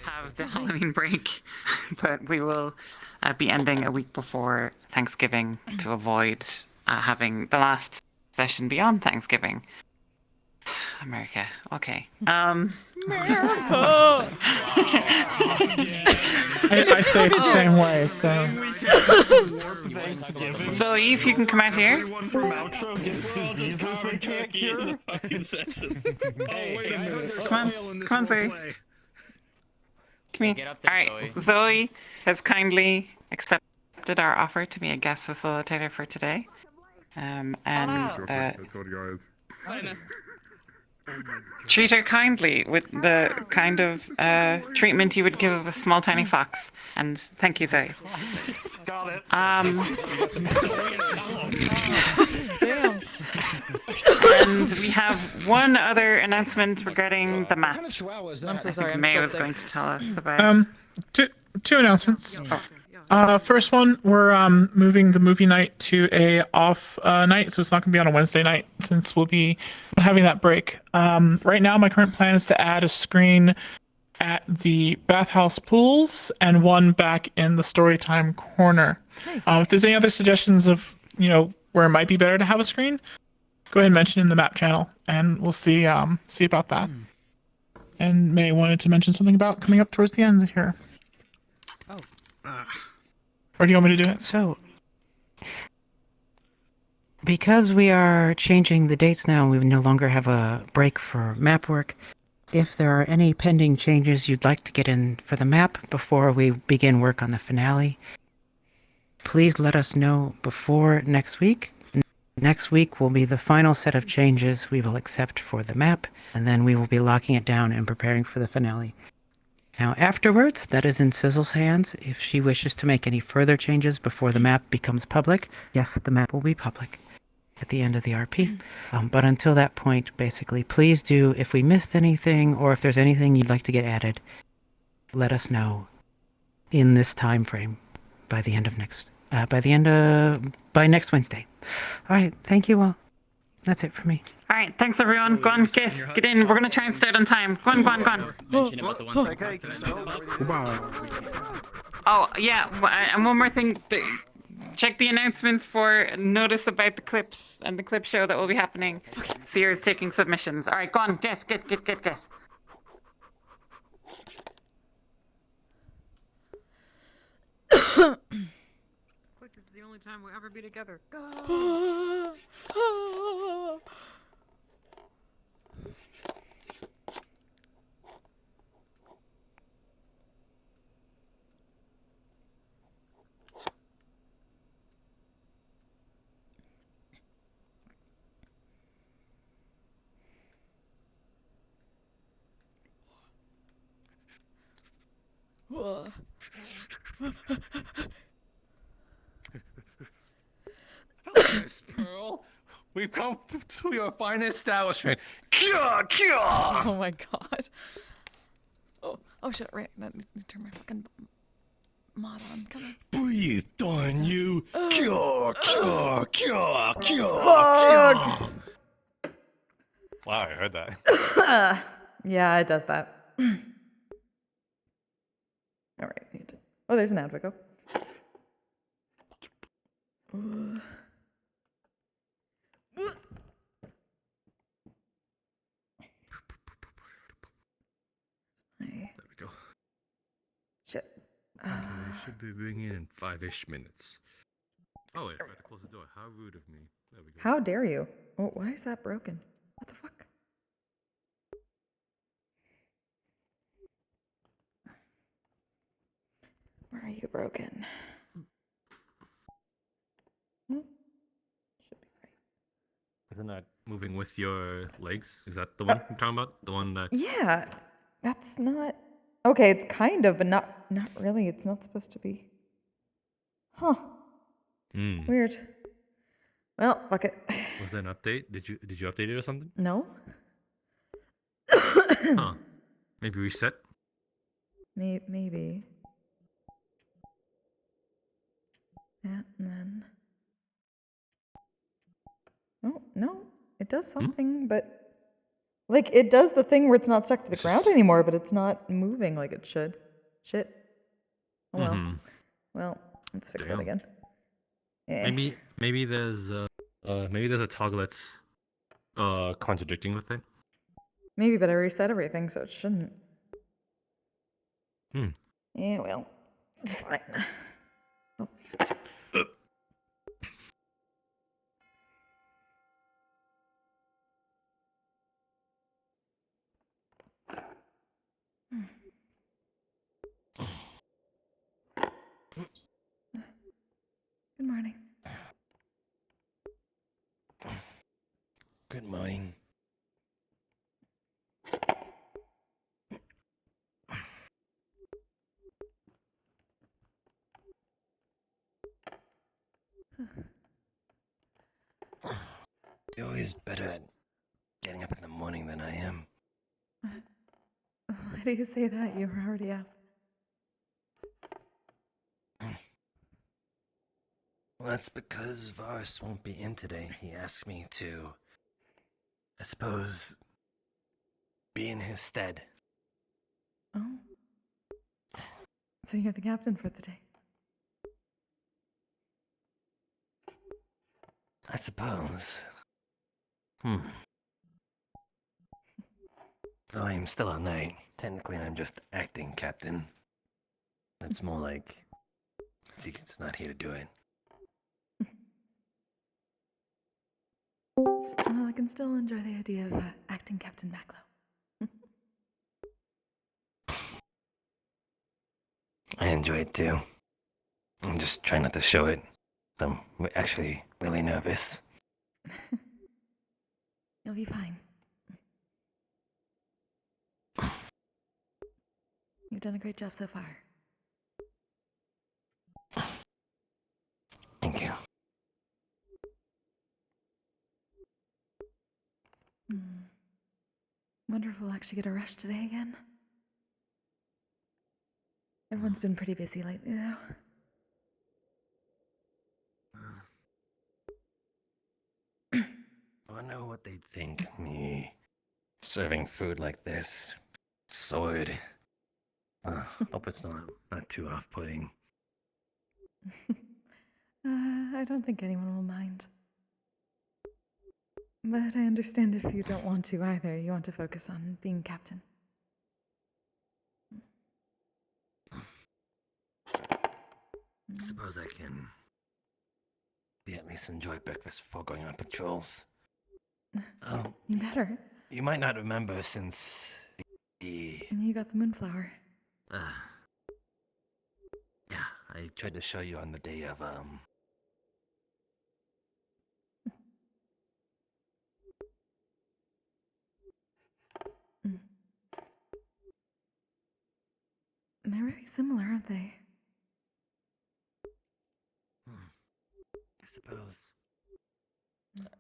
have the Halloween break, but we will be ending a week before Thanksgiving to avoid having the last session beyond Thanksgiving. America. Okay. America! I say it the same way, so. So if you can come out here. Everyone from outro gets diseases we can't cure. Come on, Zoe. Come here. Alright, Zoe has kindly accepted our offer to be a guest facilitator for today. Treat her kindly with the kind of treatment you would give a small tiny fox. And thank you, Zoe. Got it. And we have one other announcement regarding the map. I'm so sorry, I think I'm May so was sick. going to tell us about. Two announcements. First one, we're moving the movie night to a off night, so it's not going to be on a Wednesday night since we'll be having that break. Right now, my current plan is to add a screen at the bathhouse pools and one back in the storytime corner. Nice. If there's any other suggestions of where it might be better to have a screen, go ahead and mention in the map channel, and we'll see about that. And May wanted to mention something about coming up towards the end here. Or do you want me to do it? So, because we are changing the dates now, we no longer have a break for map work. If there are any pending changes you'd like to get in for the map before we begin work on the finale, please let us know before next week. Next week will be the final set of changes we will accept for the map, and then we will be locking it down and preparing for the finale. Now afterwards, that is in Sizzle's hands. If she wishes to make any further changes before the map becomes public, yes, the map will be public at the end of the RP. But until that point, basically, please do, if we missed anything or if there's anything you'd like to get added, let us know in this time frame by the end of by next Wednesday. All right, thank you all. That's it for me. All right, thanks everyone. Go on, Kiss. Get in. We're gonna try and start on time. Go on, go on, go on. Oh yeah, and one more thing. Check the announcements for notice about the clips and the clip show that will be happening. Sears taking submissions. All right, go on, Guess. Get. This is the only time we'll ever be together. Go. Miss Pearl, we've come to your fine establishment. Oh my god. Oh shit, right. Let me turn my fucking mod on. Come on. Breathe on you. Fuck! Wow, I heard that. Yeah, it does that. Alright. Oh, there's an advocate. Go. There we go. Shit. Okay, we should be ringing in 5-ish minutes. Oh wait, I have to close the door. How rude of me. There we go. How dare you? Oh, why is that broken? What the fuck? Where are you broken? Should be right. Isn't that moving with your legs? Is that the one you're talking about? The one that... Yeah, that's not... Okay, it's kind of, but not really. It's not supposed to be. Huh. Weird. Well, fuck it. Was there an update? Did you update it or something? No? Huh. Maybe reset? Maybe. And then... Oh, no. It does something, but... Like, it does the thing where it's not stuck to the It's ground just- anymore, but it's not moving like it should. Shit. Oh well. Mhm. Well, let's fix that Damn. again. Eh. Maybe there's a toggle that's contradicting with it. Maybe, but I reset everything, so it shouldn't. Hmm. Yeah, well, it's fine. Oh. Good morning. Good morning. You're always better at getting up in the morning than I am. Why do you say that? You were already up. Well, that's because Varus won't be in today. He asked me to, I suppose, be in his stead. Oh. So you're the captain for the day. I suppose. Though I am still a knight, technically I'm just acting captain. It's more like Zeke's not here to do it. Well, I can still enjoy the idea of acting Captain Macklow. I enjoy it too. I'm just trying not to show it. I'm actually really nervous. You'll be fine. You've done a great job so far. Thank you. Wonder if we'll actually get a rush today again. Everyone's been pretty busy lately, though. I wonder what they'd think, me serving food like this. Sword. Hope it's not too off-putting. I don't think anyone will mind. But I understand if you don't want to either. You want to focus on being captain. Suppose I can at least enjoy breakfast before going on patrols. You better. You might not remember since the... You got the moonflower. Yeah, I tried to show you on the day of, They're very similar, aren't they? I suppose.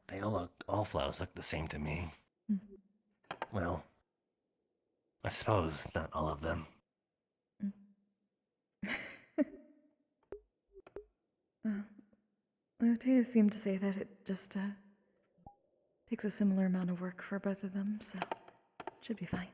They all flowers look the same to me. Well, I suppose not all of them. Well, Leotea seemed to say that it just takes a similar amount of work for both of them, so it should be fine.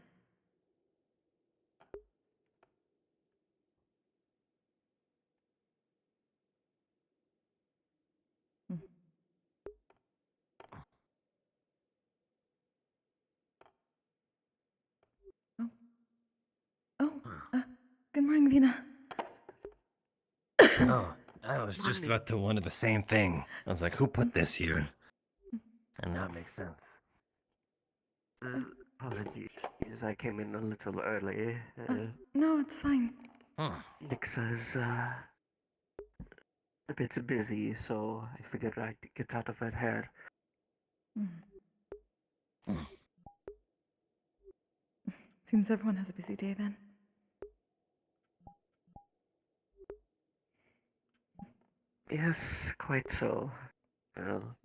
Oh, good morning, Vina. Oh, I was just about to wonder the same thing. I was like, who put this here? And now it makes sense. Apologies, I came in a little early. No, it's fine. Nixa's a bit busy, so I figured I'd get out of her hair. Seems everyone has a busy day then. Yes, quite so. Well,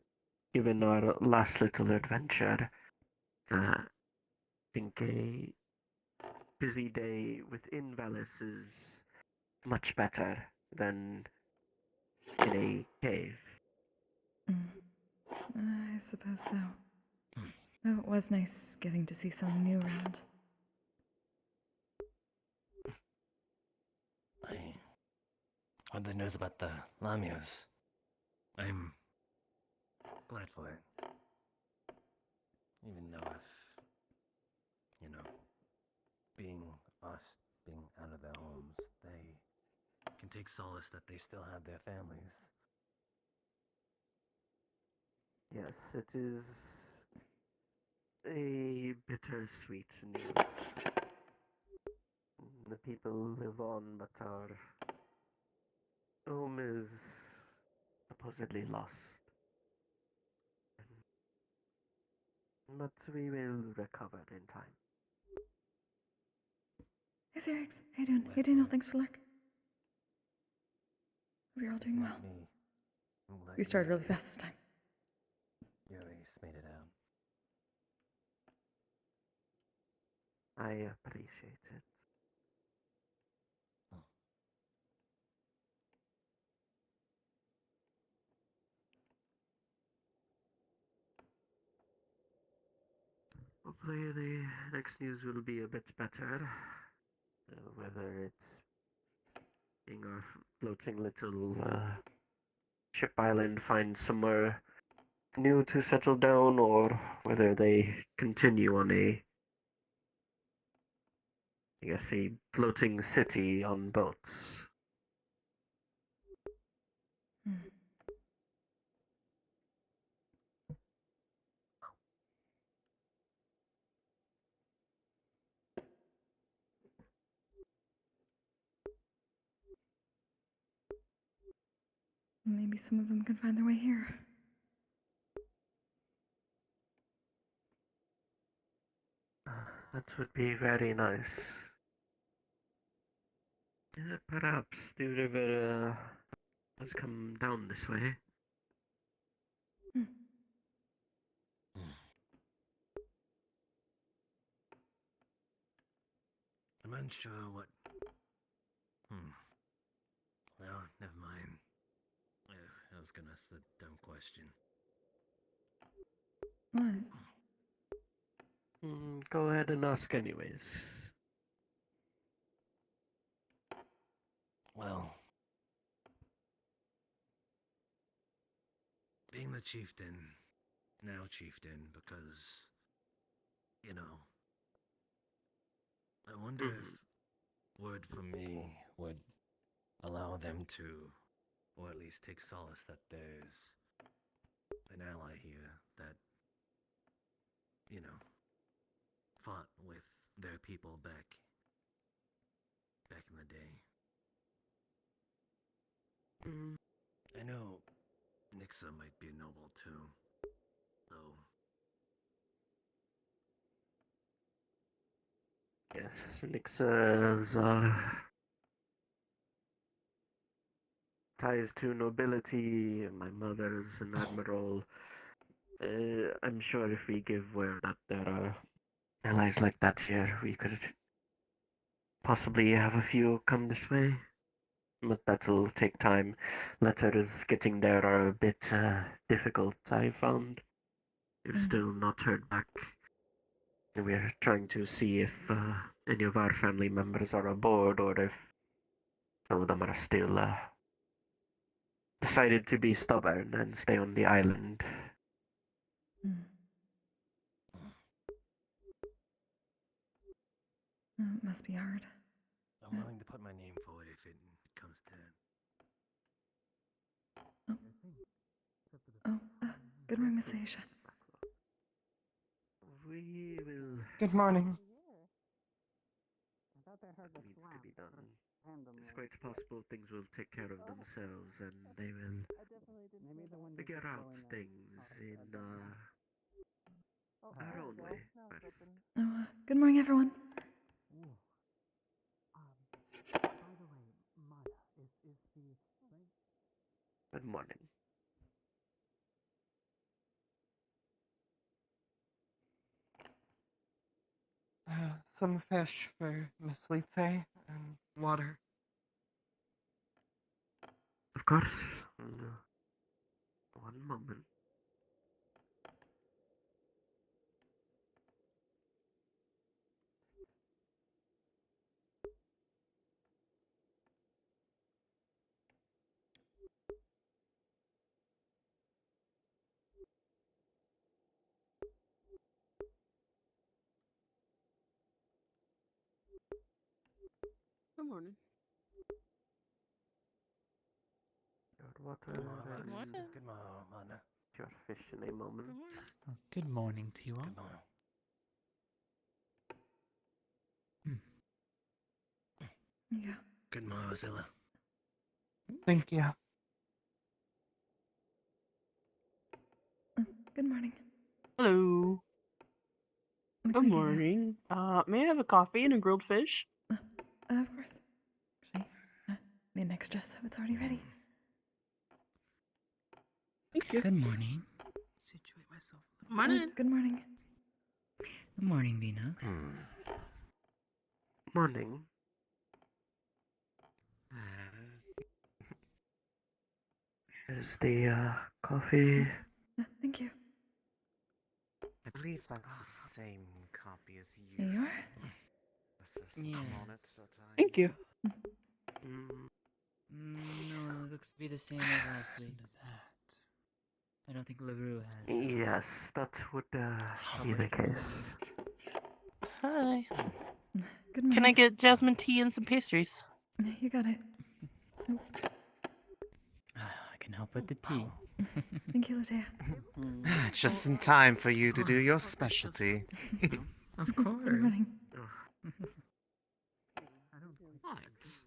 given our last little adventure, I think a busy day within Valis is much better than in a cave. I suppose so. Though it was nice getting to see something new around. I heard the news about the Lamias. I'm glad for it. Even though if, being us, being out of their homes, they can take solace that they still have their families. Yes, it is a bittersweet news. The people live on, but our home is supposedly lost. But we will recover in time. Hey, Xerix. How you doing? Hey, Daniel. Thanks for luck. Hope you're all doing well. We started really fast this time. You already made it out. I appreciate it. Hopefully the next news will be a bit better. Whether it's being our floating little ship island finds somewhere new to settle down, or whether they continue on a floating city on boats. Maybe some of them can find their way here. That would be very nice. Yeah, perhaps the river has come down this way. I'm unsure what. Well, never mind. I was gonna ask a dumb question. What? Go ahead and ask anyways. Well, being the chieftain, now chieftain, because, I wonder if word from me would allow them to, or at least take solace that there's an ally here that, fought with their people back in the day. I know Nixa might be noble too, though. Yes, Nixa's ties to nobility. My mother is an admiral. I'm sure if we give word that there are allies like that here, we could possibly have a few come this way. But that'll take time. Letters getting there are a bit difficult, I found. We've still not heard back. We're trying to see if any of our family members are aboard, or if some of them are still decided to be stubborn and stay on the island. It must be hard. I'm willing to put my name forward if it comes to Good morning, Miss Aisha. We will. Good morning. What needs to be done. It's quite possible things will take care of themselves, and they will figure out things in our own way first. Good morning, everyone. Good morning. Some fish for Miss Lite and water. Of course. One moment. morning. What Good morning. Good morning. your fish in a moment? Good morning to you all. Good morning. Yeah. Good morning, Rosilla. Thank you. Good morning. Hello. What Good can we do? morning. May I have a coffee and a grilled fish? Of course. Actually, made an extra, so it's already ready. Thank you. Good morning. Situate myself. Morning. Good morning. Good morning, Vina. Morning. Is the coffee? Thank you. I believe that's the same copy as you. Here you are. Unless there's something on it that I... Thank you. No, it looks to be the same as last week's. I don't think LaRue has. Yes, that would be the case. Hi. Good morning. Can I get jasmine tea and some pastries? You got it. I can help with the tea. Thank you, Lutea. Just in time for you to do your specialty. Of Good morning. What?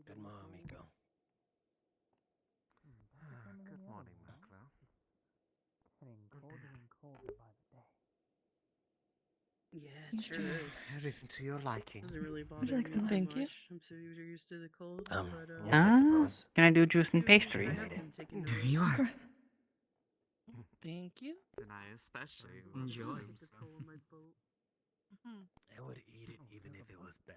Good morning, Miko. Good morning, Maclo. Getting colder and colder by the day. Yeah, Thanks, sure James. is. Everything to your liking. Doesn't really bother you like me some? too Thank much. you. I'm so used to the cold. Yes, but, I suppose. Can I do juice and I pastries? have been taking There note. you Of are. course. Thank you. And I especially Enjoy. love The coal on my boat. I would eat it even if it was bad.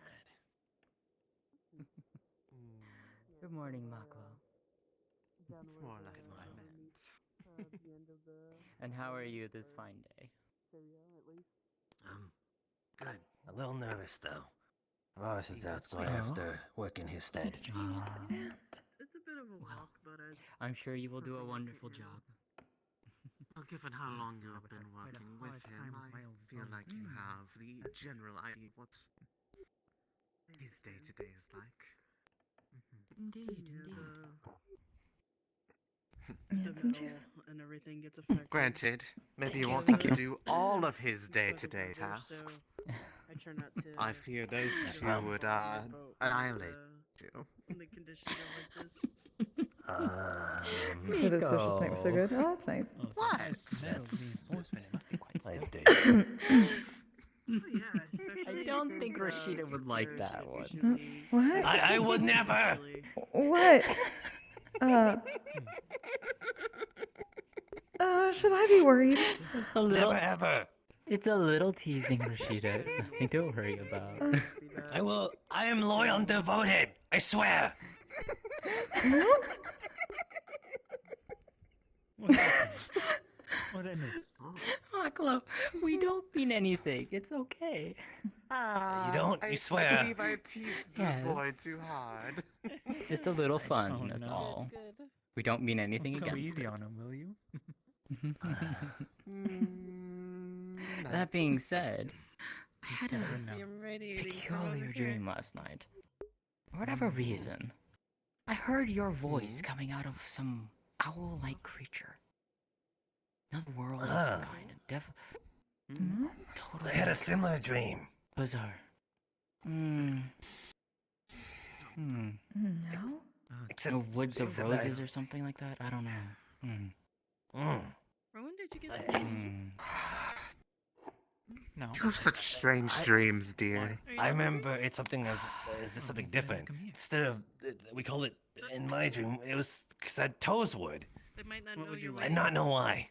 Good morning, Maklo. It's more or less what I meant. And how are you this fine day? Good. A little nervous though. Morris is out, so I Oh. have to work in his stead. Thanks, James. And It's a bit of a walk, but I'm sure you will do a wonderful job. Well, given how long you have been working with him, I feel like you have the general idea of what his day-to-day is like. Indeed, you had some juice. and everything gets affected. Granted, maybe you you. won't Thank have to you. do all of his It's quite a day-to-day weather, tasks. so I try not to. I fear those That's two fine. would, bother my boat annihilate with, you. when the conditions are like this. For the social time, so good. Oh, that's nice. What? I did. Yeah, I don't think Roscida would like that one. What? I would never! What? Should I be worried? It's a little, Never ever! it's a little teasing, Roscida. It's nothing to worry about. I am loyal and devoted! I swear! What I miss? Maklo, we don't mean anything. It's okay. You don't? You swear? I believe I teased the boy Yes. too hard. It's just a little fun, that's no. all. We don't mean anything Go against easy it. on him, will you? That being said, I had a I'm radiating from over peculiar here. dream last night. For whatever reason, I heard your voice coming out of some owl-like creature. Another world of some kind of totally I had a similar dream. bizarre. No? Except No woods of except roses or something like that? I don't know. Rowan, did you get the No. You have such strange dreams, dear. I remember it's something as something different. Instead of we call it in my dream, it was said toeswood. They might not What know would you you I like. not know why.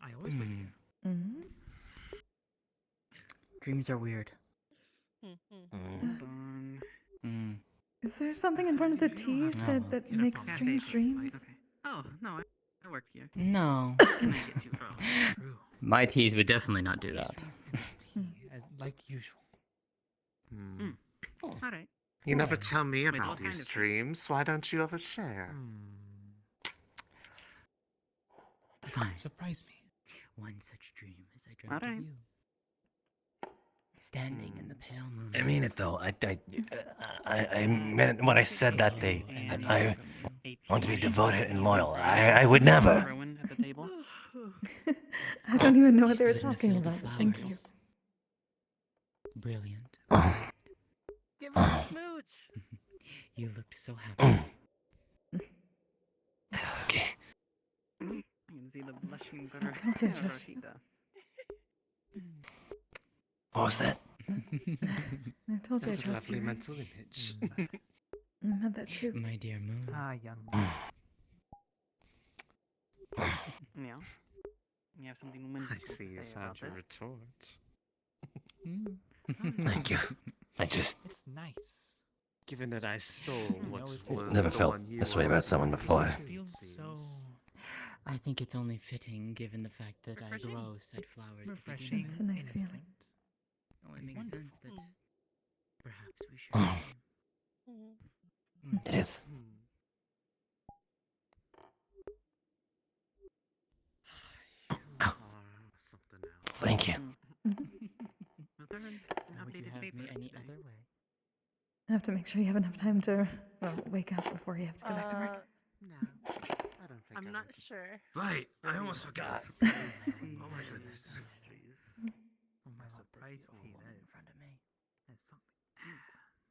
I always wait here. Mm-hmm. Dreams are weird. Is there something in front of the teas that makes strange dreams? Oh, no, I work here. No. Can I get you? True. My teas would definitely not do that. Pastries and tea, as like usual. Alright. You never tell me Wait, about what kind these of tea? dreams. Why don't you ever share? Fine. Surprise me. one such dream as I dreamt Alright. of you. Standing in the pale moonlight. I mean it though. I meant when I said that I want to be devoted and loyal. I would never. Rowan at the table. I don't even know You what they were stood in the talking field of about. Thank you. flowers. Brilliant. Give her a smooch. You looked so happy. Okay. I can see the blushing for Don't you just- Roscida. What was that? I told you I That's a trust you. lovely Right? mental image. I had that too. My dear moon. young. Yeah. You have something whimsical I see to you say found about your this? retort. Thank you. I just It's nice. Given that I stole what it's- was never so felt this way about someone before. Feels so I think it's only fitting given the fact that Refreshing. I grow said flowers to begin refreshing. with. It's a nice innocent. feeling. Oh, it makes Wonderful. sense that perhaps we share a dream. It is. Something else. Thank you. Was there an How would you updated have paper me any today? other way? I have to make sure you have enough time to wake up before you have to go back to work. No, I don't think I'm I not would. sure. Right, I almost forgot. Oh my goodness. Oh, my surprise tea, that in is. front of me. There's something.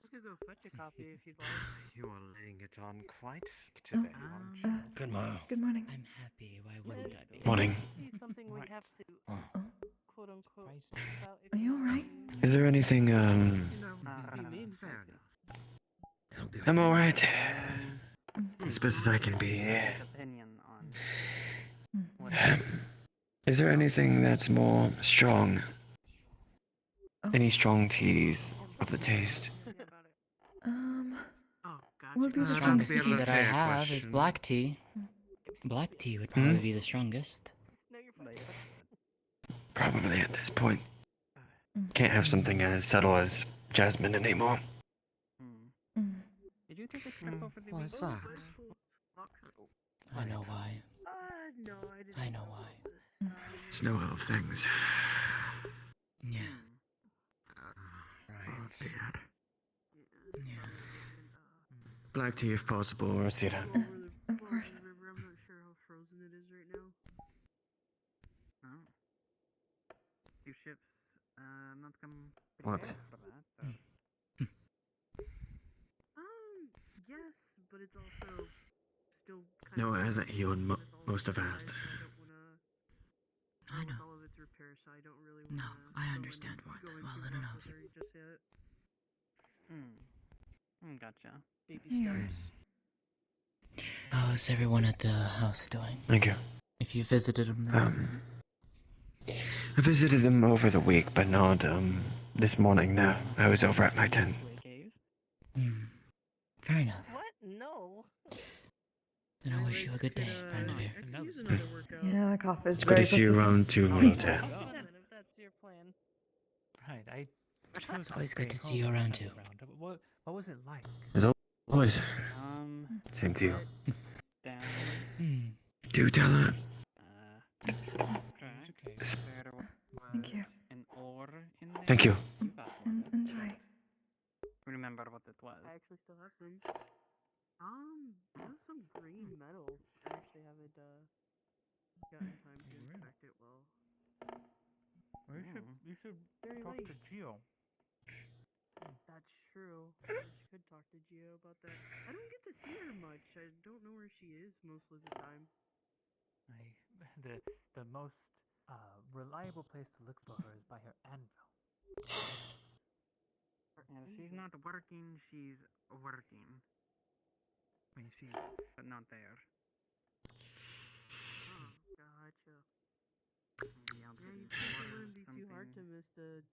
We could go fetch a copy if you'd like. You are laying it on quite thick today, aren't you? Good morning. Good morning. I'm happy. Why wouldn't I be? Morning. Maybe something we Right. have to quote unquote about if Are you alright? Is there anything, You know, What do you mean? fair enough. It'll be I'm okay. alright. As best as I can be. Opinion on what Is there anything that's more strong? Oh. Any strong teas of the taste? Oh, God. What would be the That'd strongest be a tea? That I Latte have is question. black tea. Black tea would probably be the strongest. No, you're fine. Probably at this point. Can't have something as subtle as jasmine anymore. Mm. Did you take a trip over the Why is weekend? that? I know why. No, I didn't. I know why. Snow elf things. Yeah. Right. Yeah. Black tea if possible, Roscida. Of course. I'm not sure how frozen it is right now. Oh. Two ships, not come What? prepared for that. Yes, but it's also still kind No, of it hasn't healed most of it. Ast. I know. All of its repairs, so I don't really No, wanna I go understand into- more go than into well that enough. with her just yet. Gotcha. Baby Here. steps. How's everyone at the house doing? Thank you. If you visited them there. I visited them over the week, but not, this morning, no. I was over at my tent. Cave. Fair enough. What? No. Then I wish you a good day, friend of I yours. could use another workout. Yeah, the cough is It's good very to see you persistent. around too, Oh, Lota. then, if that's your plan. Right, I chose It's always to good stay to see you home around this too. time around. What was it like? As always. Same to you. Down. Do tell her. Correct. Okay. There was Thank you. an ore in there. Thank you. You got one. Enjoy. Remember what it was. I actually still have some. It was some green metal. I actually haven't gotten time to inspect it well. You should Very talk late. to Gio. That's true. I could talk to Gio about that. I don't get to see her much. I don't know where she is most of the time. The most reliable place to look for her is by her anvil. And if she's not working, she's working. I mean, she's but not there. Oh, gotcha. Maybe I'll Yeah, do you think it or wouldn't be too hard to something. miss the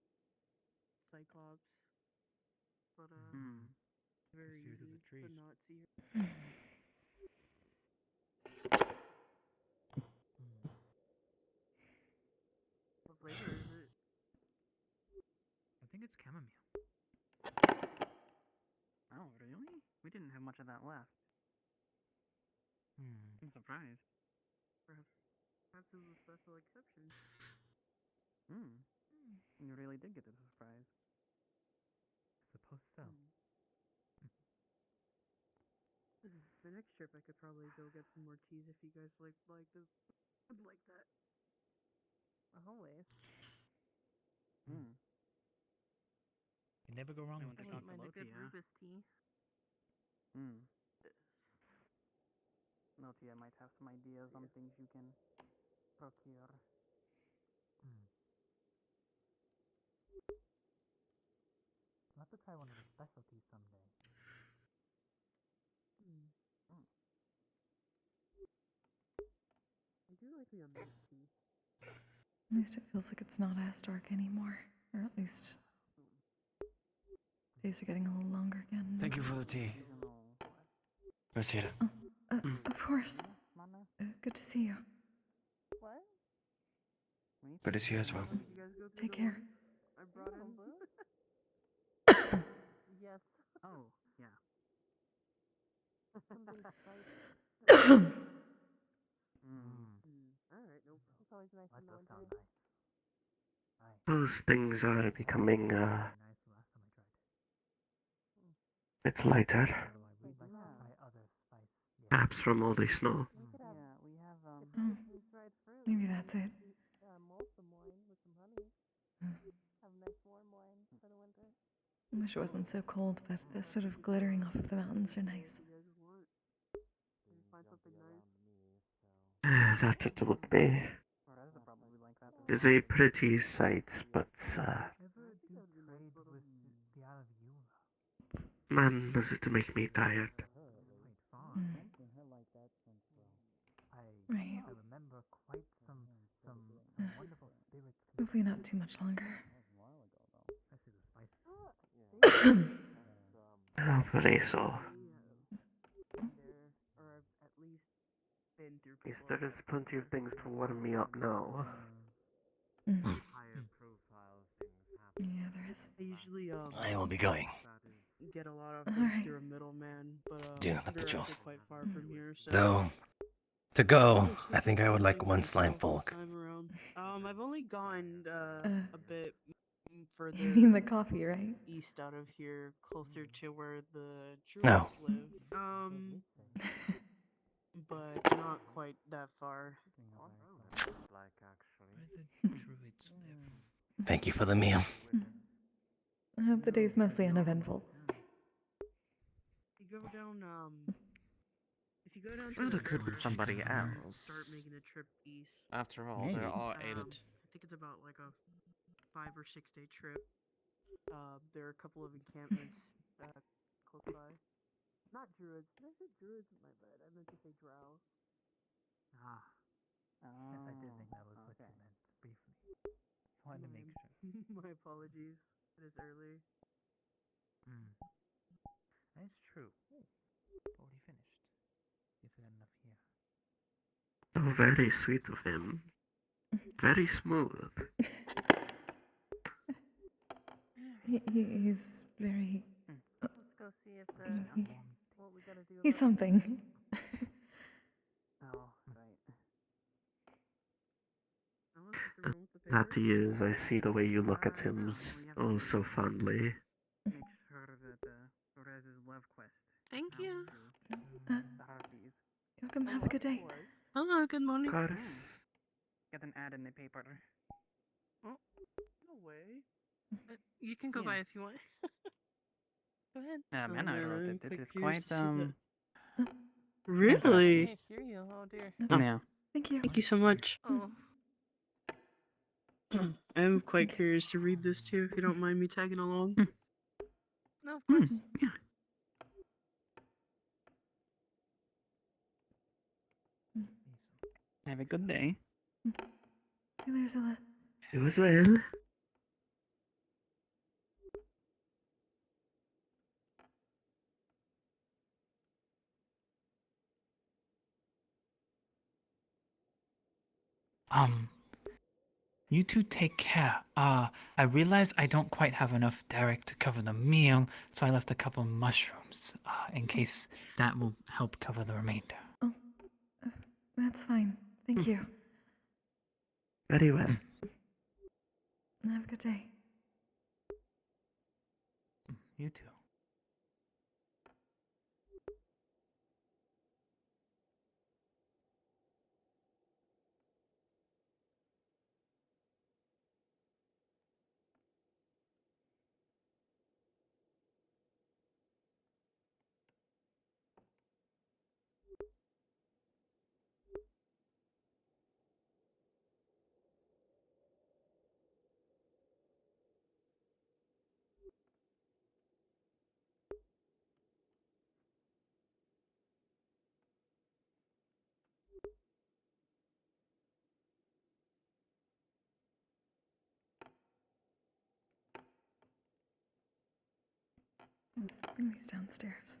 Cyclops. But, very Just use easy the trees. to not see her. What flavor is it? I think it's chamomile. Oh, really? We didn't have much of that left. I'm surprised. Perhaps it was a special exception. You really did get a surprise. Suppose so. The next trip, I could probably go get some more teas if you guys like this, like that. Always. You never go wrong I with went to I wouldn't mind a Chocolate, good yeah. Rubus tea. Notia might have some ideas on things you can procure. I'll have to try one of the specialties someday. I do like the milk tea. At least it feels like it's not as dark anymore. Or at least days are getting a little longer again. Thank you for the tea. Roscida. Of course. Good to see you. What? Good to see you as well. Did you guys go through Take the care. one I brought in? Yes. Oh, yeah. Alright, nope. It's always nice That in the does winter. sound nice. Aye. Those things are becoming Very nice the last time I tried. bit lighter. Although I would like to try other spice. Yeah. Perhaps from all the snow. We could have, yeah, we have Oh, freeze-dried fruit. maybe that's it. Mull some wine with some honey. Have nice warm wine for the winter. I wish it wasn't so cold, but the sort of glittering off of the mountains are nice. If you guys want. Can you find something nice? That it would be. Reza probably like that. Is a pretty sight, but Ever do trade with the Isle of Eula? man, does it make me tired. Quite far. Seen her like that since, Right. I remember quite some wonderful spirits. Hopefully not too much longer. Especially the spice. Hopefully so. There, or I've at least been through Yes, before. there is plenty of things to warm me up now. Higher profile things happen. Yeah, there is. I usually I will be going. get a lot of All things right. through a middleman, but Do the they're patrol. actually quite far from here, so. Though, to go, I'll I think I would like things one myself slime this folk. time around. I've only gone a bit further. You mean the coffee, right? East out of here, closer to where the druids No. live. But not quite that far. Like actually. Where the druids live. Thank you for the meal. I hope the day's mostly uneventful. You go down, if you go down to Well, the it could be river, somebody start else. making a trip east. After all, there are I think it's about like a 5 or 6 day trip. There are a couple of encampments close by. Not druids. Did I say druids? My bad. I meant to say drow. Yes, I did think that was what you meant briefly. I wanted to make sure. My apologies. It is early. That's true. Already finished. If we got enough here. Oh, very sweet of him. Very smooth. He's very. Let's go see if what we gotta do. He's about- something. Oh, right. That he is. I see the way you look at him oh so fondly. Make sure that Rez's love quest. Thank you. The Harpies. You're welcome. Have a good day. Hello, good morning. Goddess. Get an ad in the paper. Oh, no way. You can go Yeah. by if you want. Go ahead. Man, I wrote it. It is curious quite to see that. Really? I hear you. Oh dear. Yeah. Thank you. Thank you so much. Oh. I'm quite curious to read this too, if you don't mind me tagging along. No, of course. Yeah. Have a good day. See you later, Zilla. You as well. You two take care. I realize I don't quite have enough Derek to cover the meal, so I left a couple of mushrooms, in case that will help cover the remainder. Oh, that's fine. Thank you. Very well. Have a good day. You too. Bring these downstairs.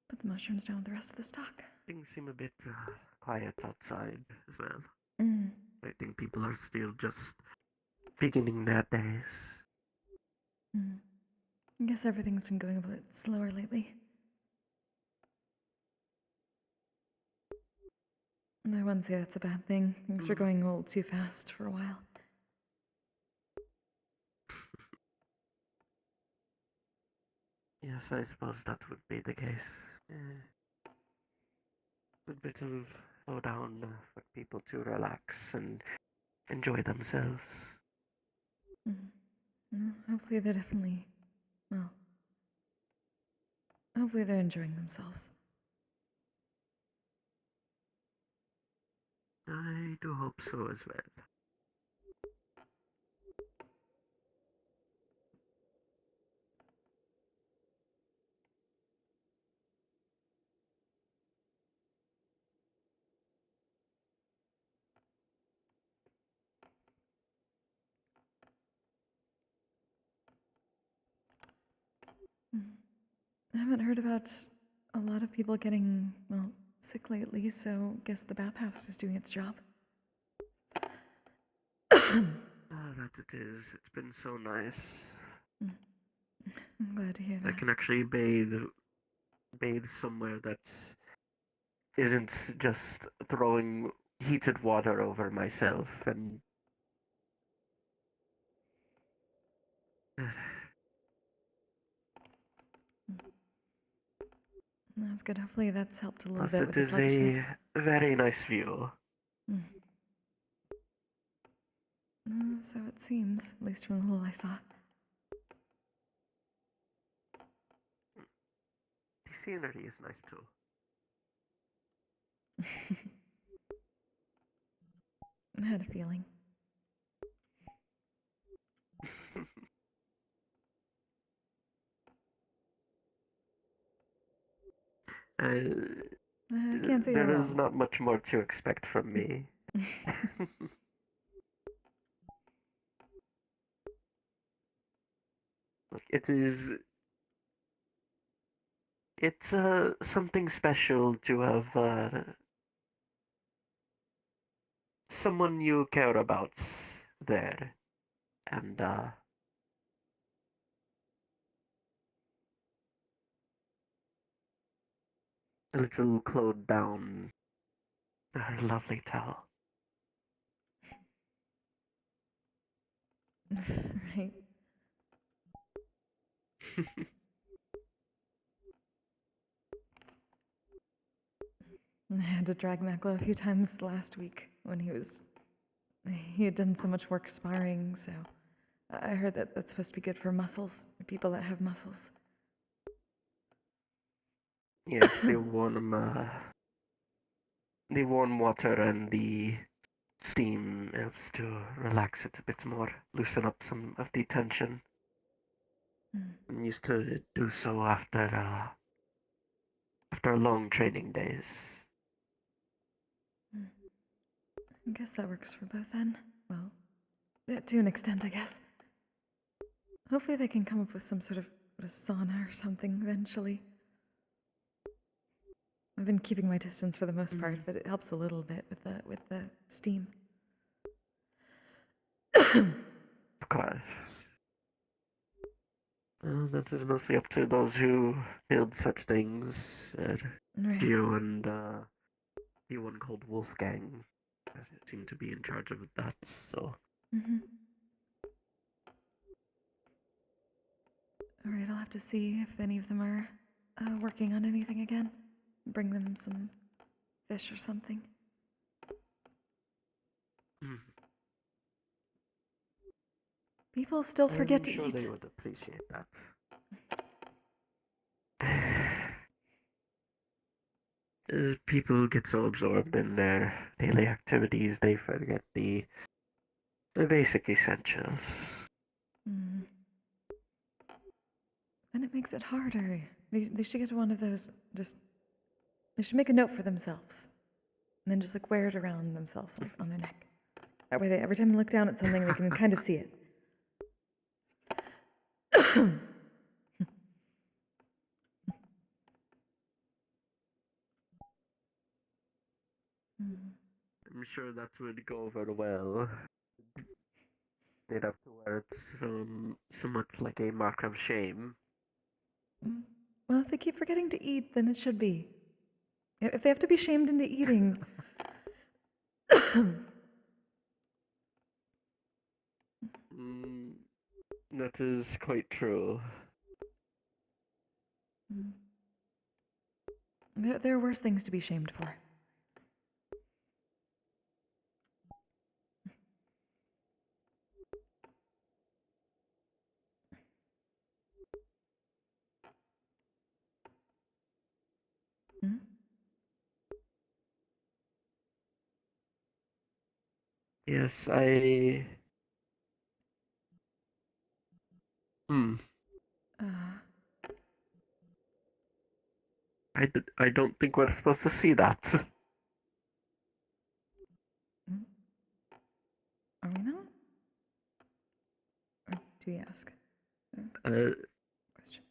Put the mushrooms down with the rest of the stock. Things seem a bit quiet outside as well. Mm. I think people are still just beginning their days. I guess everything's been going a bit slower lately. I wouldn't say that's a bad thing. Things were going a little too fast for a while. Yes, I suppose that would be the case. A bit of slow down for people to relax and enjoy themselves. Well, hopefully they're definitely, well, hopefully they're enjoying themselves. I do hope so as well. I haven't heard about a lot of people getting, well, sick lately, so guess the bathhouse is doing its job. That it is. It's been so nice. I'm glad to hear that. I can actually bathe somewhere that isn't just throwing heated water over myself and That's good. Hopefully that's helped a little plus bit it with the is sluggishness. a very nice view. So it seems, at least from the little I saw. The scenery is nice too. I had a feeling. I can't say you're there is wrong. not much more to expect from me. It is. It's something special to have someone you care about there, and a little clothed down, her lovely towel. Right. I had to drag Maclo a few times last week when he had done so much work sparring, so I heard that that's supposed to be good for muscles, people that have muscles. Yes, the warm water and the steam helps to relax it a bit more, loosen up some of the tension. I used to do so after long training days. I guess that works for both then. Well, To an extent, I guess. Hopefully they can come up with some sort of sauna or something eventually. I've been keeping my distance for the most part, but it helps a little bit with the steam. Of course. Well, that is mostly up to those who build such things. Right. Geo and the one called Wolfgang seem to be in charge of that, so. Mm-hmm. All right, I'll have to see if any of them are working on anything again. Bring them some fish or something. People still forget to I'm sure eat. they would appreciate that. As people get so absorbed in their daily activities, they forget the basic essentials. Mm. And it makes it harder. They should get one of those, they should make a note for themselves. And then just like wear it around themselves, like on their neck. That way every time they look down at something, they can kind of see it. I'm sure that would go over well. They'd have to wear it somewhat like a mark of shame. Well, if they keep forgetting to eat, then it should be. If they have to be shamed into eating. That is quite true. There are worse things to be shamed for. Hmm? Yes, I. I don't think we're supposed to see that. Are we not? Or do we ask? Question.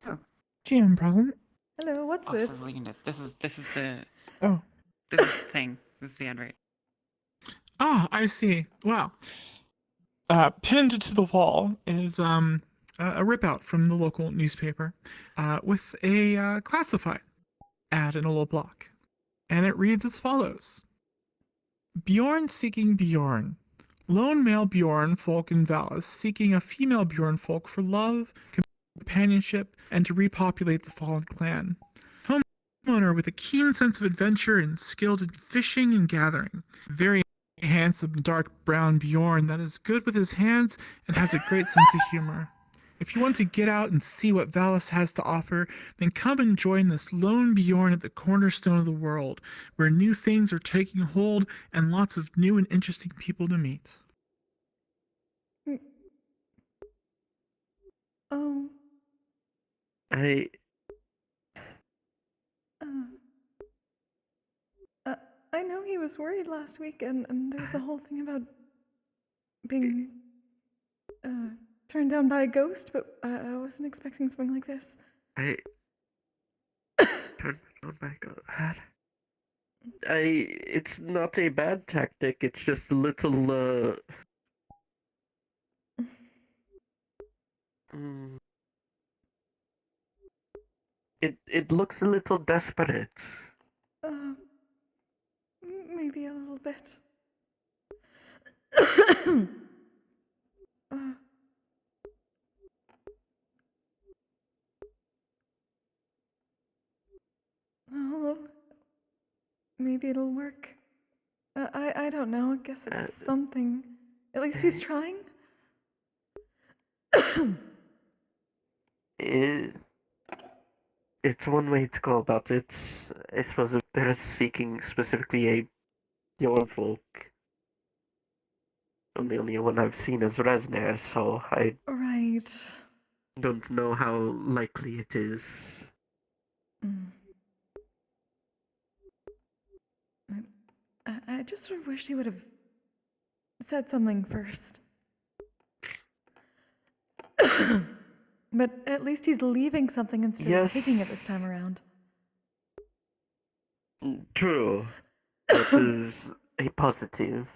Oh. GM present. Hello, what's Oh, this? so Linus, this is the Oh. this is the thing. This is the end rate. Ah, I see. Well, pinned to the wall is a rip out from the local newspaper with a classified ad in a little block. And it reads as follows: Bjorn seeking Bjorn. Lone male Bjorn folk in Valis seeking a female Bjorn folk for love, companionship, and to repopulate the fallen clan. Homeowner with a keen sense of adventure and skilled in fishing and gathering. Very handsome dark brown Bjorn that is good with his hands and has a great sense of humor. If you want to get out and see what Valis has to offer, then come and join this lone Bjorn at the cornerstone of the world, where new things are taking hold and lots of new and interesting people to meet. Oh. I know he was worried last week, and there was the whole thing about being turned down by a ghost, but I wasn't expecting something like this. Turned on my god. It's not a bad tactic, it's just a little, It looks a little desperate. Maybe a little bit. Oh, maybe it'll work. I don't know. I guess it's something. At least he's trying. It's one way to go about it. I suppose if they're seeking specifically a Bjorn folk, And the only one I've seen is Resner, so I Right. don't know how likely it is. Mm. I just sort of wish he would have said something first. But at least he's leaving something instead of taking it this time around. True. That is a positive.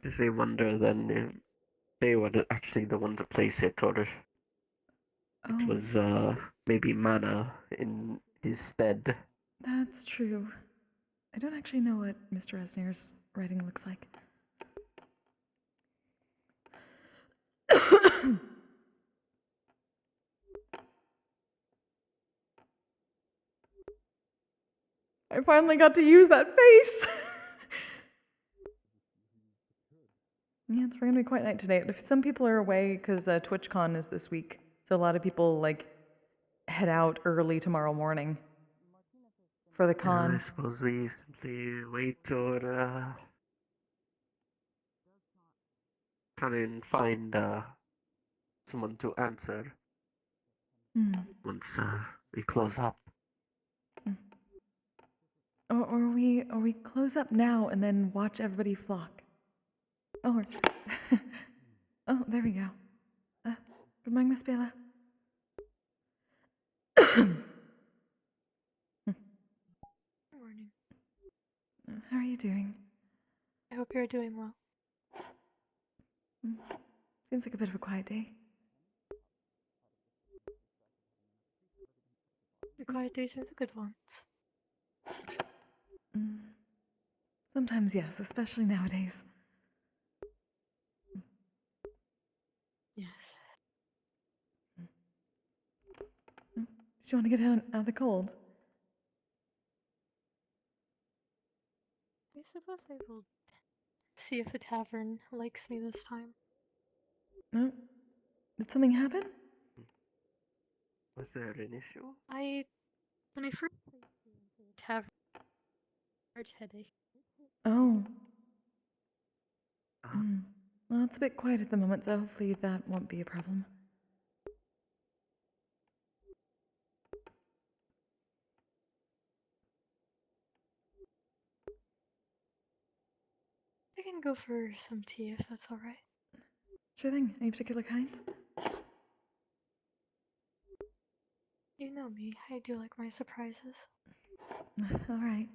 Because they wonder then if they were actually the one to place it, or if it was maybe Mana in his stead. That's true. I don't actually know what Mr. Esner's writing looks like. I finally got to use that face! Yeah, it's going to be quite night today. If some people are away because TwitchCon is this week, so a lot of people like head out early tomorrow morning for the con. I suppose we simply wait or try and find someone to answer once we close up. Or we close up now and then watch everybody flock. Oh, oh, there we go. Good morning, Miss Bela. Good morning. How are you doing? I hope you're doing well. Seems like a bit of a quiet day. The quiet days are the good ones. Sometimes, yes, especially nowadays. Yes. Did you want to get out of the cold? I suppose I will see if the tavern likes me this time. No? Did something happen? Was there an issue? When I first went to the tavern, large headache. Oh. Well, it's a bit quiet at the moment, so hopefully that won't be a problem. I can go for some tea if that's alright. Sure thing. Any particular kind? You know me, I do like my surprises. All right.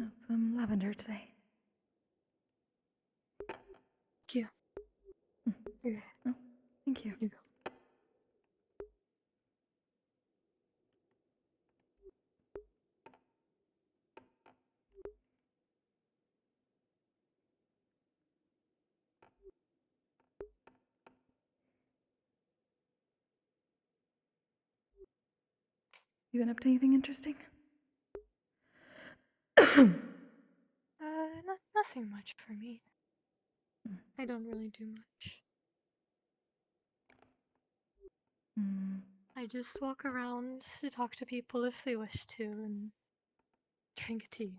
Oh, some lavender today. Thank you. Here. Oh, thank you. You go. You been up to anything interesting? Nothing much for me. I don't really do much. I just walk around to talk to people if they wish to and drink tea.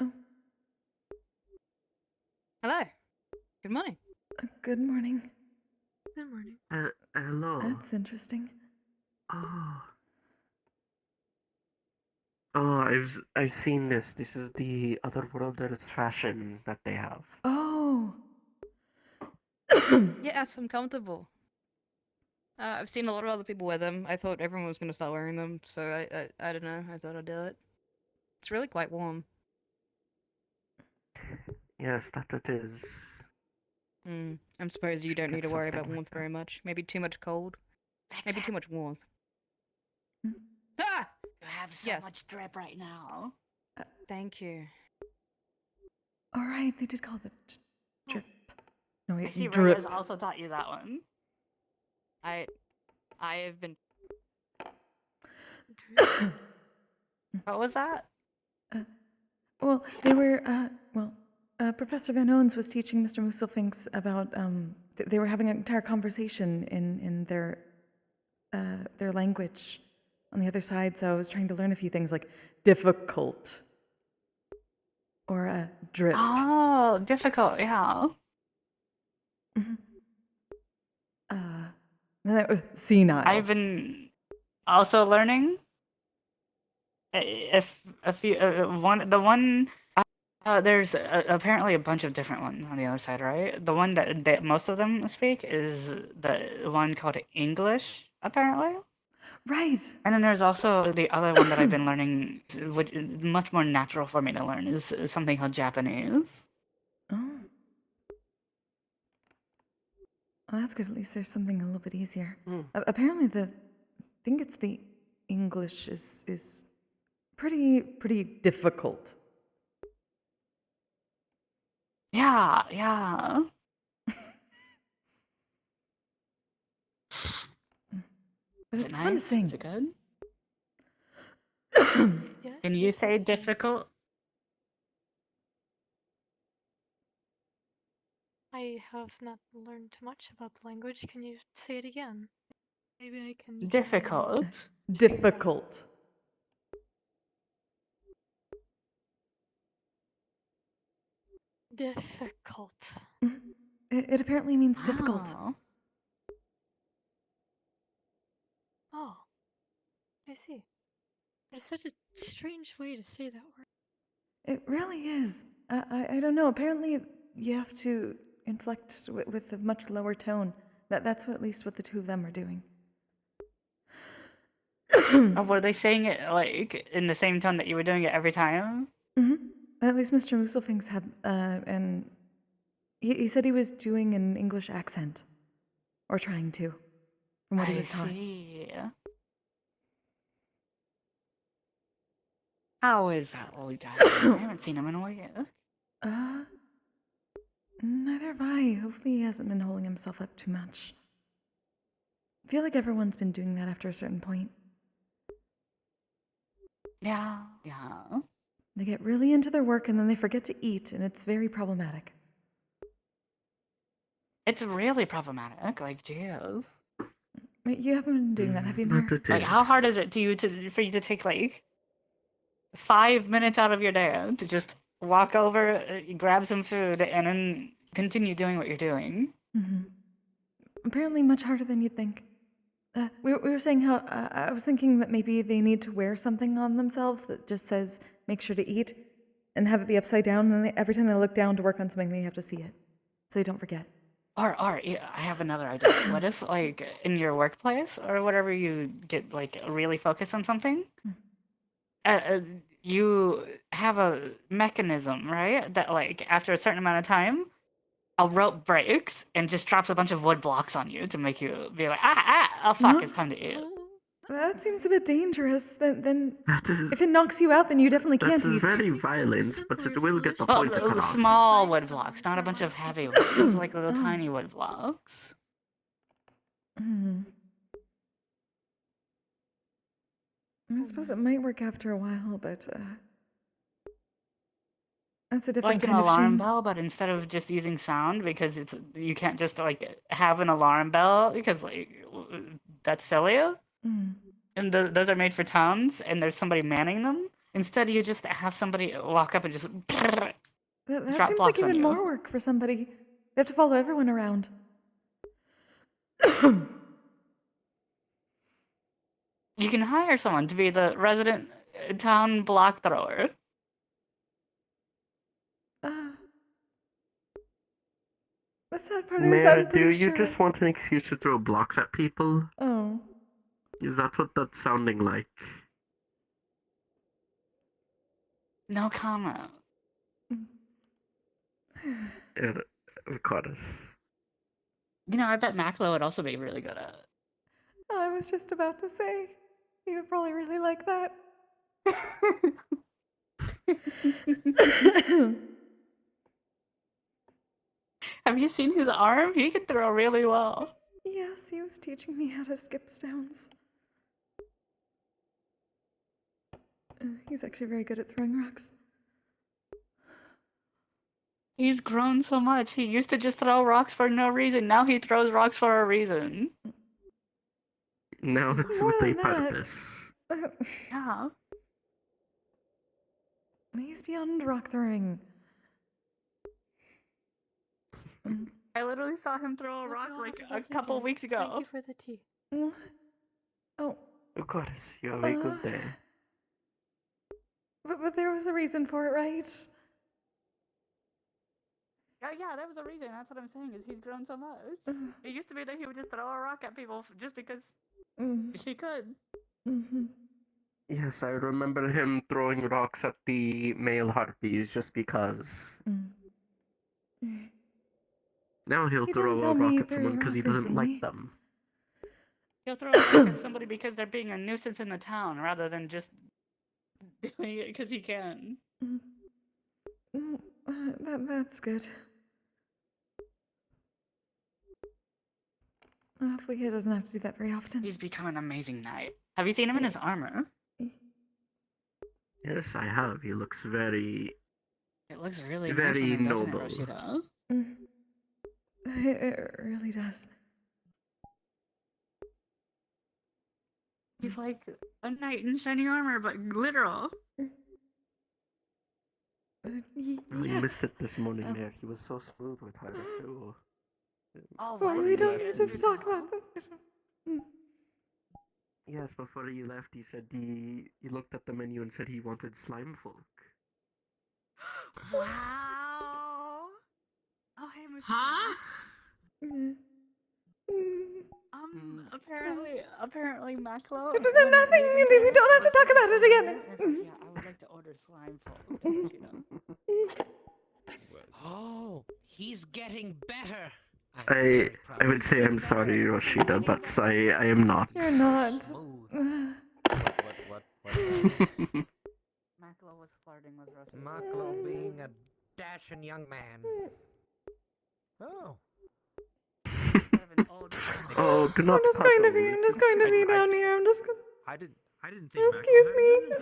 Oh. Hello. Good morning. Good morning. Good morning. Hello. That's interesting. Oh. Oh, I've seen this. This is the Otherworlders fashion that they have. Oh. Yes, I'm comfortable. I've seen a lot of other people wear them. I thought everyone was going to start wearing them, so I don't know. I thought I'd do it. It's really quite warm. Yes, that it is. I'm surprised you don't need to Get worry something about like warmth very much. Maybe too much cold. Maybe too much warmth. Ah! You have so Yes. much drip right now. Thank you. All right, they did call the drip. No, I wait, see Ray drip. has also taught you that one. I have been. What was that? Well, they were, Professor Van Owens was teaching Mr. Musselfinks about, they were having an entire conversation in their language on the other side, so I was trying to learn a few things like difficult or drip. Oh, difficult, yeah. That was senile. I've been also learning. If a few, there's apparently a bunch of different ones on the other side, right? The one that most of them speak is the one called English, apparently. Right. And then there's also the other one that I've been learning, which is much more natural for me to learn, is something called Japanese. Oh. Well, that's good. At least there's something a little bit easier. Apparently, I think it's the English is pretty difficult. Yeah, yeah. But Is it's it fun to nice? sing. Is it good? Yes. Can you say difficult? I have not learned much about the language. Can you say it again? Maybe I can. Difficult? Difficult. Difficult. It apparently means difficult. Oh. Oh, I see. It's such a strange way to say that word. It really is. I don't know. Apparently, you have to inflect with a much lower tone. That's at least what the two of them are doing. Were they saying it like in the same tone that you were doing it every time? At least Mr. Musselfinks had, and he said he was doing an English accent, or trying to, from what he was taught. I see. How is that old guy? I haven't seen him in a year. Neither have I. Hopefully he hasn't been holding himself up too much. I feel like everyone's been doing that after a certain point. Yeah, yeah. They get really into their work and then they forget to eat, and it's very problematic. It's really problematic. Like, jeez. Wait, you haven't been doing that, have you, Mir? Like, how hard is it for you to take like 5 minutes out of your day to just walk over, grab some food, and then continue doing what you're doing? Apparently much harder than you'd think. We were saying how I was thinking that maybe they need to wear something on themselves that just says, make sure to eat, and have it be upside down, and every time they look down to work on something, they have to see it, so they don't forget. Or yeah, I have another idea. What if, like, in your workplace or whatever, you get like really focused on something? You have a mechanism, right? That like after a certain amount of time, a rope breaks and just drops a bunch of wood blocks on you to make you be like, oh fuck, it's time to eat. That seems a bit dangerous. Then if it knocks you out, then you definitely can't That is eat. very violent, but it will get the Well, point across. small wood blocks, not a bunch of heavy ones. It's like little tiny wood blocks. I suppose it might work after a while, but that's a different Like an kind of alarm shame. bell, but instead of just using sound, because you can't just like have an alarm bell because like that's silly. And those are made for towns, and there's somebody manning them. Instead, you just have somebody walk up and just That drop seems like blocks on even you. more work for somebody. They have to follow everyone around. You can hire someone to be the resident town block thrower. The sad part is Mayor, I'm do pretty you sure. just want an excuse to throw blocks at people? Oh. Is that what that's sounding like? No comment. Yeah, of course. You know, I bet Maclo would also be really good at it. I was just about to say, he would probably really like that. Have you seen his arm? He can throw really well. Yes, he was teaching me how to skip stones. He's actually very good at throwing rocks. He's grown so much. He used to just throw rocks for no reason. Now he throws rocks for a reason. Now it's More with a than that. purpose. Yeah. He's beyond rock throwing. I literally saw him throw a rock I'll like have a to couple again. weeks ago. Thank you for the tea. Oh, Of course, you have a good day. but there was a reason for it, right? Yeah, that was a reason. That's what I'm saying. Is he's grown so much. It used to be that he would just throw a rock at people just because he could. Yes, I remember him throwing rocks at the male harpies just because. Now he'll He throw didn't a tell rock me at someone through because he rock doesn't like recently. them. He'll throw a rock at somebody because they're being a nuisance in the town rather than just doing it because he can. That's good. Hopefully he doesn't have to do that very often. He's become an amazing knight. Have you seen him in his armor? Yes, I have. He looks very. It looks really nice very on him, doesn't noble. it, Roscida? It really does. He's like a knight in shiny armor, but literal. Really missed it this morning there. He was so smooth with her, too. Oh, Well, we don't need to talk about that. Yes, before he left, he said he looked at the menu and said he wanted slime folk. Wow. Oh, hey, Musa. Huh? Apparently, Maclo. This is nothing, and we don't have to talk about it again. It's like, yeah, I would like to order slime folk. Oh, he's getting better. I would say I'm sorry, Roscida, but I am not. You're not. What? Maclo was flirting with Roscida. Maklo being a dashing young man. Oh. Oh, do not. I'm just going to be down here. I'm just. I didn't think. Excuse me.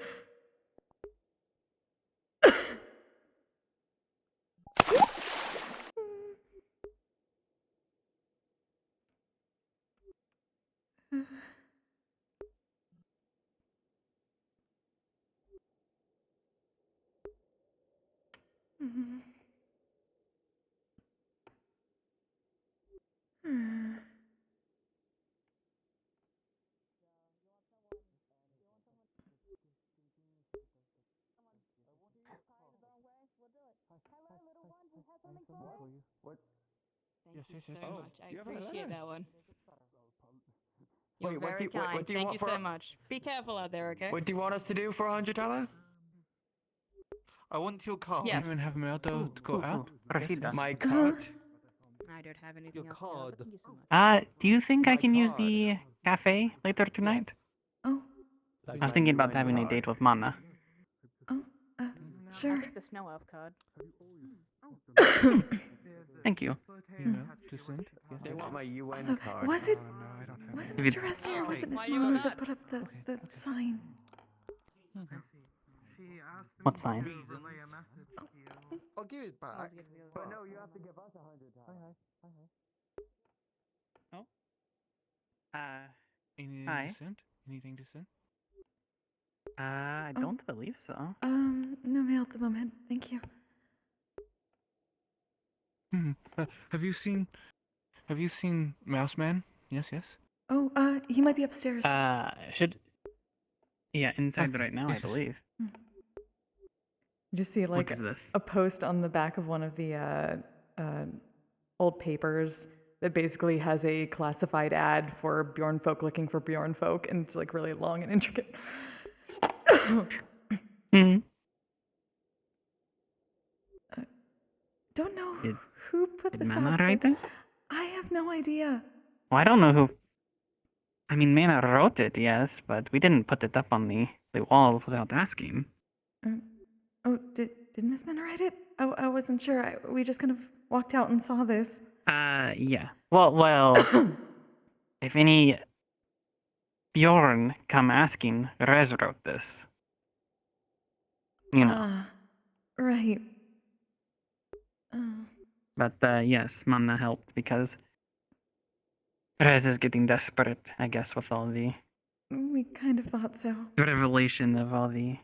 Thank you Yes. so Oh, much. I you have an appreciate alert. that one. Wait, You're what very do you- what kind. do you Thank want you for so a- much. Be careful out there, okay? What do you want us to do for $100? I want your card. Yes. You even have mail to go out? Roscida. My card? I don't have anything Your else now, but card. thank you so much. Do you think I My can use card. the cafe later tonight? Oh, I was thinking about having a date with Mana. sure. I'll take the snow elf card. Thank you. Email to send? Yes, They want my UN Also, card. was it? No, I don't have Was it If it- Mr. Rasnier or was it Miss Why you Molly not? that put up the sign? What sign? I'll give it back. But no, you have to give us $100. Anything Hi. to send? Anything to send? I don't believe so. No mail at the moment. Thank you. Have you seen Mouse Man? Yes. Oh, he might be upstairs. Yeah, inside right now, I yes, yes. believe. You just see like is this? a post on the back of one of the old papers that basically has a classified ad for Bjorn folk looking for Bjorn folk, and it's like really long and intricate. don't know Did- who put Did this Mana out, write but it? I have no idea. Well, I don't know who. I mean, Mana wrote it, yes, but we didn't put it up on the walls without asking. Oh, did Miss Minna write it? I wasn't sure. We just kind of walked out and saw this. Yeah. Well, if any Bjorn come asking, Rez wrote this. You know. Ah, right. But yes, Manna helped because Rez is getting desperate, I guess, with all the We kind of thought so. revelation of all the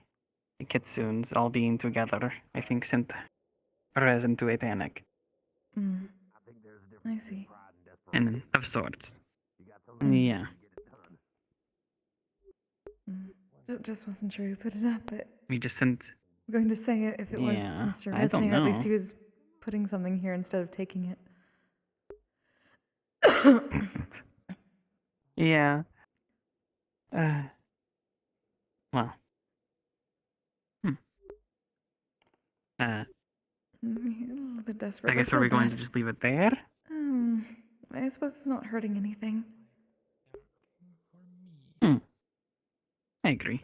kitsunes all being together. I think sent Rez into a panic. I see. And of sorts. Yeah. Just wasn't sure who put it up, but We just sent. I'm going to say it if it was Yeah, Mr. I don't Resnick, at least know. he was putting something here instead of taking it. Yeah. Well. A little bit desperate. I guess but are we feel going to bad. just leave it there? I suppose it's not hurting anything. I agree.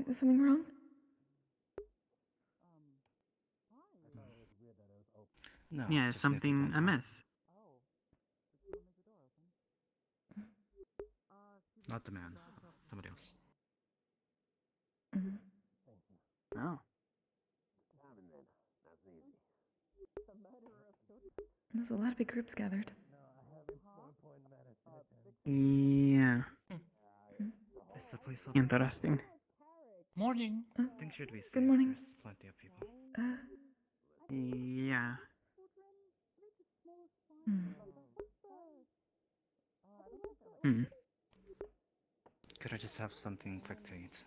Is something wrong? No. Yeah, just something amiss. Not the man. Somebody else. Oh. There's a lot of big groups gathered. Yeah. Is the place open? Interesting. Morning. Things should be safe. Good morning. There's plenty of people. Yeah. Could I just have something quick to eat?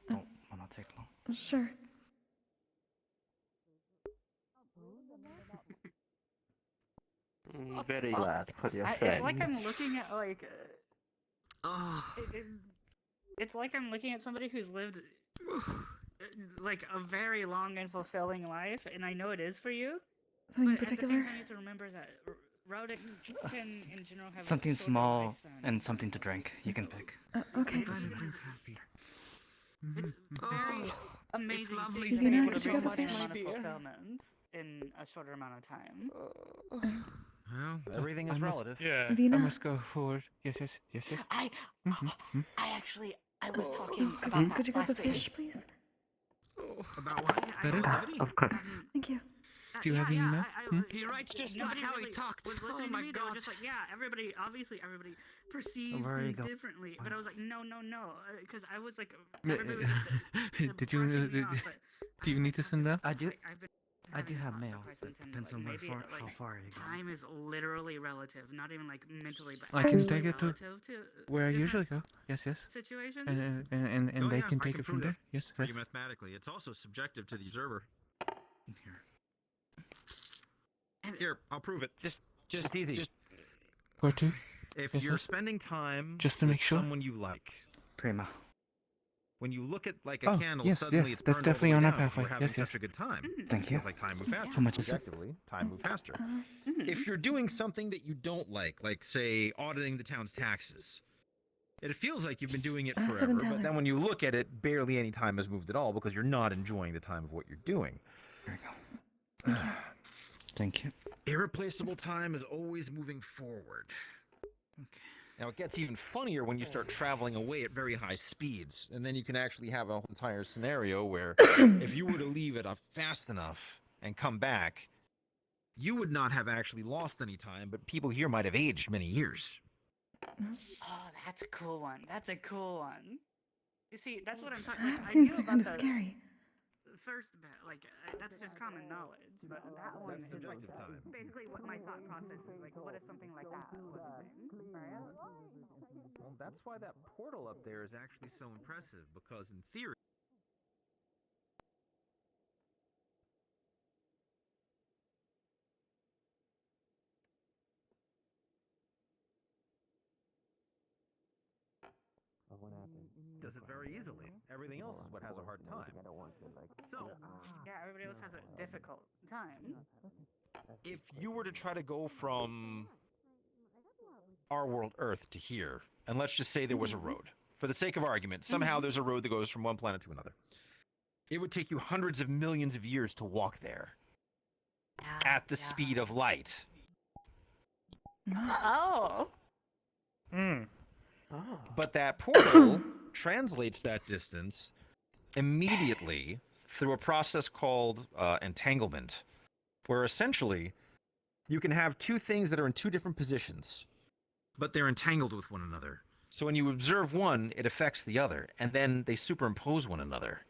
Don't wanna take long. Sure. Very glad for your It's friend. like I'm looking at like. It's like I'm looking at somebody who's lived like a very long and fulfilling life, and I know it is for you. Something But at the particular? same time, you have to remember that routing can in general have Something a shorter small lifespan. and something to drink. You can pick. Okay. It's very amazing lovely seeing Vina, people could to you bring grab a such fish? amount of fulfillment in a shorter amount of time. Well, everything is relative. Vina? I must go forward. Yes. I actually was talking Could, about that could you grab a last week. fish, please? About what? Yes, of course. Thank you. Do you have any email? He writes just like how he talked. Was listening to me. They were just like, yeah, everybody perceives Where are you things going? differently. But I was like, no, because I was like, Uh, everybody was just Did you brushing me off, but do you need to send that? I do. I've been I do having this have thought mail. for quite some It time, depends like, on maybe, how far are you going. time is literally relative, not even like mentally, but I can actually take it to relative to where I different usually go. Yes. situations. And Oh, they yeah, can I take it from prove there. that Yes. for you mathematically. It's also subjective to the observer. Here, I'll prove it. It's easy. Where to? If Yes, you're sir. spending time Just to with make sure? someone you like, Prima. when you look at like a Oh, candle, yes, suddenly yes, it's that's burned all the definitely way on our down 'cause pathway. we're having Yes, such yes. a good time. Thank It you. feels like time moved faster. How much is it? Objectively, time moved faster. If you're doing something that you don't like say auditing the town's taxes, it feels like you've been doing it forever, $7. but then when you look at it, barely any time has moved at all because you're not enjoying the time of what you're doing. There you go. Thank you. Irreplaceable time is always moving forward. Okay. Now it gets even funnier when you start traveling away at very high speeds, and then you can actually have an entire scenario where if you were to leave it fast enough and come back, you would not have actually lost any time, but people here might have aged many years. Oh, that's a cool one. That's a cool one. You see, that's what I'm talking. Like, That I seems knew kind about of the scary. first bit, like that's just common knowledge. But that one is like basically what my thought process is. Like, what if something like that was a thing, right? Well, that's why that portal up there is actually so impressive, because in theory. What happened? does it very easily. Everything else is what has a hard time. So, Yeah, everybody else has a difficult time. if you were to try to go from our world Earth to here, and let's just say there was a road, for the sake of argument, somehow there's a road that goes from one planet to another. It would take you hundreds of millions of years to walk there at the speed of light. Oh. But that portal translates that distance immediately through a process called entanglement, where essentially you can have two things that are in two different positions, but they're entangled with one another. So when you observe one, it affects the other, and then they superimpose one another.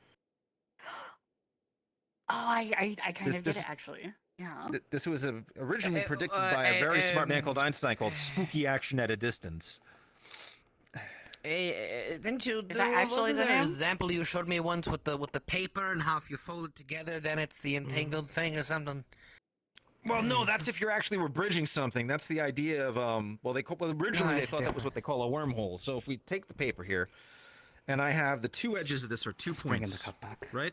Oh, I kind of get This- it actually. Yeah. This was originally predicted by a very smart man called Einstein called spooky action at a distance. Didn't you? Is that actually the there an name? example you showed me once with the paper and how if you fold it together, then it's the entangled thing or something? Well, no, that's if you're actually were bridging something. That's the idea of originally they thought that was what they call a wormhole. So if we take the paper here, and I have the two edges of this are 2 points, right?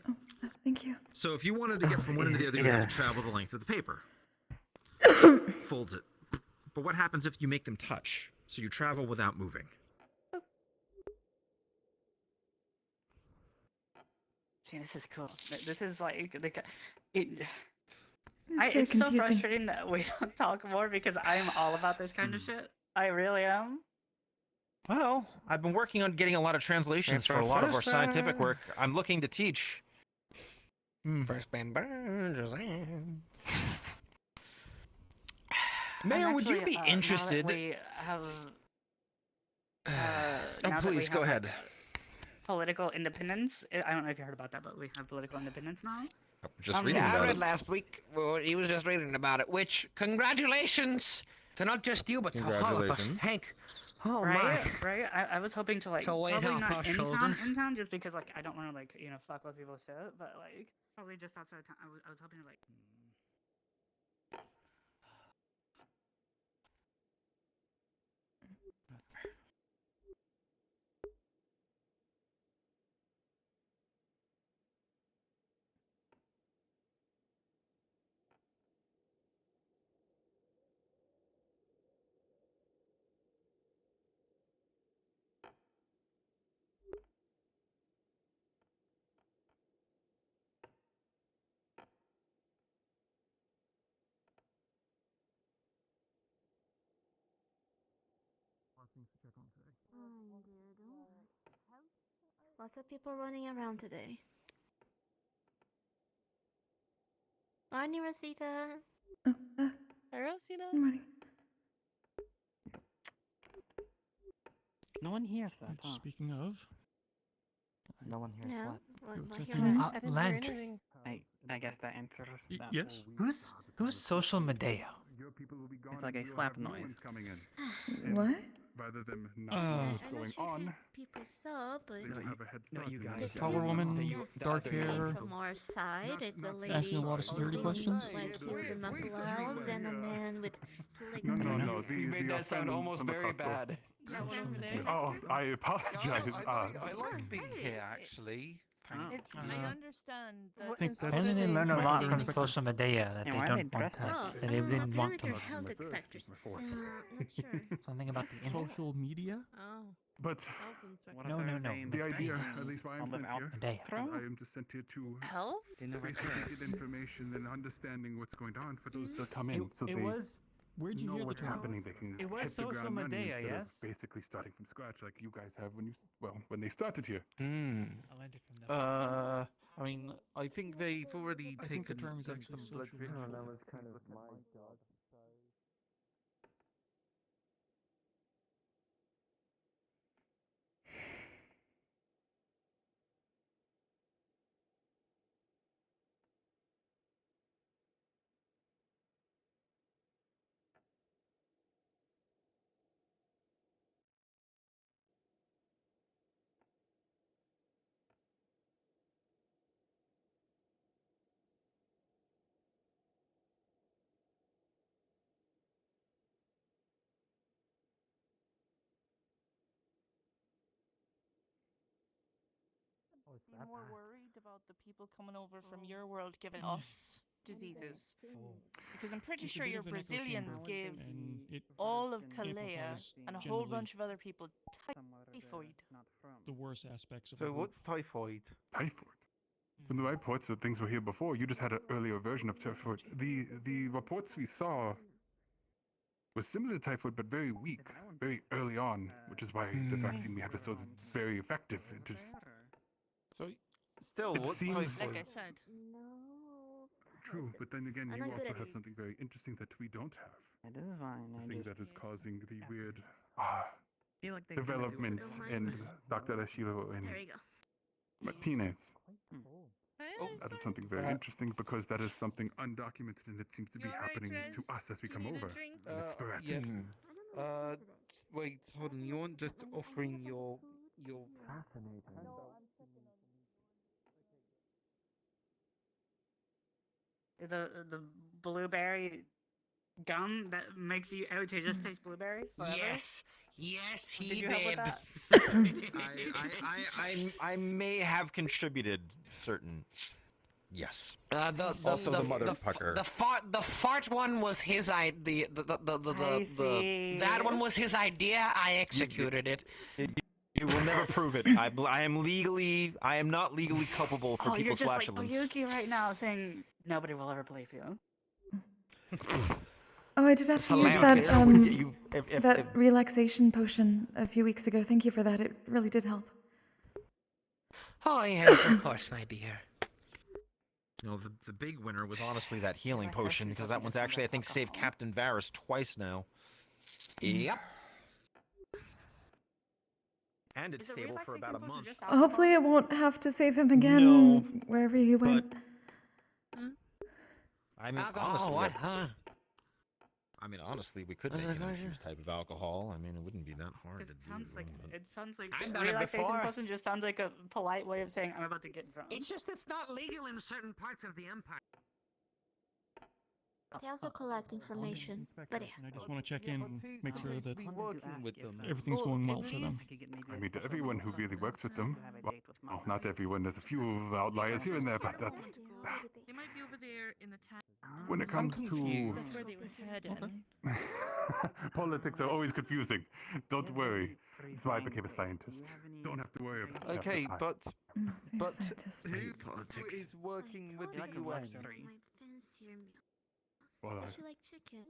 Thank you. So if you wanted to get from one end to the other, you would have to travel the length of the paper. Folds it. But what happens if you make them touch? So you travel without moving. See, this is cool. This is like very it's so confusing. frustrating that we don't talk more because I'm all about this kind of shit. I really am. Well, I've been working on getting a lot of translations for a lot of our scientific work. I'm looking to teach. First band burns. Mayor, would you be Now interested? that we have, Oh, now that we please go have, ahead. Political independence. I don't know if you heard about that, but we have political independence now. Just reading Yeah, I about read it. last week. Well, he was just reading about it. Which congratulations to not just you, but to all of us. Congratulations. Thank. Oh Right, my. right. I was hoping to like So weight probably off not our in shoulders. town, just because like I don't want to like fuck with people's shit, but like probably just outside of town. I was hoping to like. Lots of people running around today. Morning, Rosita. Hi, Rosita. Good morning. No one hears that, huh? Speaking of, No one hears Yeah. what? What, Just hear checking. what? I didn't hear Lantry. anything. I guess that answers that. yes. Who's social Medea? It's like a slap noise. What? Rather than not Uh, know I'm what's not going sure on, if people saw, but they will have a head No, start. you in guys. this. Taller woman, yes, dark came hair, from our side. It's a lady asking a lot of security using, questions. like he was in a blouse and a man with slick No. You made that sound almost very bad. Is that one over there? Oh, I apologize. I like being here, actually. I understand that. think in that's- Maybe they learn a Smart lot girl from inspector. social Medea that Yeah, they why are don't they want dressed to. like That they didn't want apparently to. they're health inspectors. Not sure. Something about the internet. Social media. Oh. But Health inspector. What No, if no, they're no. named the idea, Satan at least why I'm on the sent here, Medea. is I am just sent here to Health? They never basically said. get information and understanding what's going on for those that come in, so It they was. Where'd you know hear the what's term? happening. They can It was hit the social ground running Medea, instead yes? of basically starting from scratch like you guys have when they started here. I learned it from them. I mean, I think they've already I think the taken term is done actually some blood social rituals. media. That was kind of my job. be more worried about the people coming over from your world giving us diseases. Because I'm pretty It's a sure bit your of an echo chamber, Brazilians gave and it all of Kalea amplifies and a whole generally bunch of other people typhoid. the worst aspects of So the group. what's typhoid? Typhoid. From the reports that things were here before, you just had an earlier version of typhoid. The reports we saw was similar to typhoid, but very weak, very early on, which is why the vaccine we had was so very effective. It just So still, it what's seems typhoid? Like I said. true, but then again, I'm you not good also at have it. something very interesting that we don't have. It is fine. The thing that is causing the weird feel like they can do developments it. in Dr. Ashilo and There you go. Martinez. Oh, That is something very interesting because that is something undocumented and it seems to be happening to us as we come over. And it's sporadic. Yeah. Wait, hold on. You want just offering your The blueberry gum that makes you just taste blueberry forever? Yes, he Did you help with did. that? I may have contributed certain. Yes. The Also the mother pucker. The fart one was his idea. That one was his idea. I executed it. You will never prove it. I am not legally culpable for Oh, you're people's just like flatulence. Oyuki right now saying nobody will ever believe you. Oh, I did have to use that that relaxation potion a few weeks ago. Thank you for that. It really did help. Oh yes, of course, my dear. No, the big winner was honestly that healing potion, because that one's actually, I think, saved Captain Varys twice now. Yep. And it's stable for about a month. Hopefully, it won't have to save him again wherever he went. I mean, Alcohol, honestly, what, huh? I mean, honestly, we could make an infused type of alcohol. I mean, it wouldn't be that hard to It do. sounds like I've done it relaxation before. potion just sounds like a polite way of saying I'm about to get drunk. It's just it's not legal in certain parts of the empire. They also collect information. But yeah. And I just want to check in and make sure that working with them. everything's going well for them. I mean, to everyone who really works with them, well, not everyone, there's a few outliers here and there, but that's... They might be over there in the town. When it comes to... That's where they were headed. Politics are always confusing. Don't worry. That's why I became a scientist. Don't have to worry about it. Okay, but scientist. who is working with the UN? Well, Would you like chicken?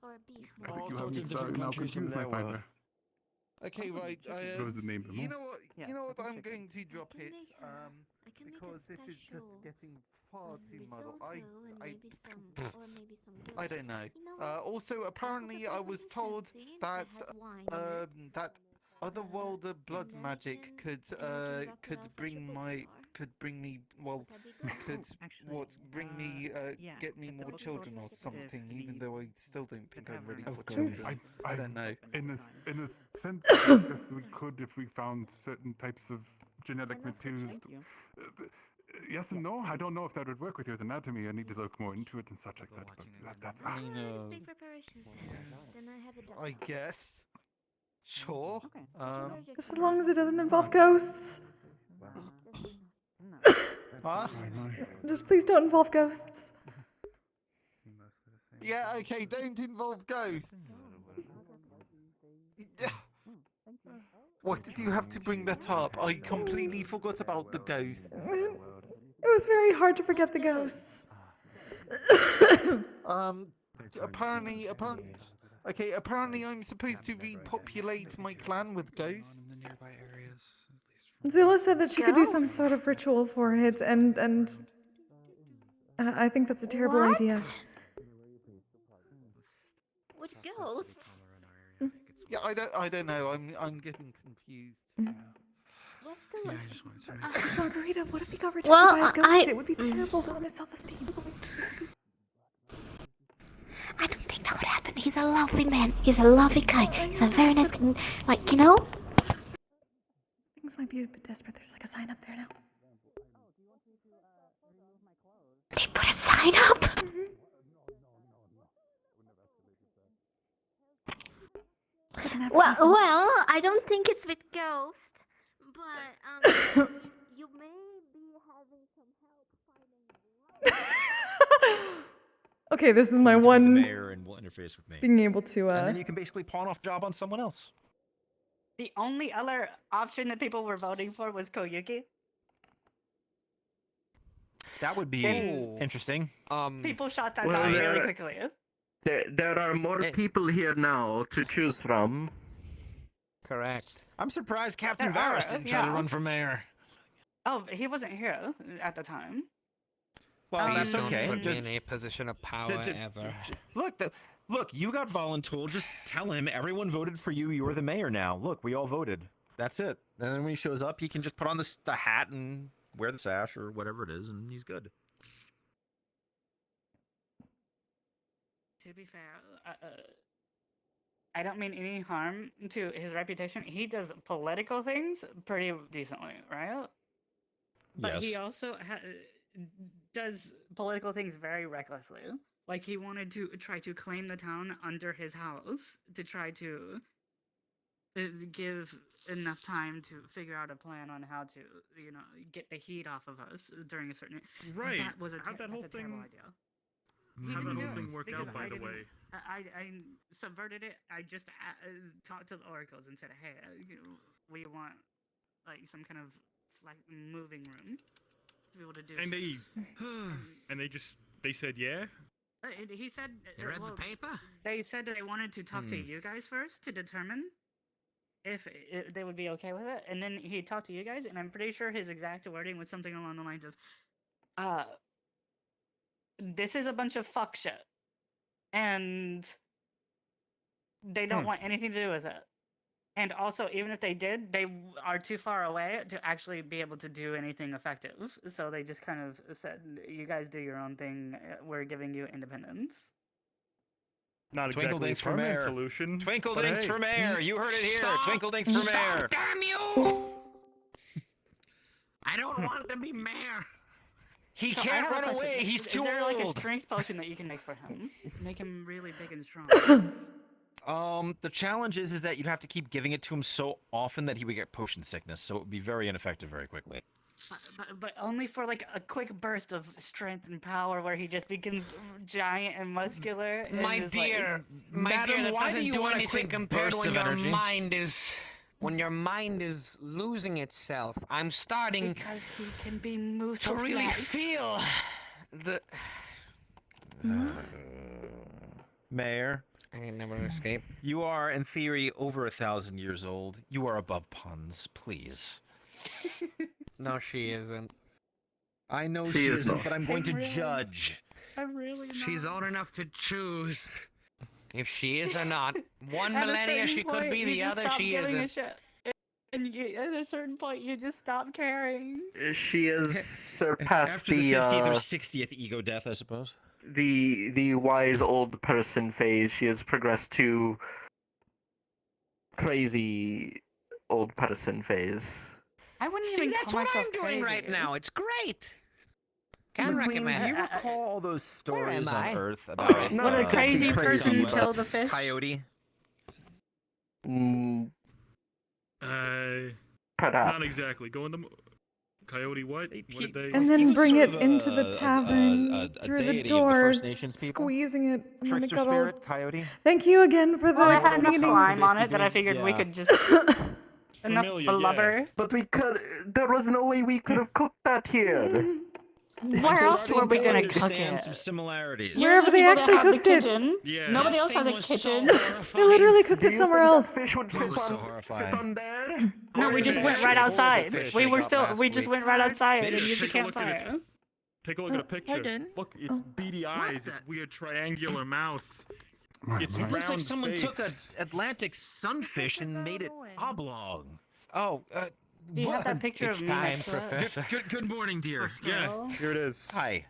Or beef? I think you have me sorry now confused, my finder. Okay, right. Those are the names of them You all. know what? Yeah, You know what? that's I'm okay. going to drop I can it. make I can make a Because this is just special, getting far too muddled. risotto and maybe some, or maybe some I yogurt. don't know. You know what? Also, apparently, I was told that that otherworldly blood magic could bring me bring me get me more children or something, even though I still don't think I'm ready for children. I don't know. In a sense, I guess we could if we found certain types of genetic materials. Yes and no. I don't know if that would work with your anatomy. I need to look more into it and such like that. But that's I mean, Big preparations then I have it done. I guess. Sure. Just as long as it doesn't involve ghosts. Huh? Just please don't involve ghosts. Yeah, okay, don't involve ghosts. Why did you have to bring that up? I completely forgot about the ghosts. It was very hard to forget the ghosts. Apparently I'm supposed to repopulate my clan with ghosts. Zula said that she could do some sort of ritual for it, and I think that's a terrible idea. With ghosts? Yeah, I don't know. I'm getting confused. What's the Miss Margarita, what if he got rejected by a ghost? It would be terrible for his self-esteem. I don't think that would happen. He's a lovely man. He's a lovely guy. He's a very nice guy. Like, you know? Things might be a bit desperate. There's like a sign up there now. They put a sign up? Well, I don't think it's with ghosts, But you may be having some help finding. Okay, this is my The one mayor and will interface with me. being able to. And then you can basically pawn off the job on someone else. The only other option that people were voting for was Koyuki. That would be interesting. People shot that well, down there- really quickly. There are more people here now to choose from. Correct. I'm surprised Captain There are, Varus didn't try to yeah. run for mayor. Oh, he wasn't here at the time. Well, Please that's don't okay. put me Just- in a position of power ever. Look, you got voluntold. Just tell him everyone voted for you. You're the mayor now. Look, we all voted. That's it. And then when he shows up, he can just put on the hat and wear the sash or whatever it is, and he's good. To be fair, I don't mean any harm to his reputation. He does political things pretty decently, right? But he Yes. also does political things very recklessly. Like he wanted to try to claim the town under his house to try to give enough time to figure out a plan on how to, get the heat off of us during a certain. Right. That was How'd that whole that's a terrible thing- idea. How'd that didn't whole do it thing work because out, by I the didn't- way? I subverted it. I just talked to the oracles and said, "Hey, we want like some kind of like moving room to be able to do." And they said yeah. He said. You read the paper? They said that they wanted to talk to Hmm. you guys first to determine if they would be okay with it, and then he talked to you guys, and I'm pretty sure his exact wording was something along the lines of, "This is a bunch of fuck shit, and they don't want anything to do with it. And also, even if they did, they are too far away to actually be able to do anything effective. So they just kind of said, you guys do your own thing. We're giving you independence." Not Twinkle exactly a dinks for permanent mayor. solution. Twinkle but dinks hey. for mayor. You heard it here. Stop! Twinkle dinks for Stop, mayor. damn you! I don't want to be mayor. He So I can't have a run question. away. He's Is too there like a old. strength potion that you can make for him? Make him really big and strong. The challenge is that you'd have to keep giving it to him so often that he would get potion sickness, so it would be very ineffective very quickly. But only for like a quick burst of strength and power where he just becomes giant and muscular. And My is like- dear, Madam, that why do doesn't you do want a anything quick compared to burst when of your energy? mind is losing itself. I'm starting Because he can be moose to really feel the. Mayor, I never escape. you are, in theory, over 1,000 years old. You are above puns, please. No, she isn't. I know She she is isn't, not. but I'm going to Really? judge. I'm really not. She's old enough to choose if she is or not. One At a millennia certain she could point, be, you the just other stop she giving a isn't. shit. And at a certain point, you just stop caring. She has surpassed After the 50th or 60th ego death, I suppose. the wise old person phase. She has progressed to crazy old person phase. I wouldn't See, even that's call what myself I'm doing right crazy. now. It's great. Can McLean, recommend. do you recall all those stories am on I? Earth about Would a crazy person kill the fish? Coyote? Perhaps. Not exactly. Go in the coyote. What? What did they? And then bring it into the tavern through the deity of the door, First Nations people? squeezing it. And then it Trickster got all... spirit, coyote? Thank you again for the Well, it had enough cleaning. slime on it that I figured we Yeah. could just enough Familiar, yeah. blubber. But we could. There was no way we could have cooked that here. Where else were we gonna cook understand it? some similarities. Wherever they actually cooked it. Yeah. Nobody else has a Thing was so kitchen. They literally cooked Do it you somewhere think else. that fish would That fit was so on, horrifying. fit on there? No, we just went right outside. We were still. We just went right outside and used the Take a look at campfire. Take a look at a picture. Pardon? Look, it's beady eyes. It's weird triangular mouth. It's It looks like round someone took face. an Atlantic sunfish and made it oblong. Oh, Do you have that picture It's of me time, next to it? Professor. Good morning, dear. Yeah, here it is. Hi.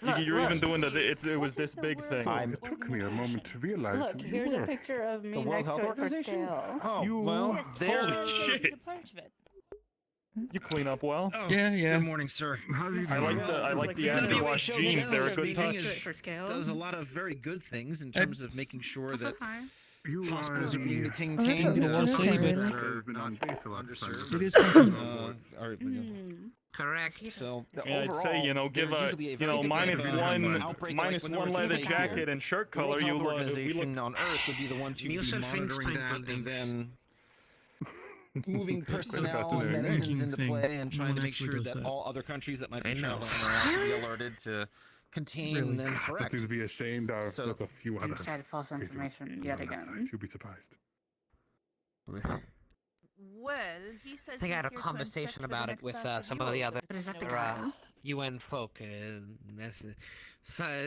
Look, You're even look. doing it was this big thing. It took me a moment to realize Look, who you here's a were. picture of me The World next Health to it for Organization? scale. Oh, You- well, there. Holy shit! It's a part of it. You clean up well. Oh, Yeah. Good morning, sir. I like the acid wash jeans. They're a good touch. For scale. Does a lot of very good things in terms of making sure that Hi. You hospitals are being Oh, that's maintained. what There are we places said, that right? are been not on base a lot of times. underserved. It is Are Correct. so Yeah, I'd say, overall, you know, give they're a, usually you very know, good minus if you have one, an outbreak, like minus when there one was the leather plague jacket here. and shirt The World color. Health We Organization look. on Earth would be the one to be Mucil monitoring that, and Finkelstein then moving Quite a personnel and fascinating medicines name. into play, and trying to make sure that all other countries that might be traveling around can be alerted to contain and correct. Something to be ashamed of. So- There's a few other And tried false crazy information ones yet on that again. side. You'll be surprised. Well, he says I think I had a he's here to conversation inspect for about the it next with batch of some of the UO other that is in the guy? world. UN folk.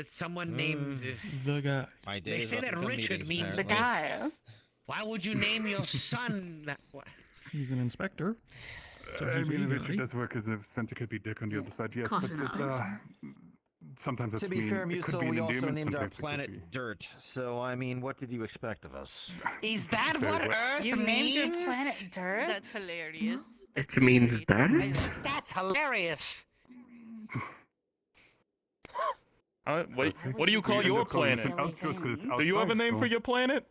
Someone named. The guy. My They days say off that to come Richard meetings, means The apparently. guy. Why would you name your son that? He's an inspector. So I he's mean, a Richard guy. does work as a center could be dick on the other side, yes, Close but enough. sometimes that's To be mean. fair, It could Musil, be an we also endearment, named our sometimes it could planet be. Dirt. So, I mean, what did you expect of us? Is that Very what well. Earth You means? named your planet Dirt? That's hilarious. It means dirt? That's hilarious. Wait, what do you call your planet? Do you have a name for your planet?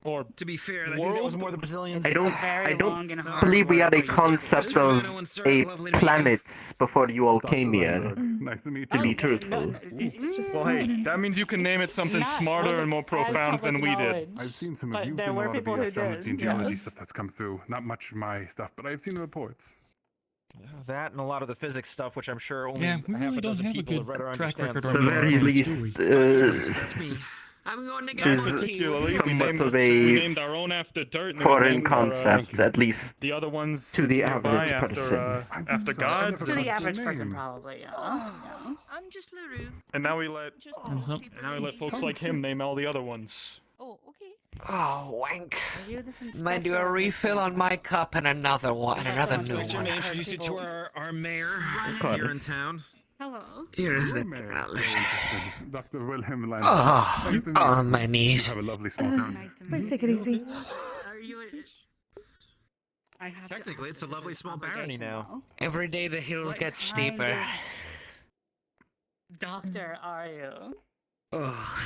Or To be fair, I think that was more the Brazilians. I don't Very long and hard believe we had a word. concept of a planets before you all came here. Nice to meet To you. be truthful. It's just well, hey, planets. that means you can name it something Not- smarter wasn't and more as profound than public we did. knowledge, I've seen some of but you there done a were lot of people the who astronomy did. and geology Yes. stuff that's come through. Not much my stuff, but I've seen the reports. That and a lot of the physics stuff, which I'm sure only Yeah, we half really a don't dozen have a people good have read or track understand. record So on At the your very planets, least, do we? yes, that's me. I'm going to Which go is to Particularly, we somewhat named, of we a named our own after dirt. And then we foreign named our, concept, at least the other ones to the nearby average after, person. after sorry, I gods. never To the got average your person, name. probably, yeah. I'm just LaRue. And now we let Just and those people now we in let the folks US. like him name all the other ones. Oh, okay. Oh, wank. Are you this Might do inspector a of the refill on my cup and another one, and another new Inspector, one. may I introduce you to our mayor here in town? Hello. Here is Your the mayor. tally. Very interesting. Dr. Wilhelm Land. Oh, Nice to meet on you. my knees. You have a lovely small town. Nice to meet Please you. take it easy. Are you? I have to Technically, ask it's a this, lovely is small an barony obligation now. Every day the hills What get kind steeper. of Doctor, are you? Ugh.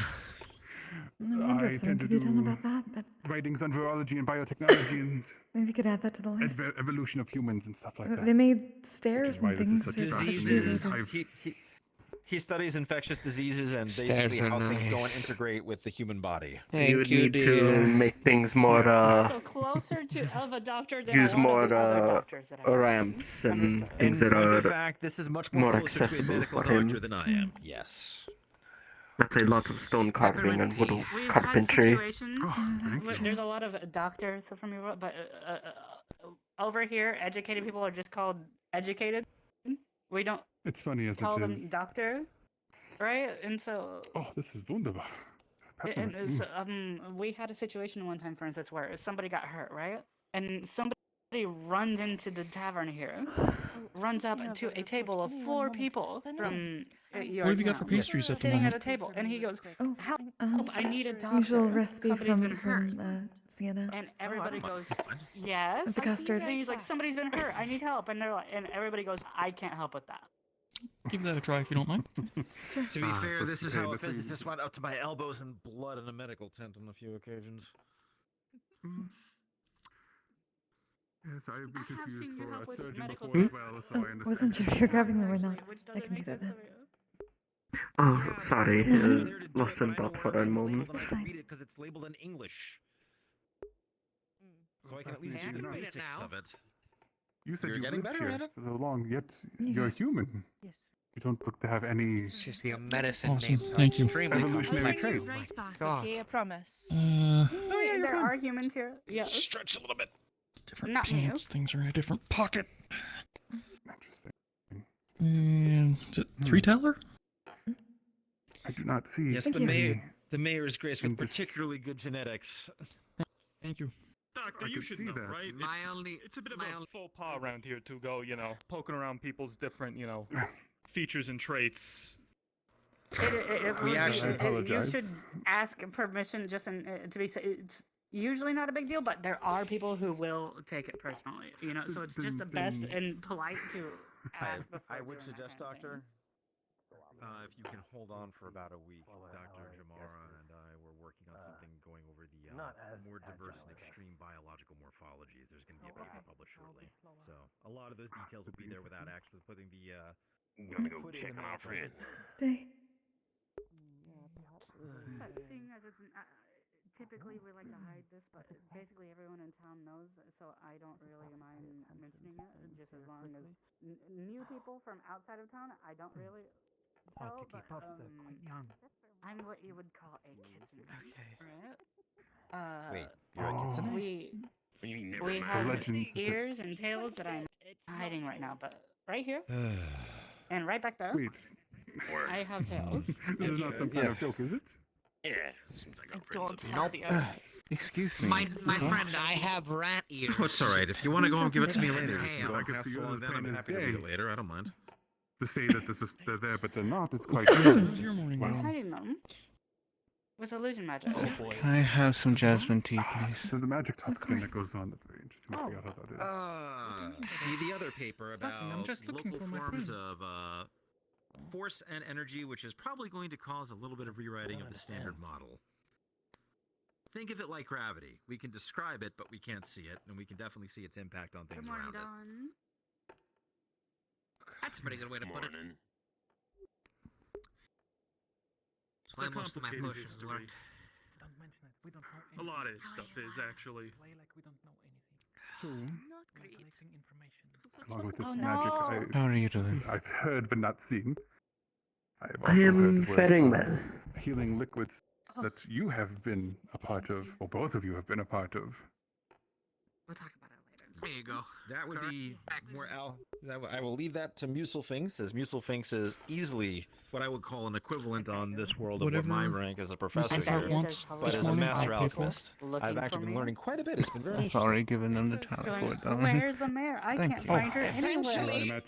I wonder I if tend something to could be done do about that, but writings on virology and biotechnology and maybe we could add that to the list. evolution of humans and stuff like that. They made stairs why and this is things. such a for Diseases. diseases. He studies infectious diseases and Stairs basically are how things go and nice. integrate with the human body. You would Thank you, need to dear. make things more, So closer to of a doctor than use a lot more of the other doctors that I've seen. ramps and things In that point of are fact, this is much more more closer to a accessible medical for him. doctor than I am. Yes. That's a lot of stone carving and wood We've carpentry. had situations. thanks. where there's a lot of doctors from Europe, but over here, educated people are just called educated. We don't It's funny as call it them is. doctor, right? And so, Oh, this is wunderbar. This and peppermint. we had a situation one time, for instance, where somebody got hurt, right? And somebody runs into the tavern here, runs up to a table of 4 people from your What have you got for town, pastries at the sitting moment? at a table, and he goes, Oh, help, I need a doctor. usual recipe Somebody's from been hurt. Sienna. And everybody goes, yes. The custard. And he's like, somebody's been hurt. I need help. And they're like, and everybody goes, I can't help with that. Give that a try if you don't mind. To be fair, so this is hey, how a look, we- physicist went up to my elbows in blood in a medical tent on a few occasions. Yes, I've been I have confused seen you for help a with surgeon medical before as stuff. well, so I understand. Wasn't sure if you're grabbing them or not. Which I doesn't can do make that sense then. for you. Oh, sorry. There to do Lost it, in but I know thought where for it a is labeled moment. and I can read it because it's labeled in English. So I can at least Fascinating do the enough. basics of it. You said You're you getting lived better here at it. for so long, yet Yeah. you're human. Yes. You don't look to have any It's just the medicine Awesome, names are thank you. extremely evolutionary complex. traits. Right back, God. okay, I promise. Oh, yeah, there are humans here. Yes. Stretch a little bit. Different Not you. pants. Things are in a different pocket. Interesting. And is it 3-teller? I do not see. Yes, Thank the you. mayor is graced with in this- particularly good genetics. Thank you. I Doctor, you could should see know, that. right? My only- It's a bit of my a only- faux pas around here to go, you know, poking around people's different, you know, features and traits. We actually You apologize. should ask permission just to be. It's usually not a big deal, but there are people who will take it personally. You know, so it's just the best and polite to ask before. I would doing that suggest, kind of thing. Doctor, if you can hold on for about a week, Dr. Jamara and I were working on something more diverse and extreme biological morphologies. There's going to be a paper published shortly. So a lot of those details will be there without actually putting the. Gonna go check on our friend. Seeing as it's typically we like to hide this, but basically everyone in town knows, so I don't really mind mentioning it. Just as long as new people from outside of town, I don't really tell. to keep But up, they're quite young. I'm what you would call a kitten. Okay. Right? Wait, you're a kitsune? We have ears and tails that I'm hiding right now, but right here and right back there. Wait. I have tails. This is not some kind of joke, is it? Yeah, seems like our Don't friends. tell the other. Excuse me. My friend, I have rat ears. Oh, it's all right. If you want to go and give it to me later, I you don't can pass see yours along as then. I'm plain as happy to read day. it later. I don't mind. To say that they're there, but they're not, is quite good. Your morning I'm room. hiding them with illusion magic. Oh boy. Can I have some jasmine tea, please? There's a magic topic thing that goes on that's very interesting. I forgot how that is. See the other paper Nothing, I'm about just looking local for my forms friend. of force and energy, which is probably going to cause a little bit of rewriting of the standard model. Think of it like gravity. We can describe it, but we can't see it, and we can definitely see its impact on things Good morning, around it. Dawn. That's a pretty good way to put it. Morning. That's why most of my complicated potions history. work. Don't mention it. We don't know A anything. lot of this stuff is actually. Play like we don't know anything. So, Not We're great. collecting information. along with this Oh, magic, no. How are you doing? I've heard but not seen. I've also I am heard fetting words well. of healing liquids that you have been a part of, or both of you have been a part of. We'll talk about it later. There you go. That would be Correct. more I will leave that to Muselfinks, as Muselfinks is easily what I would call an equivalent on this world of what my Whatever rank as a professor Mrs. here. Hart wants But this as a morning, master I'll pay for it. alchemist, I've actually been learning quite a bit. It's been very I've interesting. already given them the talent Going, for it, though. where's the mayor? I Thank can't you. find her Essentially- anywhere.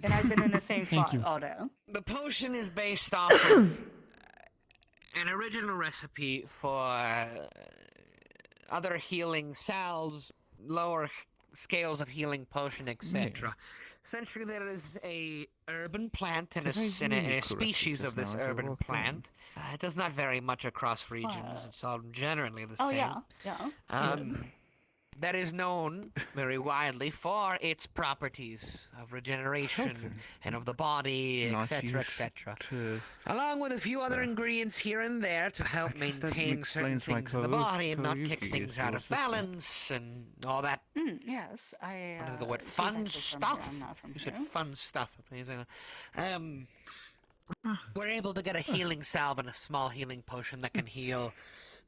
And I've been in the same Thank spot you. all day. The potion is based off of an original recipe for other healing salves, lower scales of healing potion, etc. Essentially, there is a urban plant and Did I a hear you species correctly of just this now as I urban walked in? plant. It does not vary much across regions. It's all generally the Oh, same. yeah. That is known very widely for its properties of regeneration and of the body, Not etc., used etc. to- Along with a few other ingredients here and there to help guess that maintain certain explains why things in the body and not kick Koyuki things is out your of sister. balance and all that. Yes, I. What is the word? she's Fun actually from stuff. here, I'm not from You said here. fun stuff. We're able to get a healing salve and a small healing potion that can heal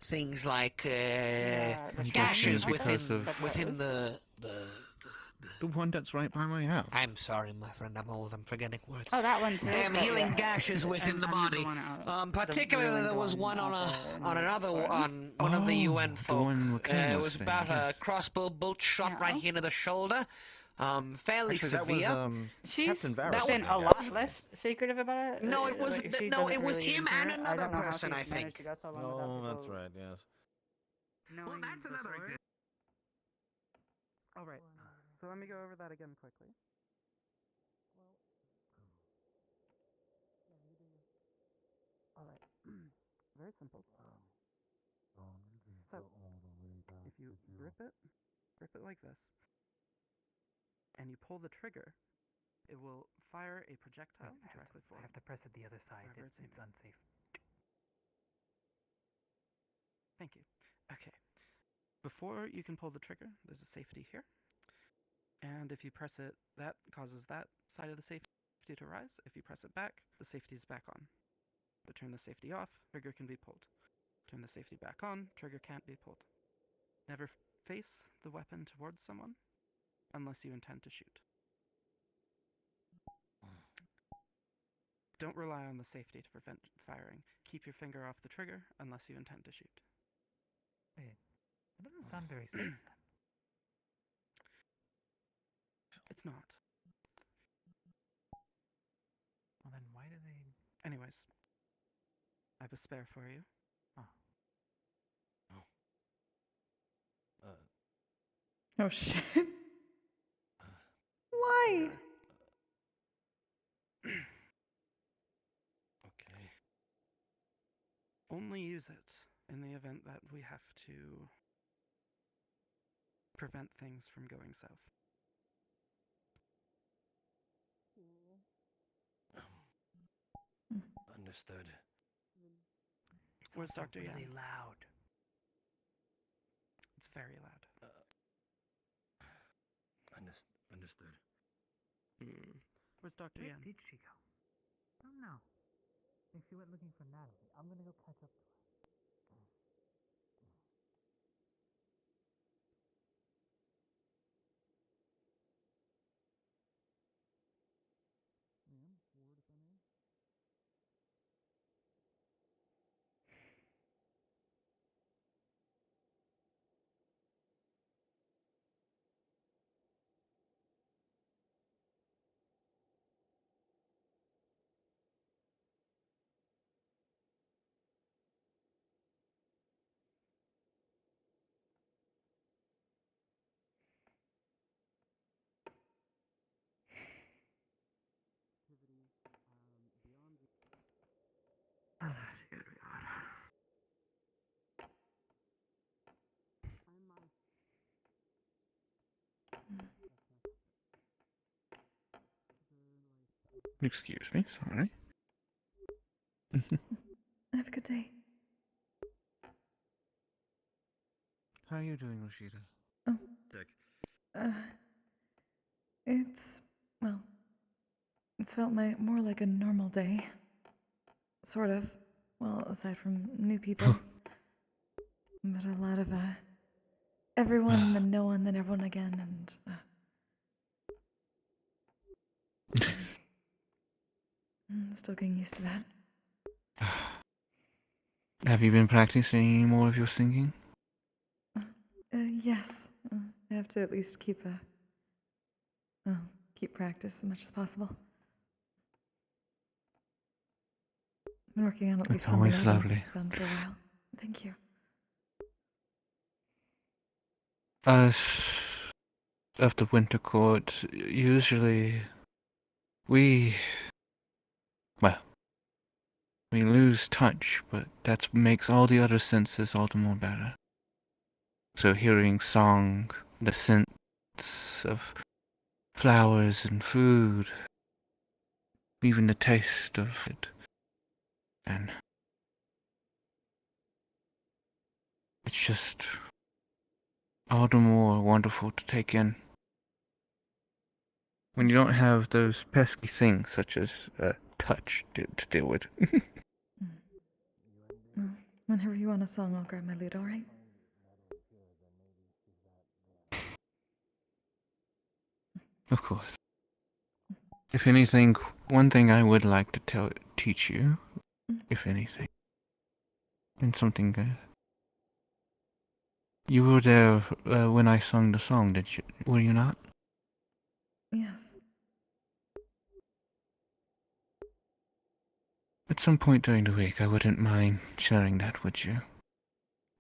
things like I'm gashes guessing because within of- the The one that's right by my house. I'm sorry, my friend. I'm old. I'm forgetting words. Oh, that one too. but Healing yeah. gashes within the I'm body. one out. Particularly, really there was good one on out another there. on one of the UN the folk. one McCain It was was saying, about a yes. crossbow bolt shot right here to the shoulder. Fairly Actually, that severe. was She's Captain Varus. that been was- a lot less secretive about it. No, it was Like, she no, doesn't it was really him care. and I another don't know how person, she's I managed think. to go so long without Oh, that's people right. Yes. knowing before. All right. So let me go over that again quickly. All right. Very simple. So, if you grip it like this, and you pull the trigger, it will fire a projectile directly I forward. have to press it the other side. Wherever It's unsafe. Thank you. Okay. Before you can pull the trigger, there's a safety here. And if you press it, that causes that side of the safety to rise. If you press it back, the safety is back on. So turn the safety off, trigger can be pulled. Turn the safety back on, trigger can't be pulled. Never face the weapon towards someone unless you intend to shoot. Don't rely on the safety to prevent firing. Keep your finger off the trigger unless you intend to shoot. Wait, that doesn't sound very safe. It's not. Well, then why do they? Anyways, I have a spare for you. Oh shit. Why? Only use it in the event that we have to prevent things from going south. Understood. Where's Dr. Yan? Really loud. It's very loud. Understood. Where's Dr. Where Yan? did she go? I don't know. I think she went looking for Natalie. I'm gonna go catch up to her. Here we are. Excuse me, sorry. Have a good day. How are you doing, Roscida? Oh. Dick. Well, it's felt more like a normal day. Sort of. Well, aside from new people. But a lot of, everyone, then no one, then everyone again, and, I'm still getting used to that. Have you been practicing any more of your singing? Yes. I have to at least keep practice as much as possible. Been working on at least It's something always I haven't lovely. done for a while. Thank you. Us of the Winter Court, usually we lose touch, but that makes all the other senses all the more better. So hearing song, the scents of flowers and food, even the taste of it, and it's just all the more wonderful to take in. When you don't have those pesky things such as touch to deal with. Well, whenever you want a song, I'll grab my lute, alright? Of course. If anything, one thing I would like to teach you, if anything, and something you were there when I sung the song, were you not? Yes. At some point during the week, I wouldn't mind sharing that with you.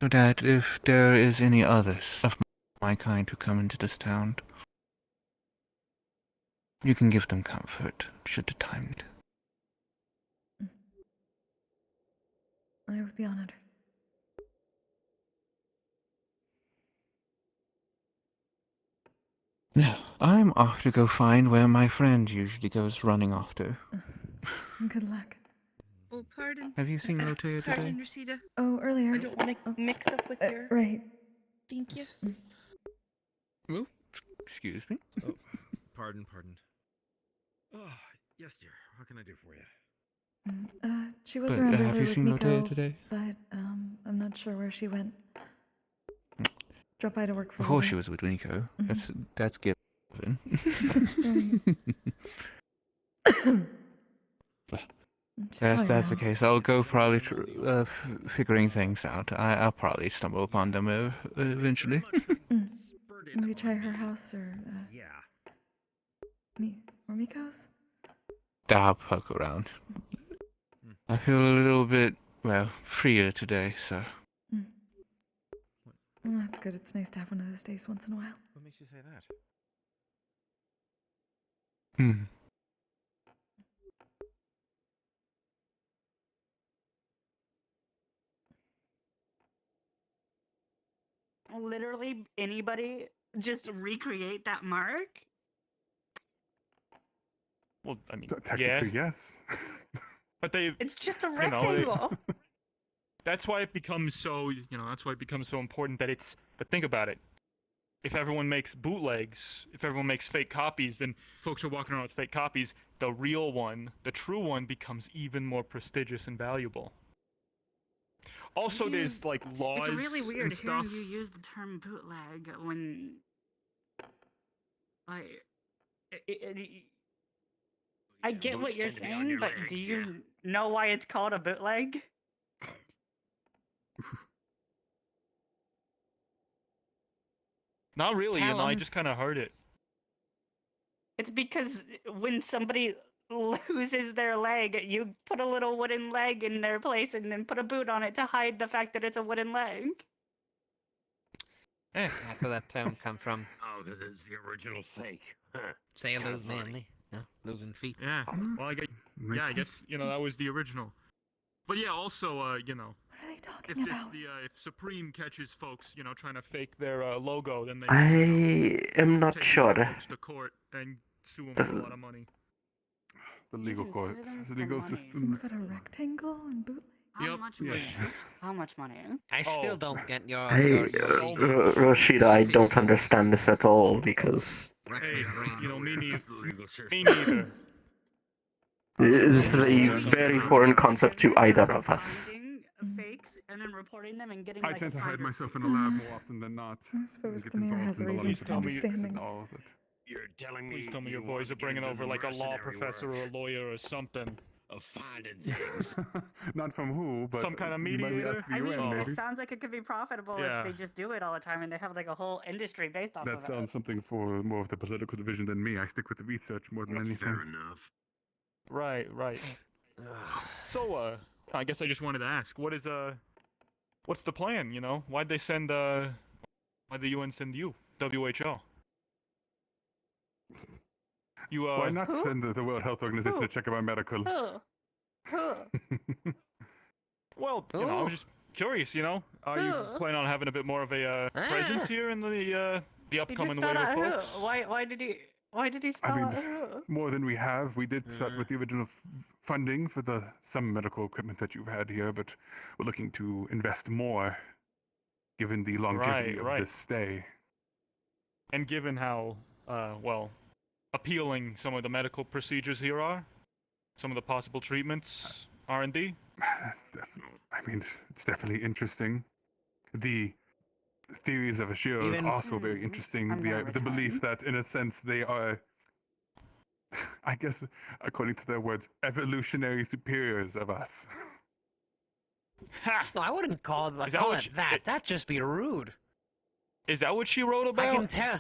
So that if there is any others of my kind who come into this town, you can give them comfort, should the time need. I would be honored. Now, I'm off to go find where my friend usually goes running off to. Good luck. Oh, pardon. Have you seen Lotea today? Pardon, Roscida. Oh, earlier. I don't want to mix up with your... Right. Thank you. Well, excuse me? Oh, pardon. Oh, yes, dear. What can I do for you? She was But, around have earlier you with seen Miko, Lotea today? but, I'm not sure where she went. Dropped by to work for a Before little she bit. was with Nico. Mhm. That's given. If that's the case, I'll go probably figuring things out. I'll probably stumble upon them eventually. Maybe try her house or, Miko's? I'll poke around. I feel a little bit, freer today, so. Well, that's good. It's nice to have one of those days once in a while. What makes you say that? Hmm. literally anybody just recreate that mark? Well, I mean, Technically, yes. But they, It's just a you know, rectangle. that's why it becomes so, that's why it becomes so important that it's. But think about it. If everyone makes bootlegs, if everyone makes fake copies, then folks are walking around with fake copies. The real one, the true one, becomes even more prestigious and valuable. Also, there's like laws It's really weird and stuff. hearing you use the term bootleg when, like, I get what you're saying, but do you know why it's called a bootleg? Not really, Tell I 'em. just kind of heard it. It's because when somebody loses their leg, you put a little wooden leg in their place and then put a boot on it to hide the fact that it's a wooden leg. That's where that term come from. Oh, because it's the original fake. Sailors mainly. No, losing feet. Yeah. Well, I guess. Makes Yeah, I sense. guess that was the original. But yeah, also, What are they talking if about? if Supreme catches folks, trying to fake their logo, then they I am not take sure. the folks to court and sue them for a lot of money. The legal can sue courts, them the for legal money. systems. Is that a rectangle and bootleg? How much money? Yes. How much money? I still don't get your. Roscida, I don't understand this at all because Hey, me neither. Me neither. neither. this is a very foreign concept to either of us. Finding fakes and then reporting them and getting I like tend a to hide finder myself fee. in a lab more often than not. I suppose Get the mayor involved has a in the reason London for understanding. and all of it. You're telling me. Please tell me your you boys want are to bringing get into over the like a law mercenary professor work or a lawyer or something. of finding things. Not from who, but Some kind of you might be mediator? asked the I mean, UN, it maybe. sounds like it could be profitable Yeah. if they just do it all the time and they have like a whole industry based off That of sounds it. something for more of the political division than me. I stick with the research more than anything. Fair enough. Right. So, I guess I just wanted to ask, what's the plan? Why'd they send why'd the UN send you, WHO? You Why not Who? send the World Health Organization to check about medical? Well, I was just curious. Are you planning on having a bit more of a presence here in the He just upcoming spelled wave out of who? folks? Why did he I spell mean, out who? more than we have. We did start with the original funding for some medical equipment that you've had here, but we're looking to invest more, given the longevity of Right. this stay. And given how appealing some of the medical procedures here are, some of the possible treatments, R&D. It's definitely interesting. The theories of Ashir are also very interesting. The belief that, in a sense, they are, I guess, according to their words, evolutionary superiors of us. No, I wouldn't call it that. That'd just be rude. Is that what she wrote about? I can tell.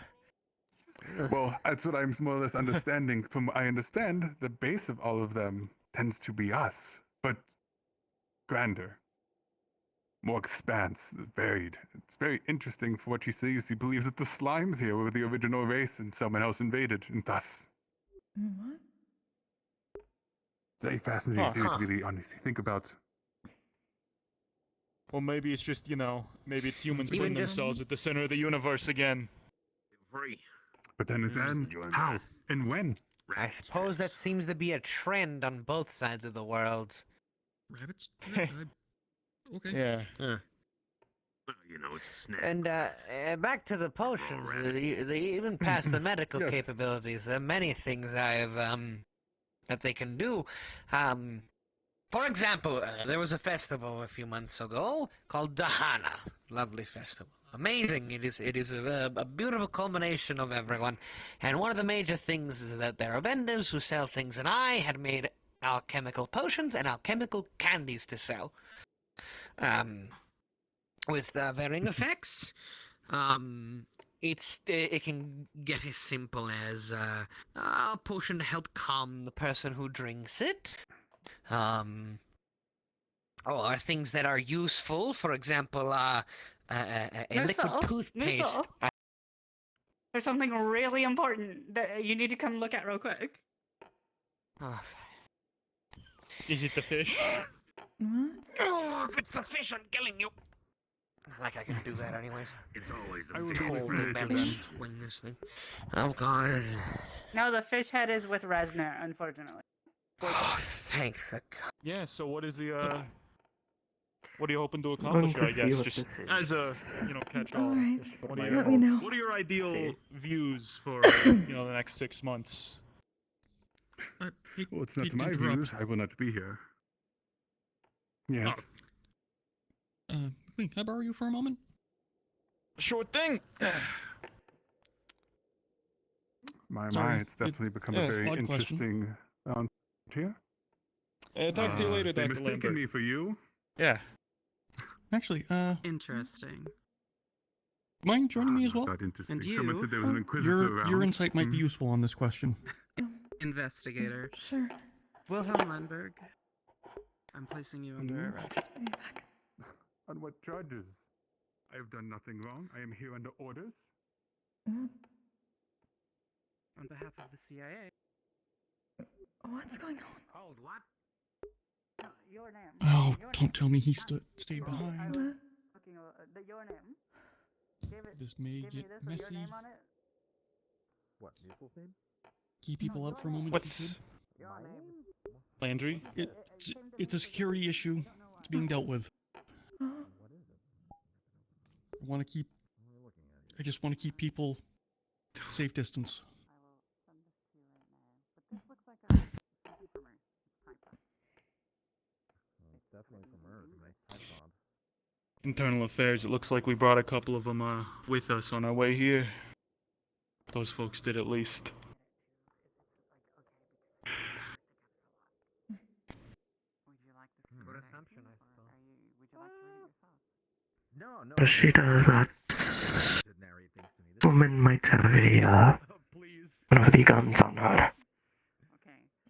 Well, that's what I'm more or less understanding. From I understand, the base of all of them tends to be us, but grander, more expanse, varied. It's very interesting for what she says. He believes that the slimes here were the original race and someone else invaded, and thus. What? It's a fascinating theory to really honestly think about. Well, maybe it's just, maybe it's humans Even putting just- themselves at the center of the universe again. Free. But then it's how and when? I suppose that seems to be a trend on both sides of the world. Rabbits? Okay. Yeah. Well, it's a snack. And back to the potions. They even past the medical Yes. capabilities. There are many things I've that they can do. For example, there was a festival a few months ago called Dahana. Lovely festival. Amazing. It is a beautiful culmination of everyone. And one of the major things is that there are vendors who sell things, and I had made alchemical potions and alchemical candies to sell. With varying effects. It can get as simple as a potion to help calm the person who drinks it. Or things that are useful. For example, a liquid toothpaste. There's something really important that you need to come look at real quick. Is it the fish? What? Oh, if it's the fish, I'm killing you. Not like I can do that anyways. It's always the I would fish. be Holy afraid belly then. swing this thing. Oh god. No, the fish head is with Resner, unfortunately. Thank the god. Yeah. So what is the what are you hoping to going accomplish to here? I see guess what just this as a is. catch-all. Alright, What let me know. What are your ideal See. views for the next 6 months? Well, it's not my views. I will not be here. Yes. Can I borrow you for a moment? Sure thing. My, Sorry, it's definitely become yeah, a very odd question. interesting here. Talk to you later, They Dr. mistaken Lambert. me for you. Yeah. Actually, Interesting. mind joining me as well? Not interesting. And Someone you? said there was an inquisitor around. Your insight might be useful on this question. Investigator. Sure. Wilhelm Landberg. I'm placing you under arrest. On what charges? I have done nothing wrong. I am here under orders. Mm. On behalf of the CIA. What's going on? Hold what? Your name. Oh, don't tell me he stayed behind. Your name. This may get messy. Your name on it. What, Mutual's name? Keep people out for a moment. What's if you Your name. could. Landry? It's a security issue. It's being dealt with. I want to keep. I just want to keep people safe distance. Definitely from her. Nice type bomb. Internal affairs. It looks like we brought a couple of them with us on our way here. Those folks did at least. Good assumption, I suppose. Would you like to read it yourself? No. Roscida, that woman might have a one of the guns on her.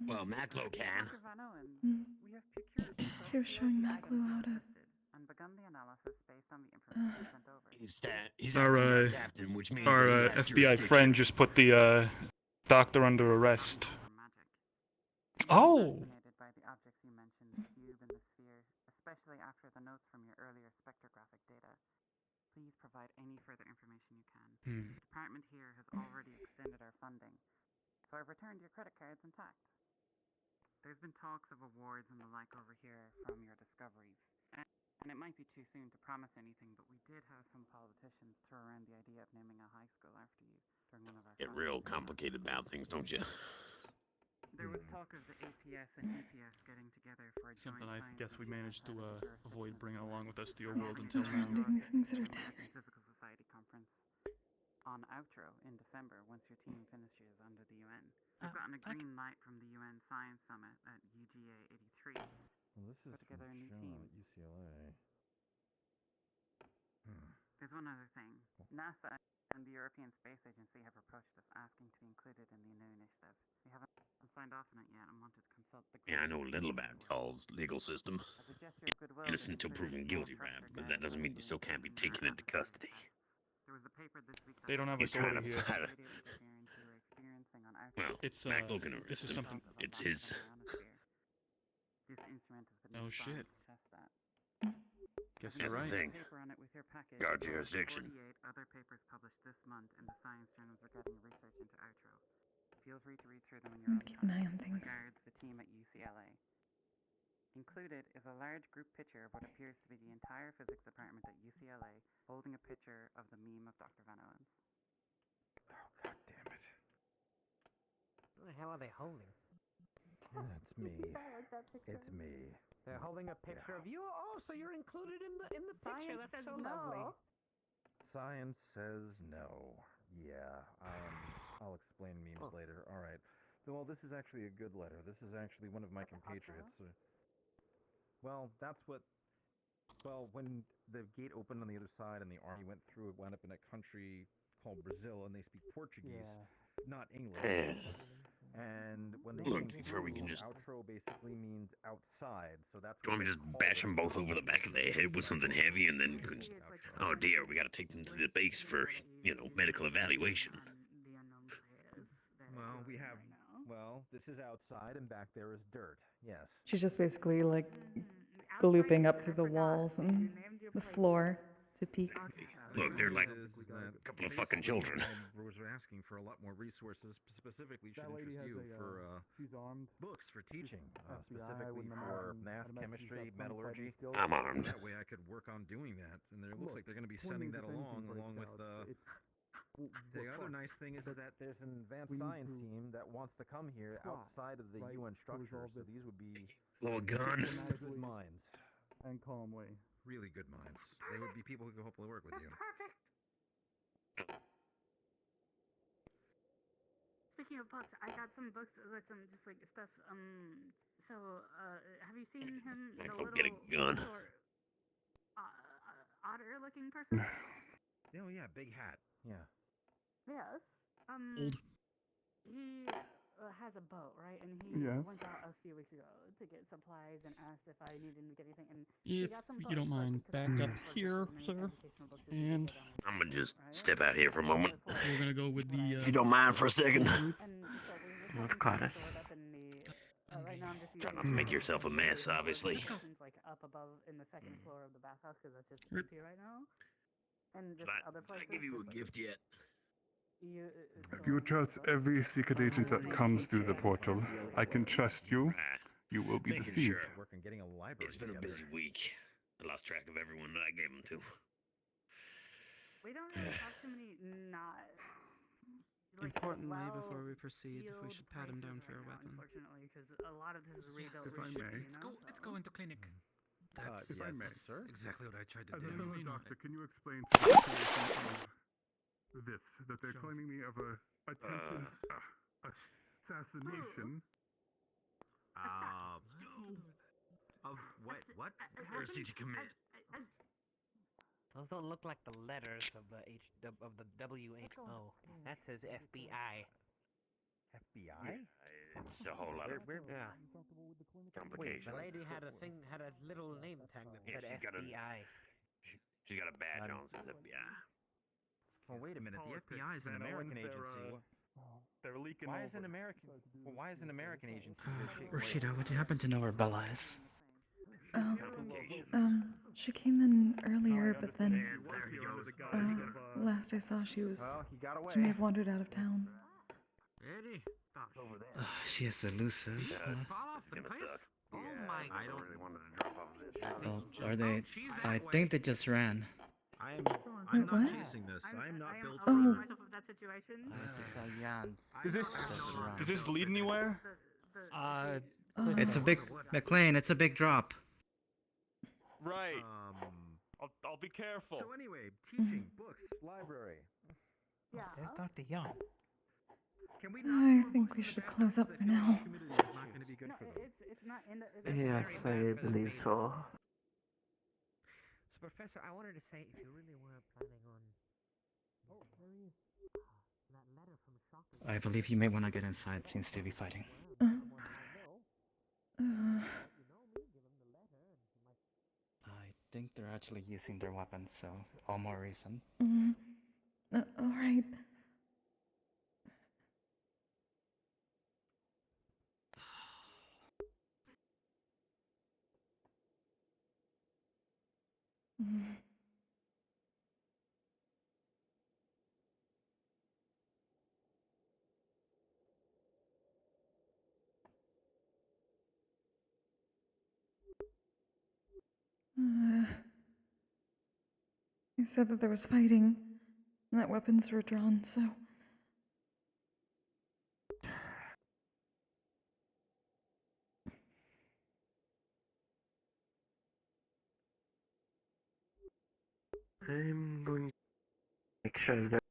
Well, Maclo can. She was showing Maclo how to. He's Our acting captain, which means our that he has FBI jurisdiction. friend just put the doctor under arrest. Oh. By the objects you mentioned, the cube and the sphere, especially after the notes from your earlier spectrographic data. Please provide any further information you can. The department here has already extended our funding, so I've returned your credit cards intact. There's been talks of awards and the like over here from your discoveries, and it might be too soon to promise anything, but we did have some politicians throw around the idea of naming a high school after you during one of our Get real complicated about things, don't you? There was talk of the APS and EPS getting together for a Something joint I science guess we review managed to ahead of the avoid bringing along with us to your I'm world having until a hard time now. doing the things that are American tapping. Physical Society conference on Outro in December once your team finishes under the UN. We've gotten a green light from the UN Science Summit at UGA 83. Well, this is Put together a new Sean team. at UCLA. There's one other thing. NASA and the European Space Agency have approached us asking to be included in the new initiative. We haven't signed off on it yet and wanted to consult the Yeah, I know a little about y'all's legal system. As a gesture of goodwill, Innocent till proven guilty, rap, but that doesn't mean you still can't be taken into custody. There was a paper this week They don't have He's trying authority to here. fight it. radio interference you were experiencing on Outro. Well, It's, Mac looking to this is arrest him. something. It's his. This instrument has been Oh, designed shit. to test that. Guess There's you're That's the right. thing. a paper on it with your package. Guard as well as jurisdiction. 48 other papers published this month in the science journals regarding research into Outro. Feel free to read through them in your own Keep an time. eye on things. Regards, the team at UCLA. Included is a large group picture of what appears to be the entire physics department at UCLA holding a picture of the meme of Dr. Van Owens. God damn it. What the hell are they holding? It's me. It's me. They're holding a picture of you. Oh, so you're included in the picture. That's so lovely. Science says no. Yeah, I'll explain memes later. All right. Well, this is actually a good letter. This is actually one of my compatriots. Well, that's what. Well, when the gate opened on the other side and the army went through, it wound up in a country called Brazil, and they speak Portuguese, not English. And when they Look, came before we can through, just- outro basically means outside, so that's. Do you want me to just bash them both over the back of their head with something heavy and then you can just, oh dear, we gotta take them to the base for, medical evaluation. Well, we have. Well, this is outside, and back there is dirt. Yes. She's just basically like glooping up through the walls and the floor. to peek. Look, they're like Is that a couple of fucking children. I was asking for a lot more resources, specifically should interest you for books for teaching, specifically for math, chemistry, metallurgy. I'm armed. That way I could work on doing that, and it looks like they're going to be sending that along with the other nice thing is that there's an advanced science team that wants to come here outside of the UN structure, so these would be Little gun. good minds. And Conway. Really good minds. They would be people who could hopefully work with you. Speaking of books, I got some books with some just like stuff. So have you seen him? The Go little get a gun. short, otter-looking person? Oh yeah, big hat. Yeah. Yes. Old. He has a boat, right? And he Yes. went out a few weeks ago to get supplies and asked if I needed to get anything. And he If got some you books, don't mind, back up here, sir. And I'm gonna just step out here for a moment. we're gonna go with the. If you don't mind for a second. Of course. Right now I'm just Try not to make yourself a mess, obviously. like up above in the second floor of the bathhouse because that's just Rip. empty right now. And just Did other I places. give you a gift yet? If you trust every secret agent that comes through the portal, I can trust you. You will be Making deceived. sure. Work on getting a library It's been a together. busy week. I lost track of everyone that I gave them to. We don't really have too many not. Importantly, well before we proceed, we healed should pat him down places for a right now, weapon. Unfortunately, because a lot of his rebuilt. If I may. Let's go into clinic. That's, If I may, that's exactly what I tried to As a do. fellow doctor, can you explain to the situation of this, that they're claiming me of a attempted assassination? Of what? Mercy to commit. Those don't look like the letters of the WHO. That says FBI. FBI? It's a whole lot of Yeah. complications. The lady had a little name tag that Yeah, said she's got a- FBI. She's got a badge on that says FBI. Well, wait a minute. The FBI is an Man, American they're, agency. They're leaking Why over. is an American? Well, why is an American agency? Roscida, would you happen to know where Bella is? She came in earlier, but then There he goes. last I saw she was. Oh, he got away. She may have wandered out of town. Eddie. She is elusive. Fall off the cliff? Oh my I don't really wanted to drop off this. Well, are they? I think they just ran. I'm Wait, not what? chasing this. I'm not built Oh. for. myself of that situation. Does this lead anywhere? It's a big McLean. It's a big drop. Right. I'll be careful. So anyway, teaching, books, library. Yeah. There's Dr. Young. Can we I think we should close up for now. Community is not going to be good for them. It's not in the. Yes, I believe so. So, Professor, I wanted to say, if you really were planning on... Oh, there he is. That letter from Shocker. I believe you may want to get inside. Seems to be fighting. I think they're actually using their weapons, so all more reason. All right. He said that there was fighting, and that weapons were drawn, so. I'm going to make sure that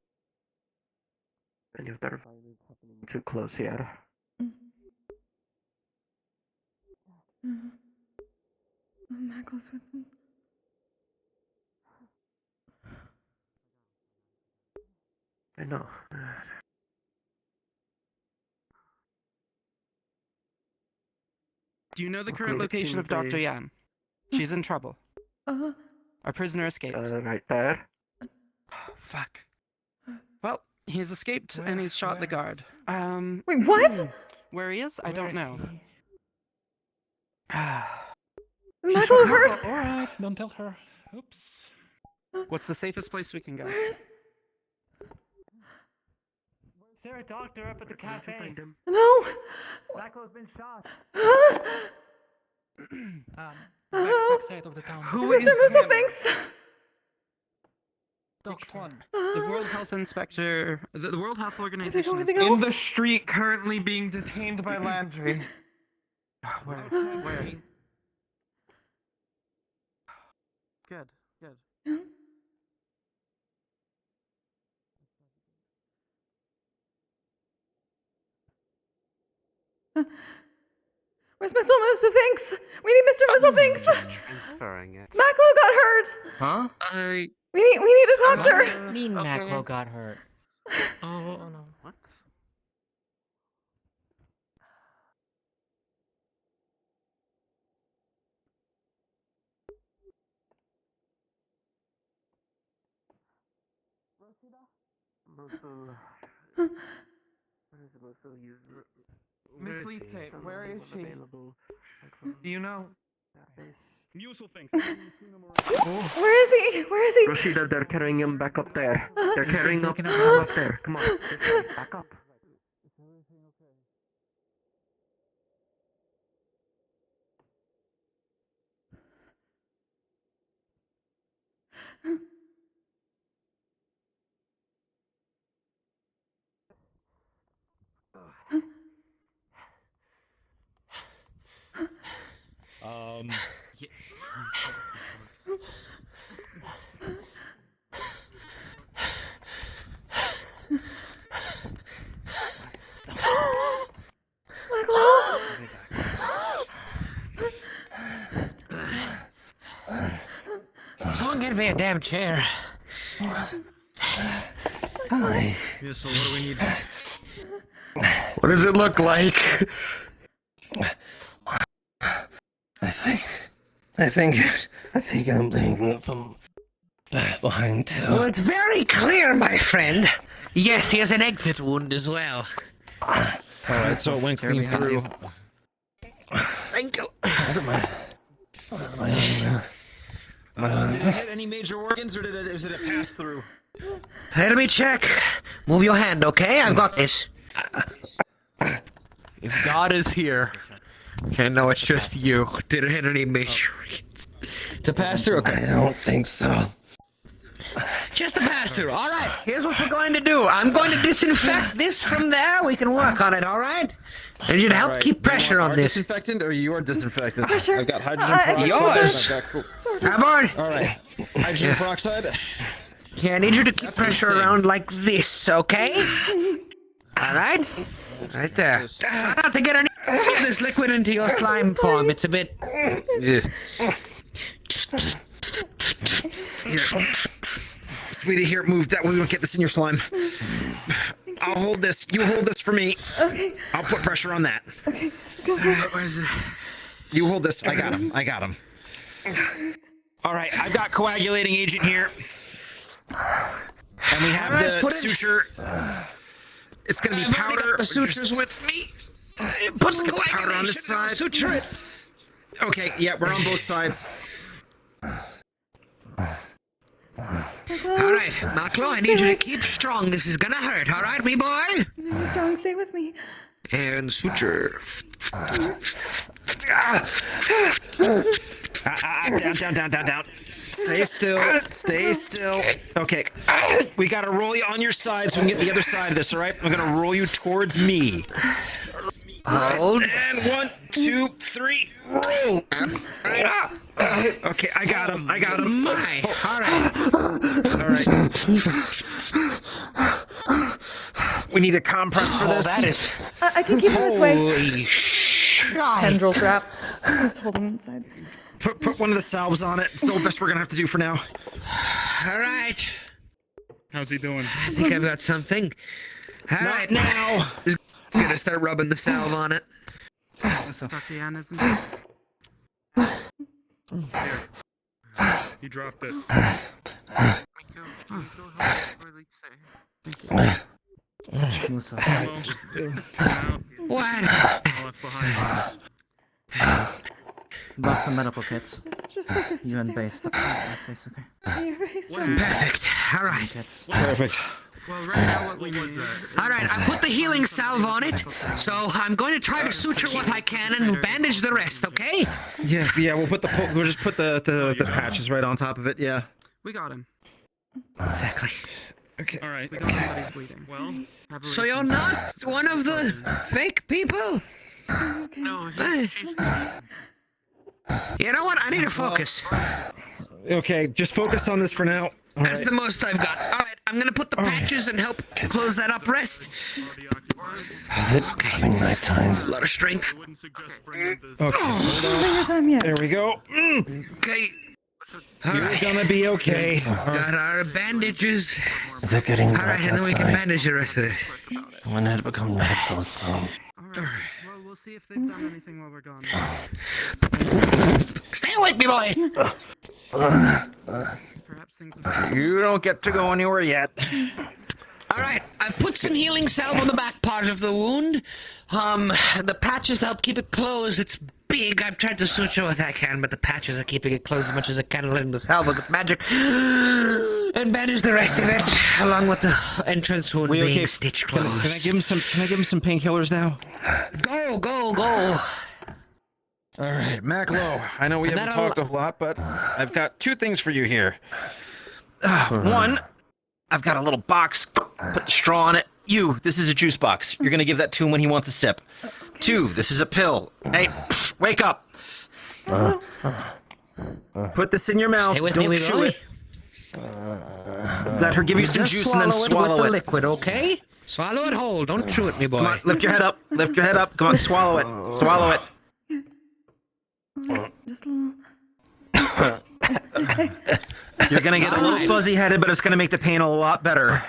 any of their violence happening too close here. Mackle's with them. I know. Do you know the Okay, current it location seems of Dr. they- Yan? She's in trouble. Our prisoner escaped. Right there. Fuck. Well, he's escaped and he's shot the guard. Wait, what? Where he is, I don't know. Mackle hurt? Alright, don't tell her. Oops. What's the safest place we can go? Where's... Is there a doctor up at the cafe? No! Blackwell's been shot. Back side of the town. Who is Mr. Musselfinks? Which one? The World Health Inspector. The World Health Organization where'd is they go? In the street, currently being detained by Landry. Where? Good. Where's Mr. Musselfinks? We need Mr. Musselfinks! Transferring it. Maclo got hurt! Huh? We need a doctor! What do you mean Maclo got hurt? Oh no. What? Miss Leite, where is she? Do you know? Musselfinks. Where is he? Where is he? Roscida, they're carrying him back up there. They're carrying him up there. Come on, this way, back up. Someone get me a damn chair. Yeah, so what do we need? What does it look like? I think I'm bleeding from behind too. Well, it's very clear, my friend. Yes, he has an exit wound as well. Alright, so it went clean through. Thank you. Was it my Did it hit any major organs, or did it pass through? Hey, let me check. Move your hand, okay? I've got this. If God is here. Okay, no, it's just you. Did it hit any major organs? To pass through, okay? I don't think so. Just a pass through. All right, here's what we're going to do. I'm going to disinfect this from there. We can work on it, all right? And you'd help keep pressure on this. Disinfectant or your disinfectant? Pressure. I've got hydrogen peroxide. Yours. I've got cool. Come on. All right. Hydrogen peroxide. Yeah, I need you to keep That's gonna pressure sting. around like this, okay? All right? Right there. Try not to get any of this liquid into your slime form. It's a bit... Here. Sweetie, here, move that way we don't get this in your slime. I'll hold this. You hold this for me. Okay. I'll put pressure on that. Okay, go for it. Where's it? You hold this. I got him. All right, I've got coagulating agent here. And we have All right, the suture. It's going to be powder. Got the sutures with me. Put the powder on this coagulation, side. suture it. Okay, yeah, we're on both sides. All right, Maclo, I need you to keep strong. This is gonna hurt, all right, me boy? No, strong, stay with me. And suture. Down. Stay still. Okay, we gotta roll you on your side so we can get the other side of this, all right? I'm gonna roll you towards me. Hold. And 1, 2, 3, roll. Okay, I got him. My, all right. We need a compress for this. That is... I can keep him this way. Holy shit. Tendrils wrap. Just hold him inside. Put one of the salves on it. It's the best we're gonna have to do for now. All right. How's he doing? I think I've got something. All right, now. I'm gonna start rubbing the salve on it. Dr. Yan isn't it? He dropped it. What? Left behind. Brought some medical kits. Just focus. You Just and stay with base us, the okay? face, okay? You're very strong. Perfect. All right. Perfect. Well, right now what we need is... All right, I put the healing salve on it, so I'm going to try to suture what I can and bandage the rest, okay? Yeah, we'll just put the patches right on top of it. Yeah. We got him. Exactly. Okay. All right. We got somebody's bleeding. Well, So you're not one of the fake people? No, You know what? I need to focus. Okay, just focus on this for now. All That's right. the most I've got. All right, I'm gonna put the patches and help close that up. Rest. Is it coming night time? A lot of strength. Okay, hold Not your time yet. There we go. Okay. All You're right. gonna be okay. Got our bandages. Is it getting All dark right, and then we can outside? bandage the rest of this. When did it become night so soon? Alright. Well, we'll see if they've done anything while we're gone. Stay awake, me boy. Perhaps things You don't get to go anywhere yet. All right, I've put some healing salve on the back part of the wound. The patches to help keep it closed. It's big. I've tried to suture what I can, but the patches are keeping it closed as much as I can, letting the salve with magic and bandage the rest of it, along with the entrance wound being stitched closed. Can I give him some? Can I give him some painkillers now? Go. All right, Maclo. I know we haven't talked a lot, but I've got two things for you here. One, I've got a little box. Put the straw on it. This is a juice box. You're gonna give that to him when he wants a sip. Two, this is a pill. Hey, wake up. Put this in your mouth. Stay with Don't me, chew boy. it. Let her give you some Just juice and then swallow with the it. liquid, okay? Swallow it whole. Don't chew it, me boy. Come on, lift your head up. Lift your head up. Come on, swallow it. Swallow it. Just a little. You're gonna get a little fuzzy-headed, but it's gonna make the pain a lot better.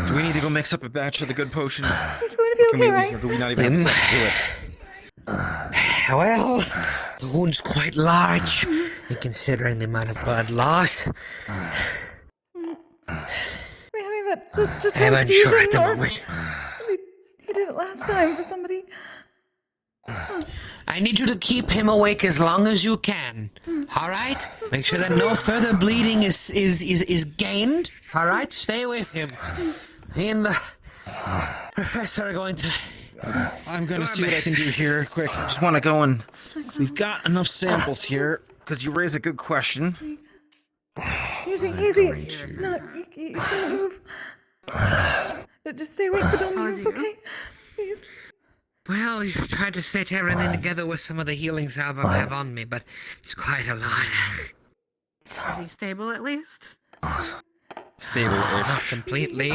Do we need to go mix up a batch of the good potion? He's going to be okay, right? Or do we not even have a second to do it? Well, the wound's quite large, considering the amount of blood lost. We're having that the I'm unsure at the transfusion, or moment. he did it last time for somebody. I need you to keep him awake as long as you can. All right? Make sure that no further bleeding is gained. All right? Stay with him. He and the professor are going to... I'm gonna see what I can do here, quick. I just want to go and... We've got enough samples here, because you raise a good question. Easy. No, you shouldn't move. Just stay awake, but don't move, okay? Please. Well, you've tried to stitch everything together with some of the healing salve I have on me, but it's quite a lot. Is he stable at least? Stable-ish. Not completely.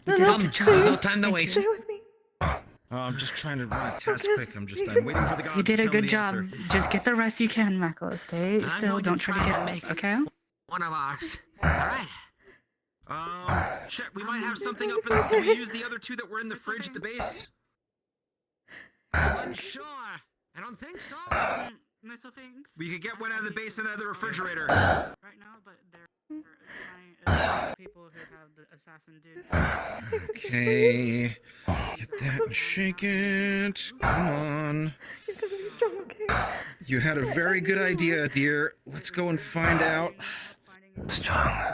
No time to waste. Stay with me. I'm just trying to run a test Yes, quick. I'm please. waiting for the gods You did to a tell me good the job. answer. Just get the rest you can, Maklo. Stay still. going to Don't try to try get and up, make okay? One of ours. All right. Check. We might have something up in... Did we use the other two that were in the fridge at the base? Sure. I don't think so. Missile things. We could get one out of the base and out of the refrigerator. Right now, but they're trying people who have the assassin dude. Okay. Get that and shake it. Come on. You're gonna be strong, okay? You had a very good idea, dear. Let's go and find out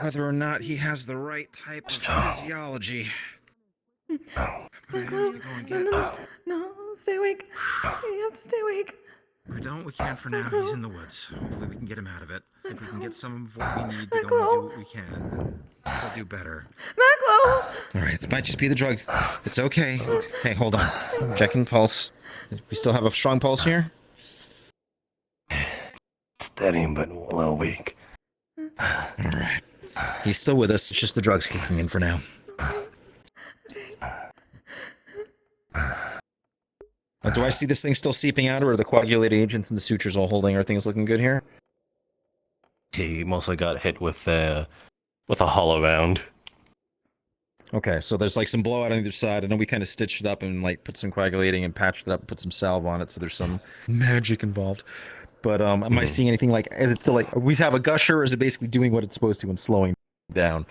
whether or not he has the right type of physiology. No, stay awake. You have to stay awake. We don't. We can't for now. He's in the woods. Hopefully we can get him out of it. If we can get some of what we need to go and do what we can, then we'll do better. Maklo! All right, it might just be the drugs. It's okay. Hey, hold on. Checking pulse. We still have a strong pulse here? Steady but a little weak. All right. He's still with us. It's just the drugs kicking in for now. Do I see this thing still seeping out, or are the coagulated agents and the sutures all holding? Everything's looking good here? He mostly got hit with a hollow round. Okay, so there's like some blowout on either side. I know we kind of stitched it up and like put some coagulating and patched it up and put some salve on it, so there's some magic involved. But am I seeing anything like, is it still like, we have a gusher, or is it basically doing what it's supposed to and slowing down?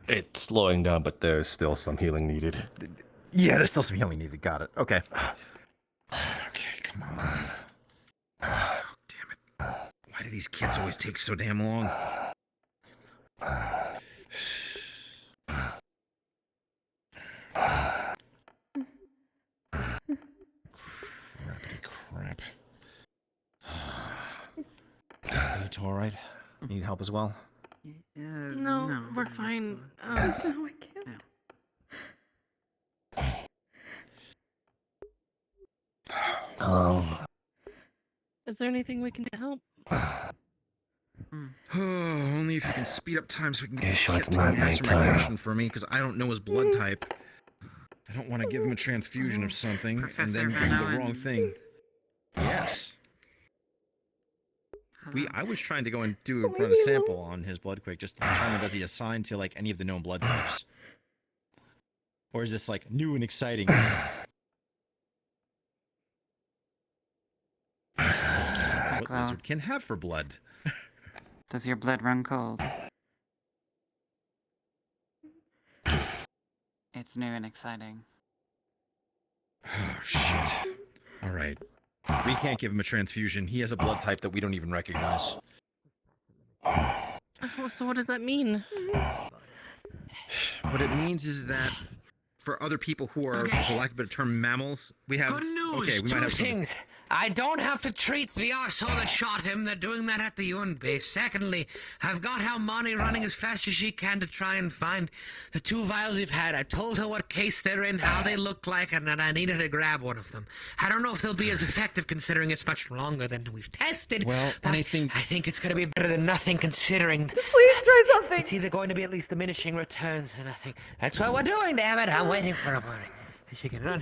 It's slowing down, but there's still some healing needed. Yeah, there's still some healing needed. Got it. Okay. Okay, come on. Oh, damn it. Why do these kids always take so damn long? Crappity crap. Are you two alright? Need help as well? No, we're fine. No, I can't. Is there anything we can do to help? Only if you can speed up time so we can get this Sure, kid it's to not answer my nighttime. question for me, because I don't know his blood type. I don't want to give him a transfusion of something and then give him the wrong thing. Yes. I was trying to go and run a sample on his blood quick just to determine does he assign to like any of the known blood types. Or is this like new and exciting? What lizard can have for blood? Does your blood run cold? It's new and exciting. Oh, shit. Alright. We can't give him a transfusion. He has a blood type that we don't even recognize. So what does that mean? What it means is that for other people who are, for lack of a better term, mammals, we have... Good news. Okay, we might have something. things. I don't have to treat the arsehole that shot him. They're doing that at the UN base. Secondly, I've got Halmani running as fast as she can to try and find the 2 vials we've had. I told her what case they're in, how they look like, and that I needed to grab one of them. I don't know if they'll be as effective considering it's much longer than we've tested. Well, and I think it's going to be better than nothing considering. Just please try something. It's either going to be at least diminishing returns, and I think that's what we're doing, damn it. I'm waiting for a morning. She can run.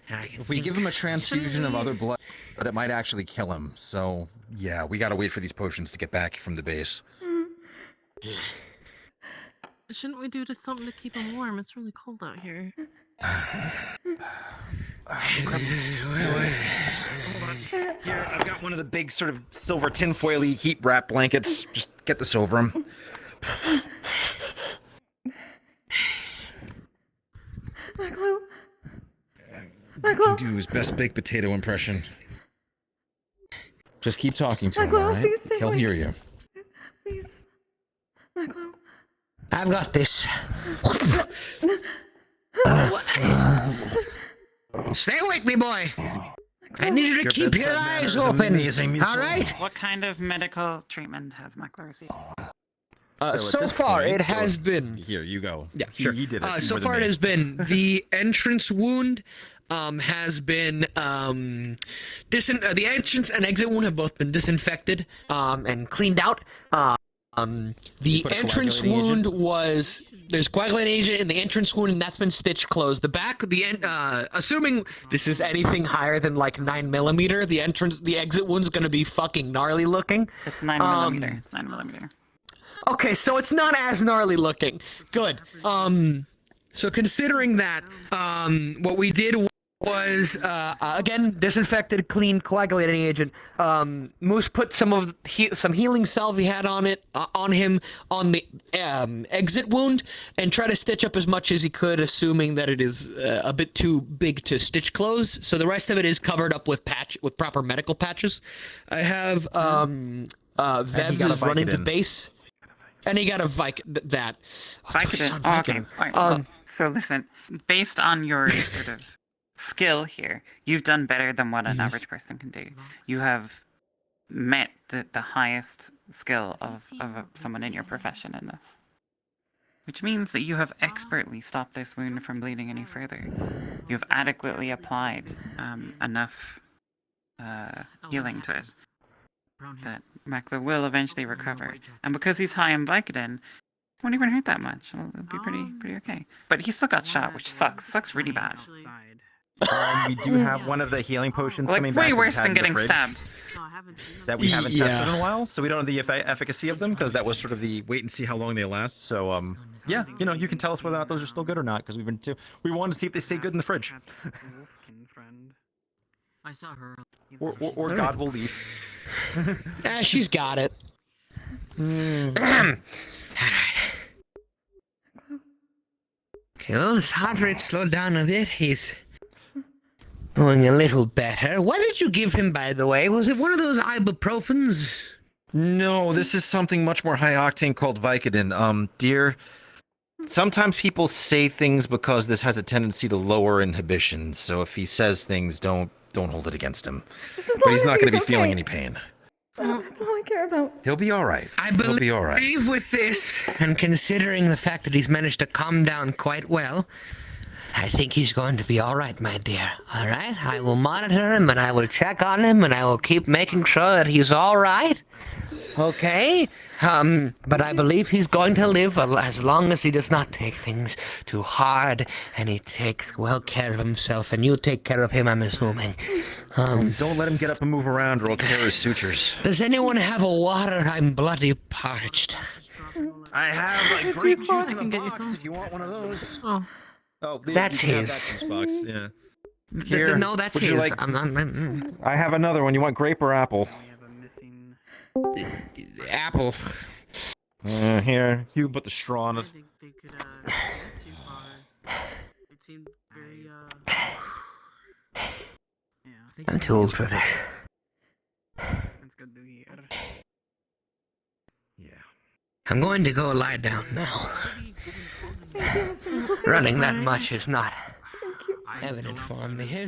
If we give him a transfusion of other blood, but it might actually kill him. So, yeah, we gotta wait for these potions to get back from the base. Shouldn't we do just something to keep him warm? It's really cold out here. Hold on. Here, I've got one of the big sort of silver tinfoily heat wrap blankets. Just get this over him. Michael. He can do his best baked potato impression. Just keep talking to him, Michael, alright? please stay He'll awake. hear you. Please. Michael. I've got this. Stay awake, me boy. I need you to keep your eyes open. All right? What kind of medical treatment has Mackler received? So far, it has been. Here, you go. Yeah, sure. You did it. So more than far, it me. has been the entrance wound. Has been the entrance and exit wound have both been disinfected and cleaned out. The put a entrance coagulating wound agent? was there's coagulating agent in the entrance wound, and that's been stitched closed. The back, assuming this is anything higher than like 9mm, the exit wound's gonna be fucking gnarly looking. It's 9mm. It's 9mm. Okay, so it's not as gnarly looking. Good. So considering that, what we did was, again, disinfected, clean, coagulating agent. Moose put some healing salve he had on him on the exit wound, and try to stitch up as much as he could, assuming that it is a bit too big to stitch close. So the rest of it is covered up with proper medical patches. I have Vevs is running the base. And he got a that. Vicodin. Oh, okay. Fine. Well, so listen, based on your sort of skill here, you've done better than what an average person can do. You have met the highest skill of someone in your profession in this. Which means that you have expertly stopped this wound from bleeding any further. You've adequately applied enough healing to it that Mackler will eventually recover. And because he's high in Vicodin, it won't even hurt that much. It'll be pretty okay. But he still got shot, which sucks. Sucks really bad. We do have one of the healing potions Like, coming back. way that we worse had than in the getting fridge stabbed. That we haven't tested in a while, so we don't know the efficacy of them, because that was sort of the wait and see how long they last. So, yeah, you can tell us whether or not those are still good or not, because we wanted to see if they stay good in the fridge. I saw her. Or God will leave. She's got it. Okay, well, his heart rate slowed down a bit. He's going a little better. What did you give him, by the way? Was it one of those ibuprofens? No, this is something much more high octane called Vicodin. Dear, sometimes people say things because this has a tendency to lower inhibitions. So if he says things, don't hold it against him. Just as But long he's as not going to be okay. feeling any pain. That's all I care about. He'll be all right. He'll be all right. Believe with this, and considering the fact that he's managed to calm down quite well, I think he's going to be all right, my dear. All right? I will monitor him, and I will check on him, and I will keep making sure that he's all right. Okay? But I believe he's going to live as long as he does not take things too hard, and he takes well care of himself, and you take care of him, I'm assuming. Don't let him get up and move around, or he'll tear his sutures. Does anyone have a water? I'm bloody parched. I have grape juice in a box if you want one of those. Oh. Oh, That's you can have his. that juice box. Yeah. Here, no, that's would you his. like- I'm I have another one. You want grape or apple? Apple. Here, you can put the straw in it. They could get too far. It seemed very yeah. I'm too old for this. That's good to hear. I'm going to go lie down now. Running that much is not evident for me.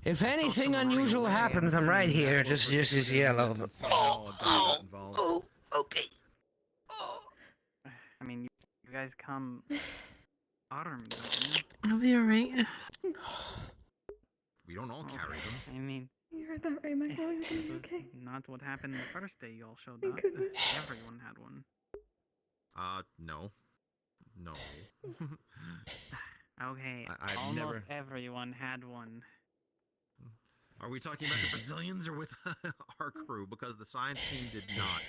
If anything unusual happens, I'm right here. Just yell over. Oh, okay. I mean, you guys come armed, don't you? I'll be alright. We don't all carry them. I mean, You heard that right, Michael. You're gonna be it was okay. not what happened the first day you all showed Thank up. goodness. Everyone had one. No. No. Okay, I've almost never- everyone had one. Are we talking about the Brazilians or with our crew? Because the science team did not.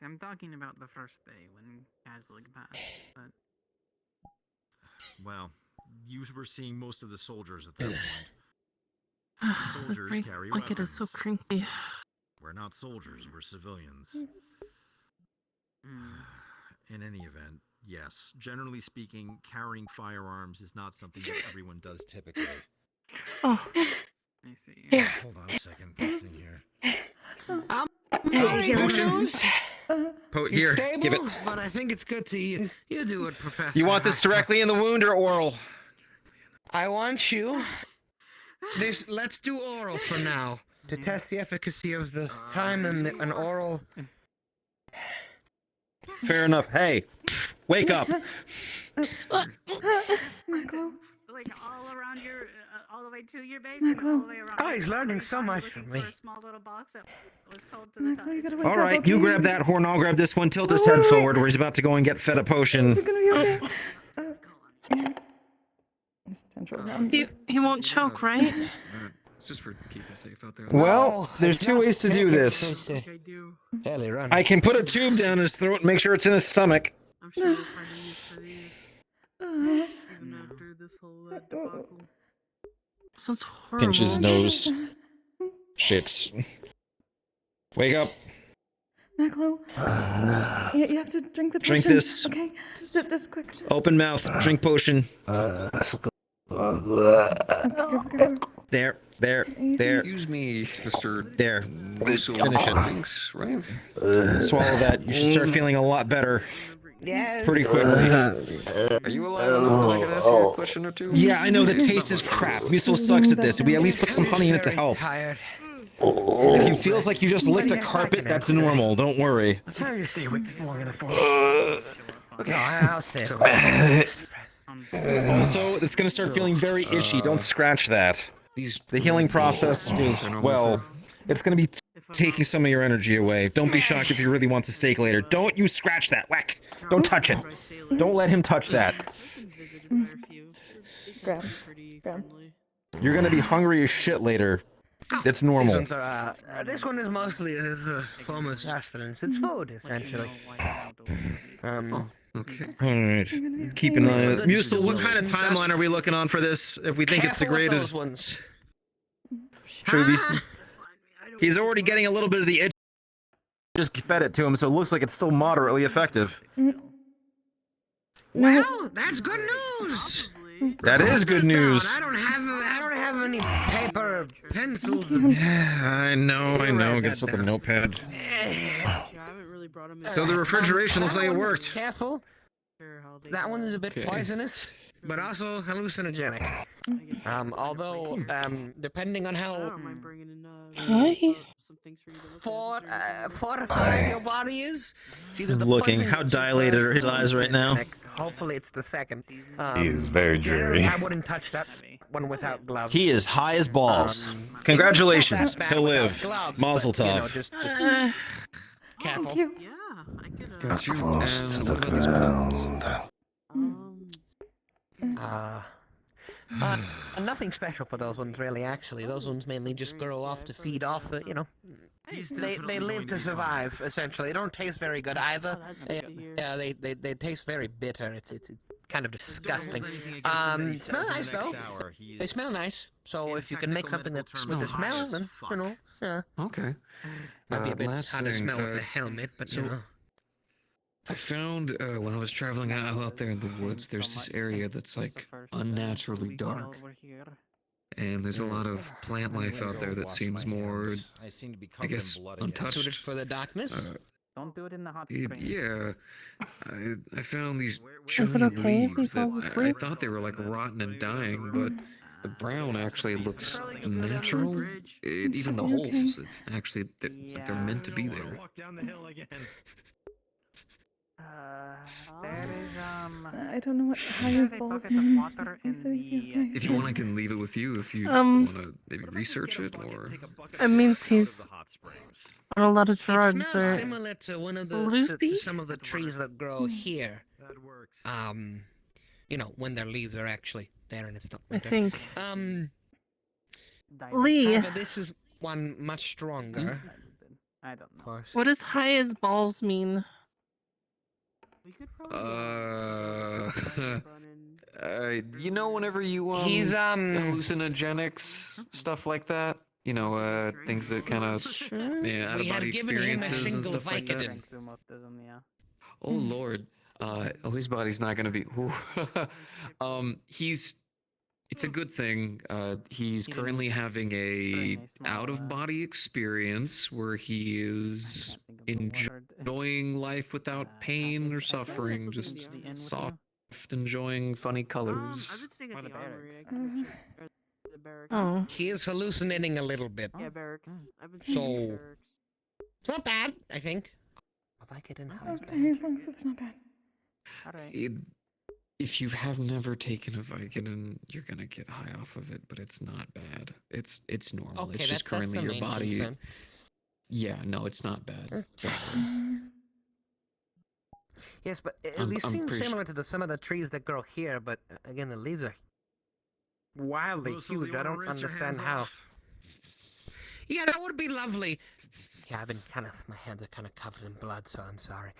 I'm talking about the first day when Kazlig passed, but Well, you were seeing most of the soldiers at that point. Soldiers The carry blanket is so weapons. cranky. We're not soldiers, we're civilians. In any event, yes, generally speaking, carrying firearms is not something that everyone does typically. Oh. I see. Here. Hold on a second, what's in here? Potion. Here, give it. But I think it's good to you. You do it, Professor. You want this directly in the wound or oral? I want you. Let's do oral for now to test the efficacy of the time and an oral. Fair enough. Hey, wake up. Michael. Like all around your, all the way to your base, Michael. all the way around. Oh, he's learning so much from me. For a small little box that was called to the Michael, you gotta wake All up, right, okay? you grab that horn, I'll grab this one. Tilt his head forward where he's about to go and get fed a potion. Is it gonna be okay? His tendril around. He won't choke, right? It's just for keeping safe out there. Well, there's two ways to do this. Ellie, run. I can put a tube down his throat and make sure it's in his stomach. I'm sure we'll find a use for these. Even after this whole debacle. Sounds horrible. Pinch his nose. Shits. Wake up. Michael. You have to drink the potion. Drink this. Okay, just quick. Open mouth. Drink potion. There. Excuse me, Mr. There. Finish it. Thanks, right? Swallow that. You should start feeling a lot better. Yes. Pretty quickly. Are you alive enough that I can ask you a question or two? Yeah, I know the taste is crap. Musil sucks at this. We at least put some honey in it to help. If he feels like you just licked a carpet, that's normal. Don't worry. I'm trying to stay awake just long enough for Okay, I'll stay. Also, it's going to start feeling very itchy. Don't scratch that. The healing process is, well, it's going to be taking some of your energy away. Don't be shocked if he really wants a steak later. Don't you scratch that. Whack. Don't touch it. Don't let him touch that. Grab. You're going to be hungry as shit later. It's normal. This one is mostly a form of sustenance. It's food, essentially. Okay. Alright. Keep an eye on it. Musil, what kind of timeline are we looking on for this? If we think it's Careful with degraded. those ones. Should we be... He's already getting a little bit of the itch. Just fed it to him, so it looks like it's still moderately effective. Well, that's good news. That is good news. I don't have any paper or pencils. Yeah, I know. write Get that something down. notepad. I haven't really brought him in. So the refrigeration looks like it worked. Careful. That one is a bit poisonous, but also hallucinogenic. Although, depending on how fortified your body is, it's either the Looking, poison how hits you dilated first are his or eyes right now? hallucinogenic. Hopefully, it's the second. He is very Generally, dreary. I wouldn't touch that one without gloves. He is high as balls. Congratulations. That's bad He'll without live. gloves, Mazel but, you know, tov. just careful. Thank you. Yeah, I could. Got you. Close to And the what about these ground. Nothing special for those ones, really. Actually, those ones mainly just grow off to feed off. You know, they live to survive. Essentially, they don't taste very good either. Yeah, they taste very bitter. It's kind of disgusting. Smell nice though. They smell nice. So if you can make something that's with the smell, then you know, yeah. Okay. Might be a bit Last hard to thing, smell with the helmet, but so you know. I found when I was traveling out there in the woods, there's this area that's like unnaturally dark. And there's a lot of plant life out there that seems more, I guess, untouched. Suited for the darkness. Don't do it in the hot Yeah, I found these Is it giant okay if he leaves that falls asleep? I thought they were like rotten and dying, but the brown actually looks natural. Even the holes, actually, they're meant to be there. There is I don't know what high as balls means. But you said okay, If you want, I can leave it with you if you Um, want to maybe research it or. It means he's on a lot of It drugs smells or similar to one of the loopy? to some of the trees that grow here. You know, when their leaves are actually there and it's not I winter. think. Lee. Lee, This is one much stronger. I don't know. Of course. what does high as balls mean? You know, whenever you He's, hallucinogenics, stuff like that. You know, things that kind of yeah, out of We had body given him a experiences and single stuff like that. Vicodin. Oh Lord, his body's not gonna be. It's a good thing. He's currently having a out of body experience where he is enjoying life without pain or suffering, just soft enjoying funny colors. I've been staying at the armory. The barracks. Oh. He is hallucinating a little bit. Yeah, barracks. I've been staying at the So barracks. it's not bad, I think. If I get in high Okay, as long as it's not bad. If you have never taken a Vicodin, you're gonna get high off of it, but it's not bad. It's normal. Okay, it's just that's currently the your main body. concern. Yeah, no, it's not bad. Yes, but I'm these seem pretty similar to some of the trees that grow here, but again, the leaves are wildly huge. I don't understand how. Yeah, that would be lovely. Yeah, I've been my hands are kind of covered in blood, so I'm sorry.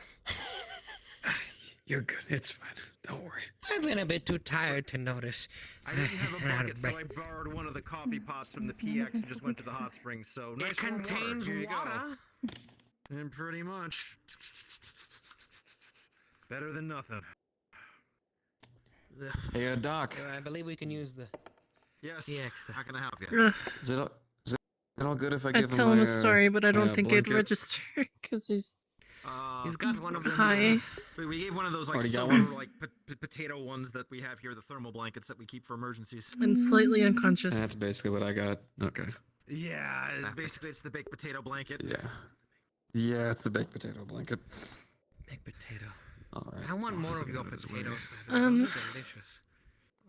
You're good. It's fine. Don't worry. I've been a bit too tired to notice. I didn't have a bucket, so I borrowed one of the coffee pots from the PX and just went to the hot springs. So nice It contains Here you go. water. And pretty much better than nothing. Hey, Doc. I believe we can use the. Yes. PX. How can I help you? Ugh. Is it all good if I I'd give him tell him my, a story, but I don't my, think it'd blanket? register because he's He's got one of them. high. We gave one of those like Already got silver, one? like potato ones that we have here, the thermal blankets that we keep for emergencies. And slightly unconscious. That's basically what I got. Okay. Yeah, basically it's the baked potato blanket. Yeah. Yeah, it's the baked potato blanket. Baked potato. All right. I want more of your That is potatoes. weird. Man. They're delicious.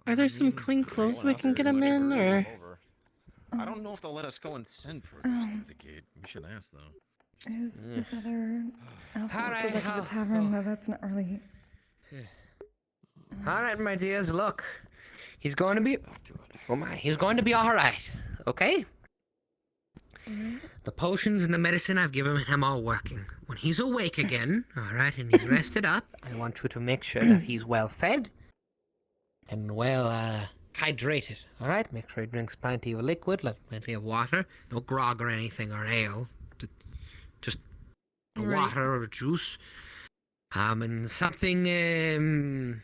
Are there some clean clothes we can get him in, or? I don't know if they'll let us go and send produce through the gate. We should ask though. Is other outfit Alright, still like at the tavern? No, that's not really. All right, my dears. Look, he's going to be. Oh my, he's going to be all right. Okay. The potions and the medicine I've given him are working. When he's awake again, all right, and he's rested up, I want you to make sure that he's well fed and well hydrated. All right, make sure he drinks plenty of liquid, like plenty of water, no grog or anything or ale, just Right. water or juice. And something, you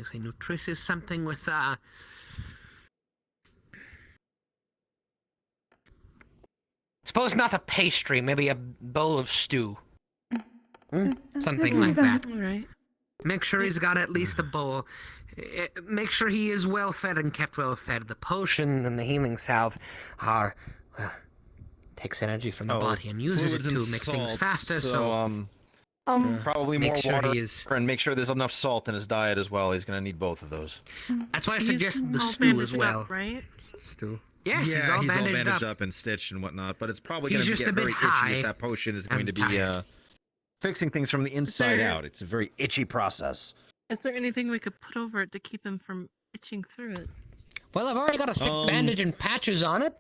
say nutritious, something with, suppose not a pastry, maybe a bowl of stew. Something like that. Alright. Make sure he's got at least a bowl. Make sure he is well fed and kept well fed. The potion and the healing salve are, well, takes energy from the body and uses it fluids to and make things salts, faster, so probably make more sure water he is. and make sure there's enough salt in his diet as well. He's going to need both of those. That's why I He's suggest the all stew as bandaged well. up, right? Stew. Yes, yeah, he's all bandaged up and stitched and whatnot, but it's probably He's going to just get a bit very high itchy if that potion is going and to be tired. fixing things from the inside there- out. It's a very itchy process. Is there anything we could put over it to keep him from itching through it? Well, I've already got a thick bandage and patches on it.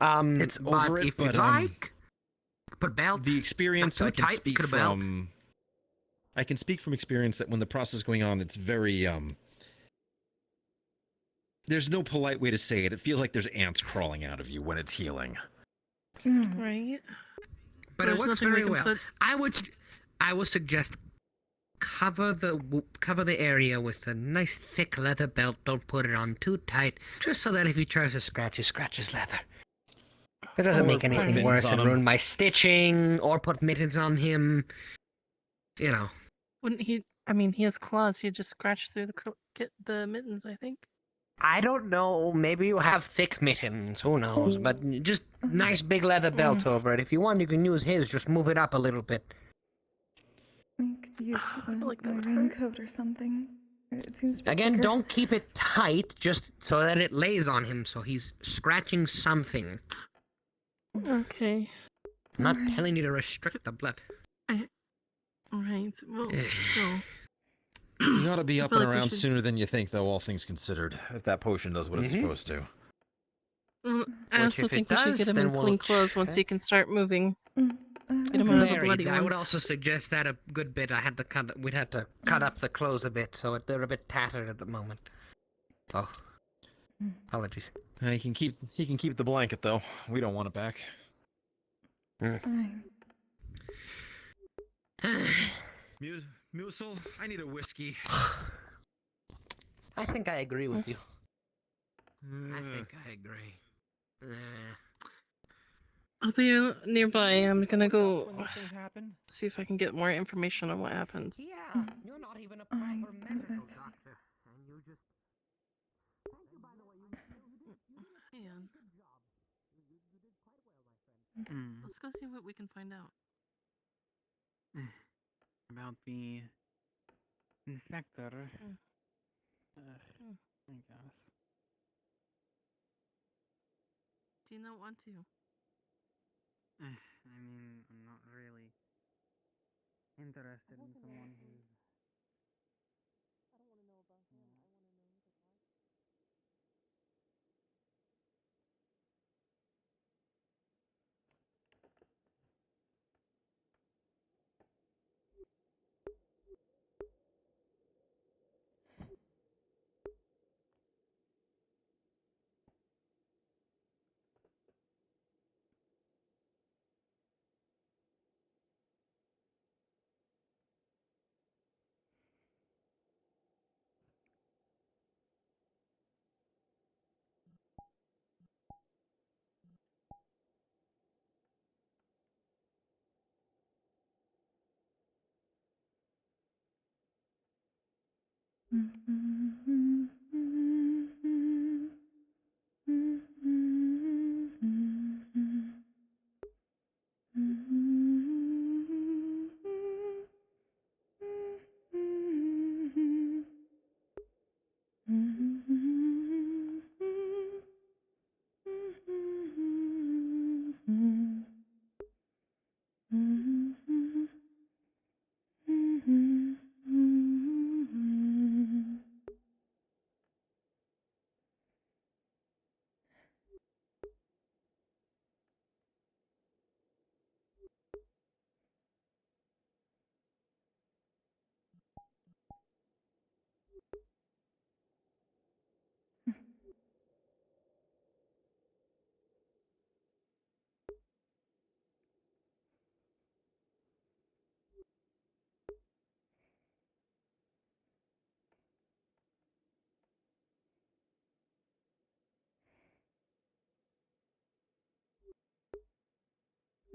It's but over it, if you'd but like, put a belt. the experience Not I too can tight, speak put a belt. from. I can speak from experience that when the process is going on, it's very there's no polite way to say it. It feels like there's ants crawling out of you when it's healing. Right. But There's it works nothing we very can well. put- I would suggest cover the area with a nice thick leather belt. Don't put it on too tight, just so that if he tries to scratch, he scratches leather. It doesn't Or make put anything mittens worse on and him. ruin my stitching, or put mittens on him. You know. Wouldn't he? I mean, he has claws. He'd just scratch through get the mittens, I think. I don't know. Maybe you have thick mittens. Who knows? But just nice big leather belt over it. If you want, you can use his. Just move it up a little bit. You could use my raincoat or something. It seems to be Again, thicker. don't keep it tight, just so that it lays on him, so he's scratching something. Okay. I'm not telling you to restrict the blood. Alright. Well, still. You ought to be I up feel and like we around should- sooner than you think, though, all things considered, if that potion does what it's supposed to. Well, I Which also if it think we should does, get him then in we'll clean clothes once he can start moving. Get him out of the bloody I would ones. also suggest that a good bit. We'd have to cut up the clothes a bit, so they're a bit tattered at the moment. Oh, apologies. He can keep the blanket, though. We don't want it back. Musel, I need a whiskey. I think I agree with you. I think I agree. I'll be nearby. I'm gonna go Things happen. see if I can get more information on what happened. Yeah, you're not even a proper medical doctor, and you just. Thank you, by the way. Man. Hmm. Let's go see what we can find out. About the inspector. I guess. Do you not want to? I mean, I'm not really interested in someone who's.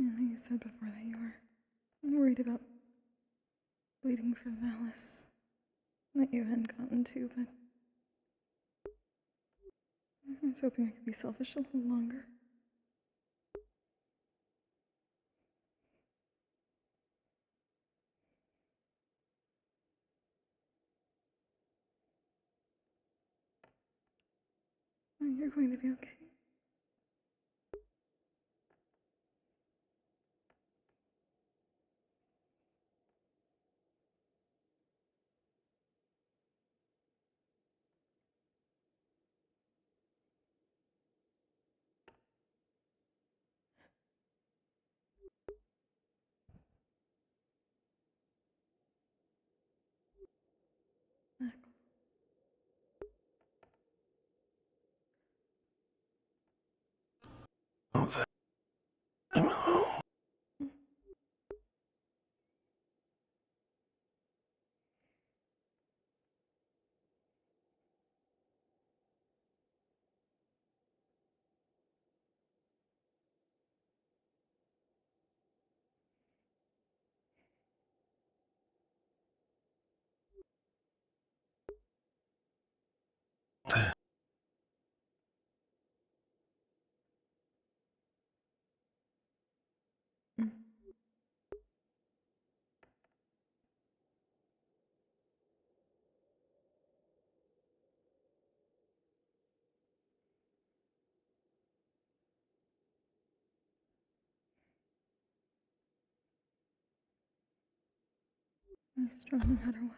I know you said before that you were worried about bleeding for Valis. That you hadn't gotten to, but I was hoping I could be selfish a little longer. You're going to be okay. You're strong no matter what.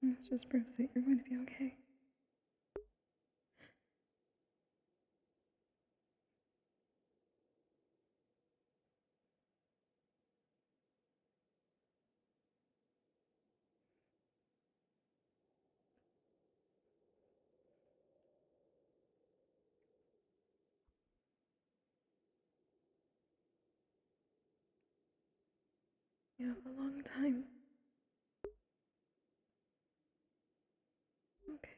This just proves that you're going to be okay. You have a long time. Okay.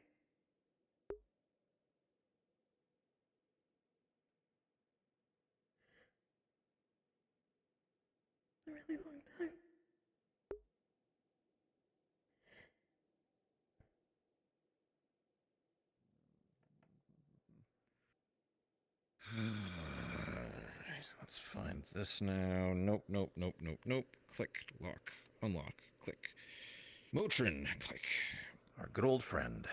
A really long time. Alright, let's find this now. Nope, nope, nope, nope, nope. Click, lock, unlock, click. Motrin, click. Our good old friend.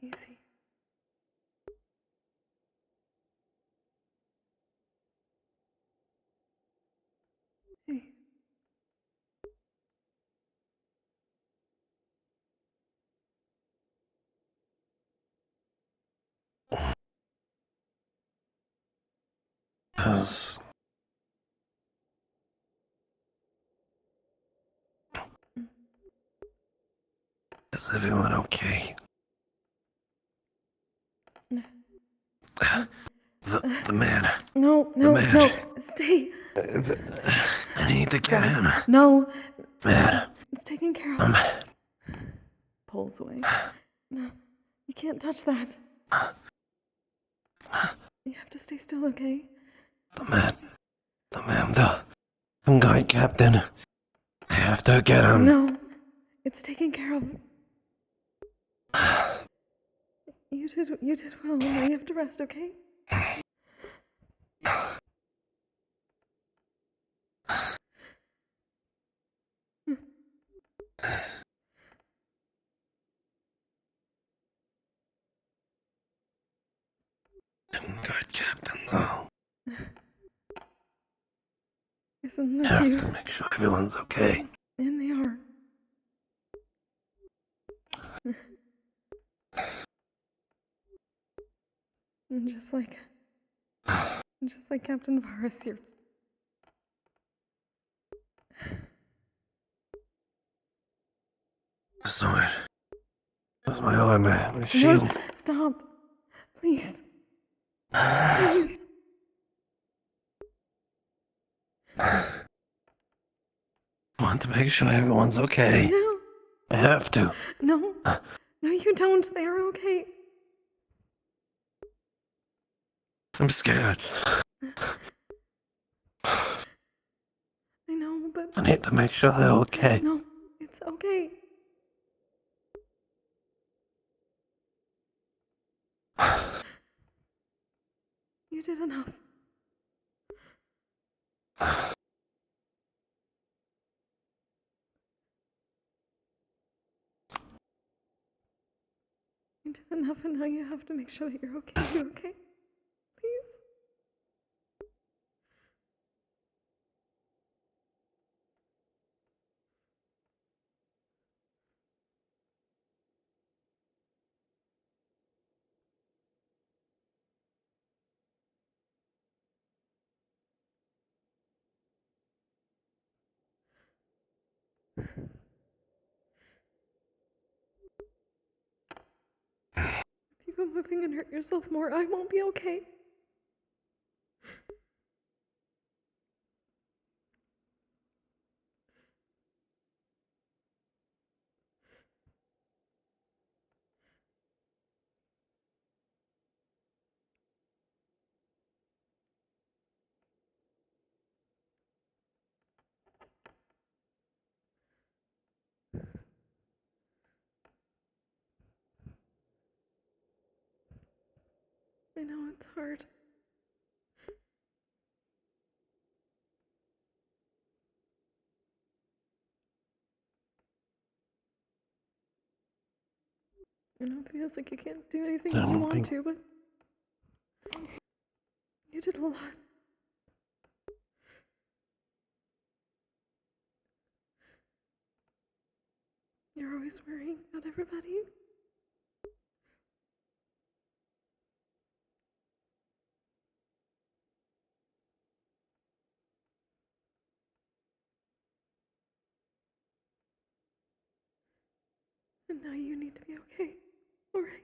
Easy. Hey. Is everyone okay? The man. No, The no, man. no. Stay. I need to get him. No. Man. It's taken care of. Pulls away. No. You can't touch that. You have to stay still, okay? The man, the guide captain. I have to get him. No. It's taken care of. You did well. Now you have to rest, okay? Good, Captain, though. Isn't You that have you? to make sure everyone's okay. And they are. And just like Captain Varus, you're. The sword. It was my armor, my shield. No, stop. Please. Please. I want to make sure everyone's okay. No. I have to. No. No, you don't. They are okay. I'm scared. I know, but. I need to make sure they're okay. No, it's okay. You did enough. You did enough, and now you have to make sure that you're okay too, okay? Please? If you go moving and hurt yourself more, I won't be okay. I know it's hard. I know it feels like you can't do anything I when you don't want think- to, but you did a lot. You're always worrying about everybody. And now you need to be okay. Alright?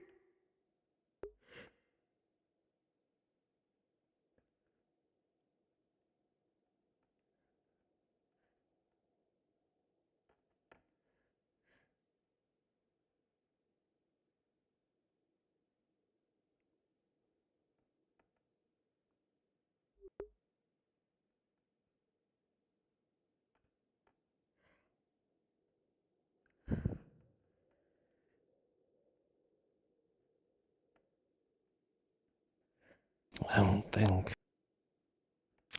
I don't think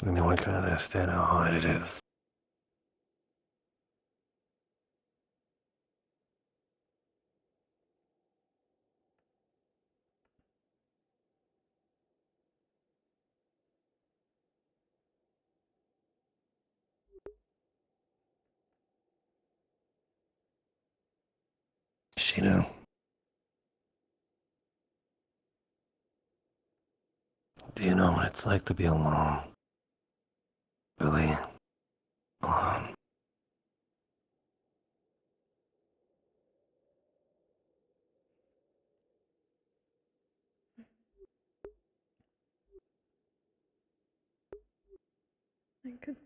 anyone can understand how hard it is. Sheena. Do you know what it's like to be alone? Really alone. I could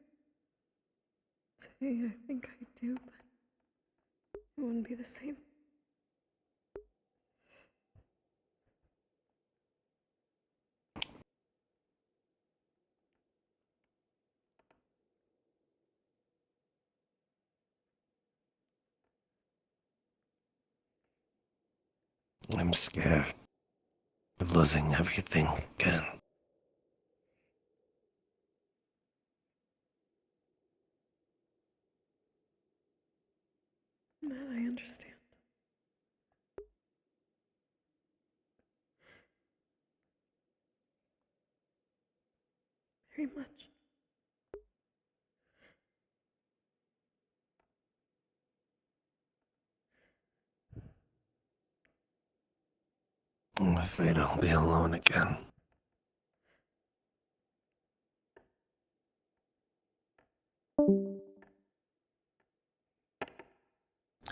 say I think I do, but it wouldn't be the same. I'm scared of losing everything again. That I understand. very much. I'm afraid I'll be alone again.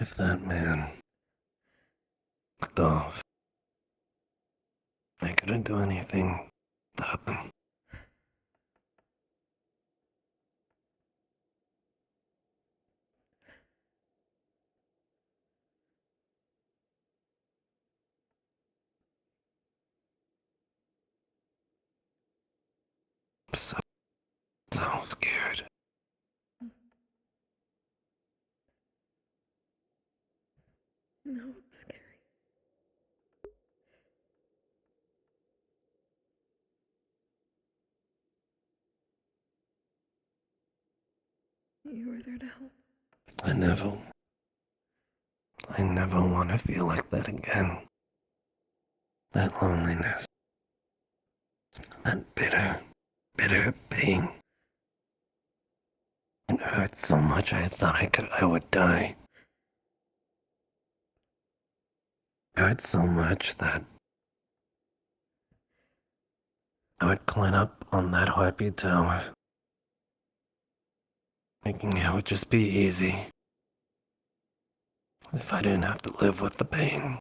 If that man looked off, I couldn't do anything to stop him. I'm so scared. No, it's scary. You were there to help. I never want to feel like that again. That loneliness. That bitter pain. It hurt so much I thought I would die. It hurt so much that I would climb up on that heartbeat tower, thinking it would just be easy if I didn't have to live with the pain.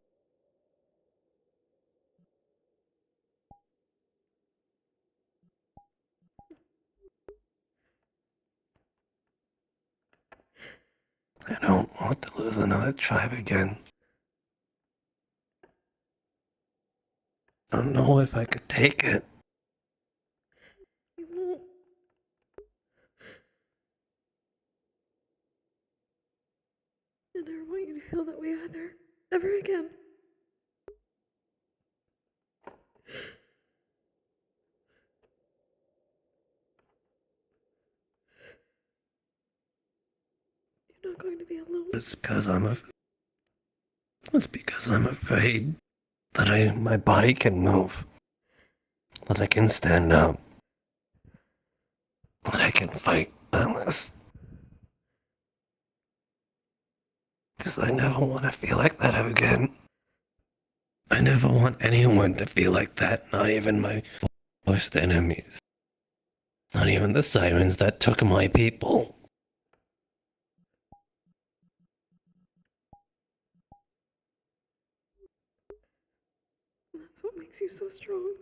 I don't want to lose another tribe again. I don't know if I could take it. You won't. I never want you to feel that way either. Ever again. You're not going to be alone. It's because I'm afraid that my body can move, that I can stand up, that I can fight Atlas. Because I never want to feel like that ever again. I never want anyone to feel like that, not even my worst enemies. Not even the sirens that took my people. That's what makes you so strong.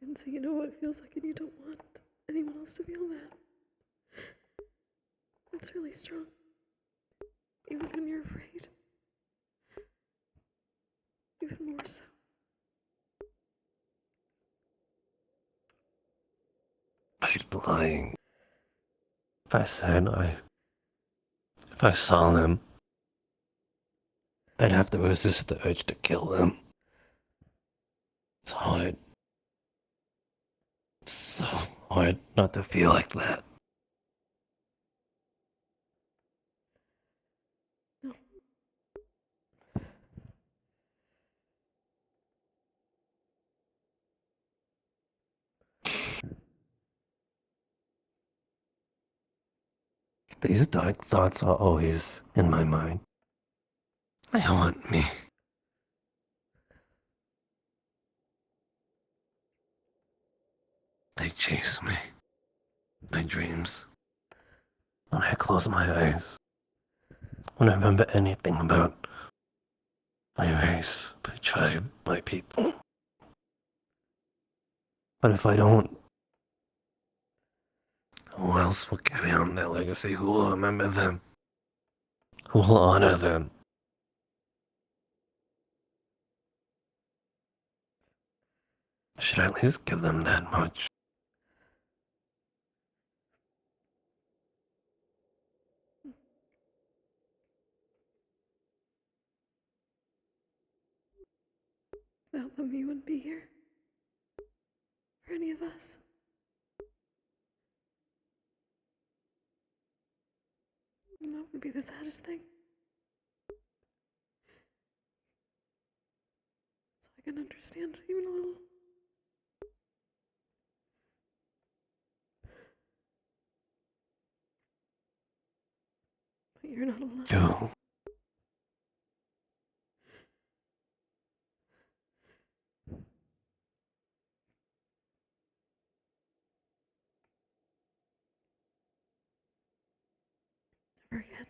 And so you know what it feels like and you don't want anyone else to feel that. That's really strong. Even when you're afraid. Even more so. I'd be lying if I said if I saw them, I'd have to resist the urge to kill them. It's hard. It's so hard not to feel like that. No. These dark thoughts are always in my mind. They haunt me. They chase me. My dreams. When I close my eyes, when I remember anything about my race, my tribe, my people. But if I don't, who else will carry on their legacy? Who will remember them? Who will honor them? I should at least give them that much. Without them, you wouldn't be here. For any of us. the saddest thing? So I can understand even a little. But you're not alone. No. Never again.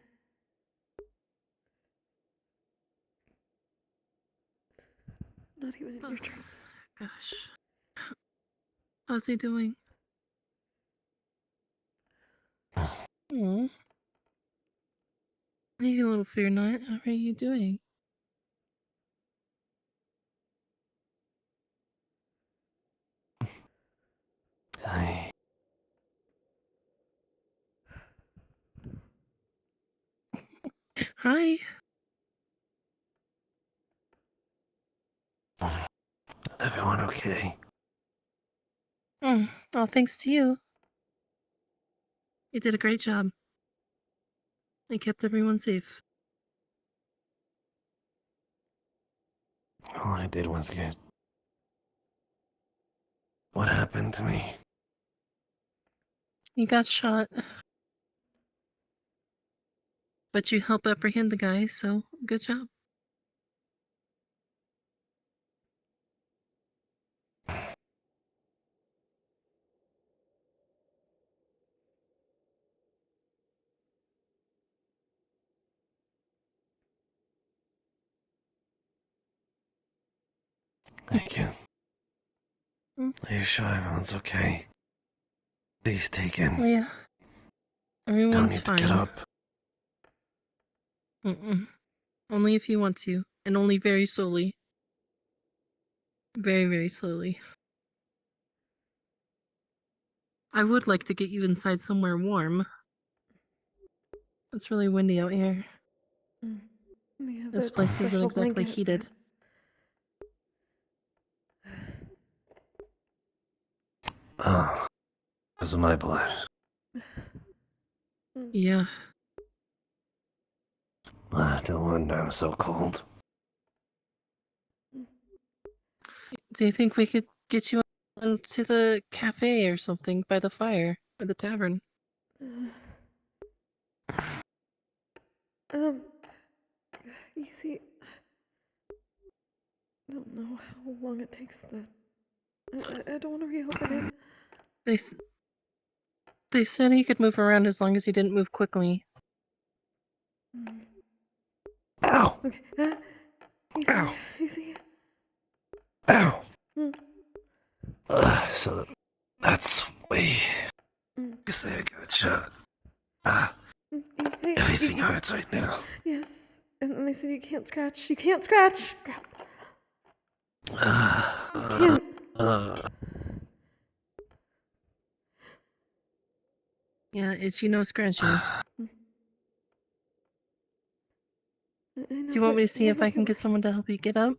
Not even in your dreams. Gosh. How's he doing? Oh. Hey, little fear nut. How are you doing? Hi. Hi. Is everyone okay? All thanks to you. You did a great job. You kept everyone safe. All I did was get... What happened to me? You got shot. But you helped apprehend the guy, so good job. Thank you. Are you sure everyone's okay? Please take in. Oh, yeah. Everyone's Don't need fine. to get up. Only if you want to, and only very slowly. Very, very slowly. I would like to get you inside somewhere warm. It's really windy out here. We have This that place isn't special exactly blanket, heated. Oh, this is my blood. Yeah. No wonder I'm so cold. Do you think we could get you into the cafe or something by the fire? Or the tavern? You see, I don't know how long it takes I don't want to reopen it. They said he could move around as long as he didn't move quickly. Ow! Okay. Easy. Ow! Easy. Ow! So that's way. You say I got shot. Everything hurts right now. Yes. And they said you can't scratch. You can't scratch. Can't. Yeah, itchy no scratching. Do you want me to see if I can get someone to help you get up?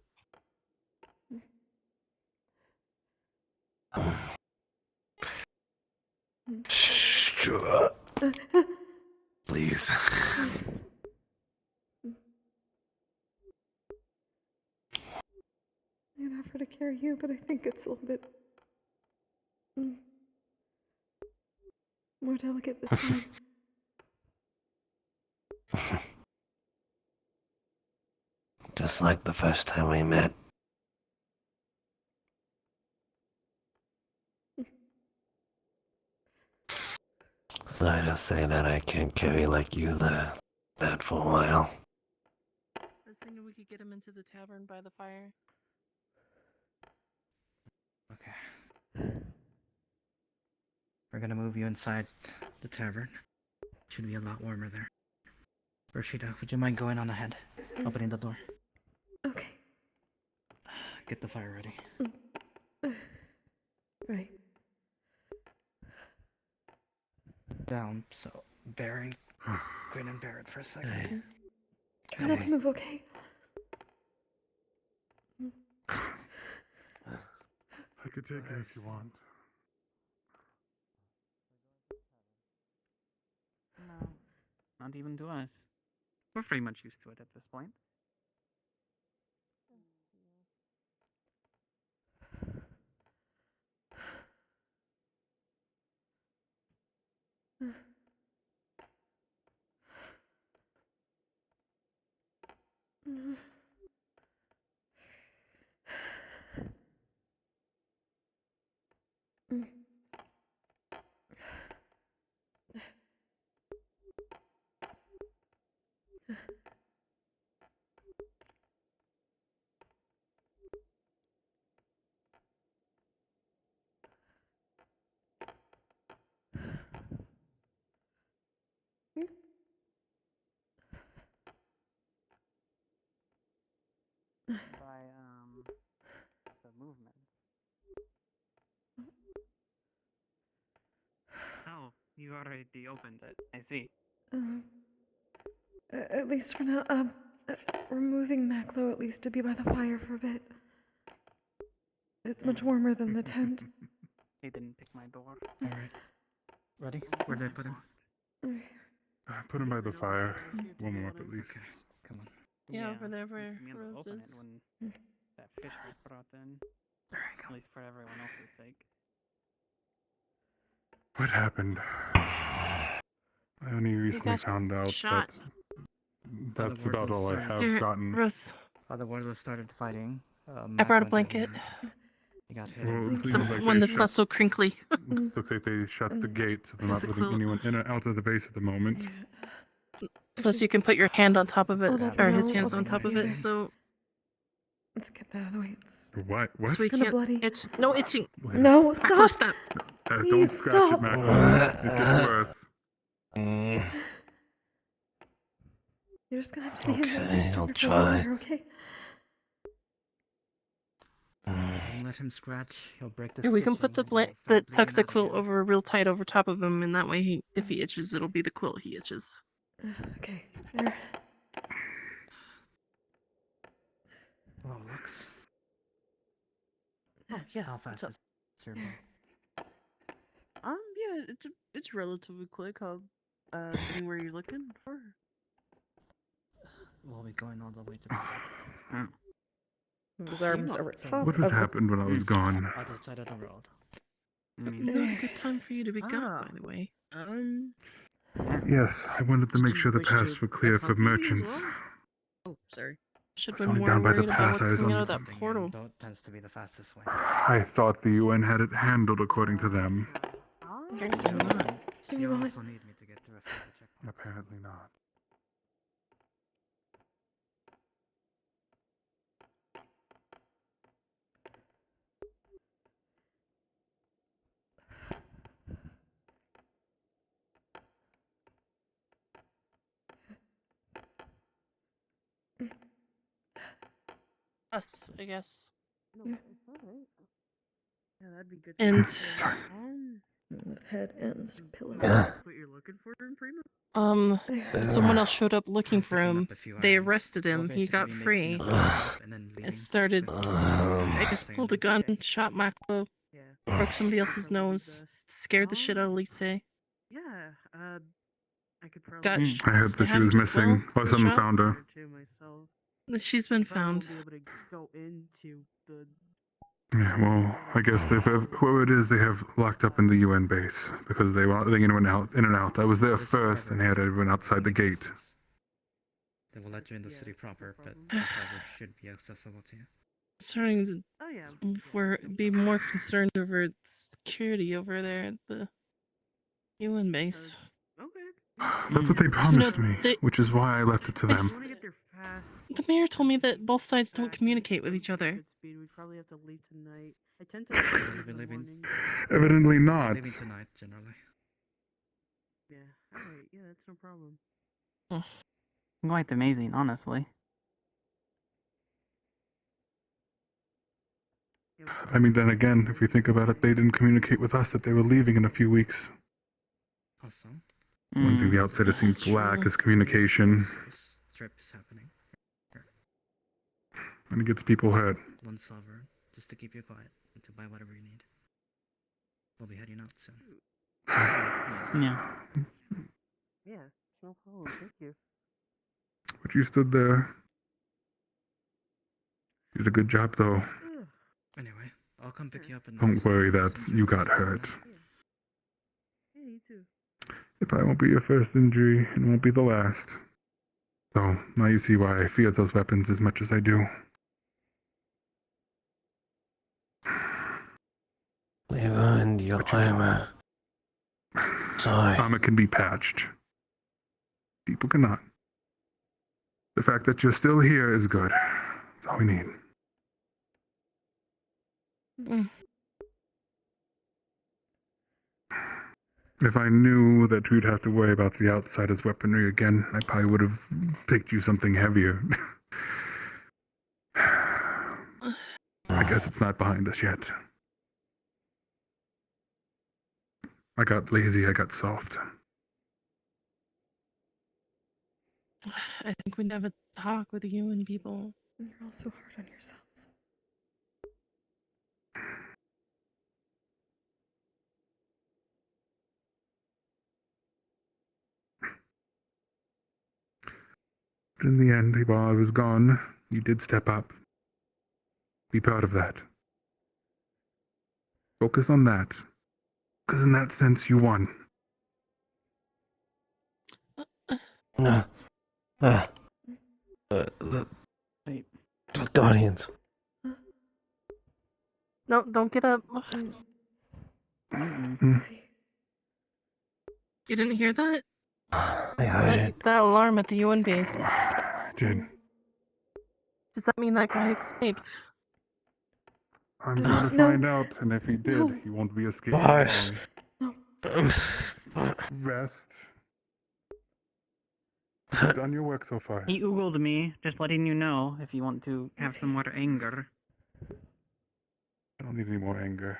Sure. Please. I'd offer to carry you, but I think it's a little bit more delicate this time. Just like the first time we met. Sorry to say that I can't carry like you that for a while. I was thinking we could get him into the tavern by the fire. Okay. We're gonna move you inside the tavern. Should be a lot warmer there. Roscida, would you mind going on ahead? Opening the door. Okay. Get the fire ready. Right. Down, so grin and bear it for a second. Try not to move, okay? I could take it if you want. No, not even to us. We're pretty much used to it at this point. By the movement. Oh, you already opened it. I see. At least for now, we're moving Maclo at least to be by the fire for a bit. It's much warmer than the tent. He didn't pick my door. All right. Ready? Where did I put him? Put him by the fire. Warm him up at least. Come on. Yeah, over there it's where me able to Rose open is. it when that fish was brought in. At least for everyone else's sake. What happened? I only recently got found out shot. that's about all I have Here, gotten. Rose. Other warlords started fighting. I brought a Mac went blanket. over. He got hit. Well, it seems like One they that's not shut, so crinkly. looks like they shut the gate, so they're Has not a letting quilt. anyone in or out of the base at the moment. Plus, you can put your hand on top of it, Hold up, or no, his I'll hands take on it top of either. it. So, Let's get that out of the way. It's What? What? so we kinda can't bloody. itch. No itching. No, Maclo, stop! stop. Don't Please scratch stop. it, Macro. It gets worse. You're just gonna have to be in Okay, that I'll for a try. while, okay? Don't let him scratch. He'll break the Here, we can put the stitching. tuck the quilt over real tight over top of him, and that way, if he itches, it'll be the quilt he itches. Okay, there. Hello, Lux. Oh yeah. How fast is your boat? Yeah, it's relatively quick. Anywhere you're looking for? We'll be going all the way to. His arms are top What has of happened when I was gone? Other side of the road. Not a good time for you to be gone, by the way. Yes, I wanted to make sure the paths were clear for merchants. Oh, sorry. Should It's have been only more down by the worried about pass. what's I was coming out on. of that portal. Boat tends to be the fastest way. I thought the UN had it handled according to them. Give me a moment. Also need me to get through a further checkpoint. Apparently not. Us, I guess. No, it's alright. Yeah, that'd be good. And The head ends pillow. What you're looking for in Prima? someone else showed up looking for him. They arrested him. He got free. It started. I guess pulled a gun, shot Maclo, broke somebody else's nose, scared the shit out of Lise. Yeah, I could probably. Got I heard that she was stabbed as missing. well, Or someone shot. found her. To myself. She's been If I won't found. be able to go into the. Yeah, well, I guess whoever it is, they have locked up in the UN base because they were letting anyone out, in and out. I was there first and had everyone outside the gate. They will let you in the city proper, but the harbor should be accessible to you. Starting to Oh yeah. be more concerned over security over there at the UN base. That's what they promised me, they- which is why I left it to them. The mayor told me that both sides don't communicate with each other. We'd probably have to leave tonight. I tend to. We'll be leaving. Evidently not. Leaving tonight, generally. Yeah. Alright. Yeah, that's no problem. Quite amazing, honestly. I mean, then again, if you think about it, they didn't communicate with us that they were leaving in a few weeks. Awesome. One thing the outsider seems to lack is communication, This trip is happening. and it gets people hurt. One sovereign, just to keep you quiet and to buy whatever you need. We'll be heading out soon. Yeah. Yeah, no problem. Thank you. But you stood there. You did a good job, though. Anyway, I'll come pick you up in the Don't worry that Enjoy you the got rest of the hurt. night. Yeah, you too. It probably won't be your first injury, and won't be the last. So, now you see why I fear those weapons as much as I do. They ruined your armor. Sorry. Armor can be patched. People cannot. The fact that you're still here is good. That's all we need. If I knew that we'd have to worry about the outsider's weaponry again, I probably would have picked you something heavier. I guess it's not behind us yet. I got lazy, I got soft. I think we never talk with human people. You're all so hard on yourselves. But in the end, while I was gone, you did step up. Be proud of that. Focus on that. Because in that sense, you won. The Guardians. No, don't get up. Hmm? You didn't hear that? I heard it. That alarm at the UN base. I did. Does that mean that guy escaped? I'm going to find out, and if he did, he won't be escaping Boss. long. Rest. You've done your work so far. He oogled me, just letting you know if you want to have some more anger. I don't need any more anger.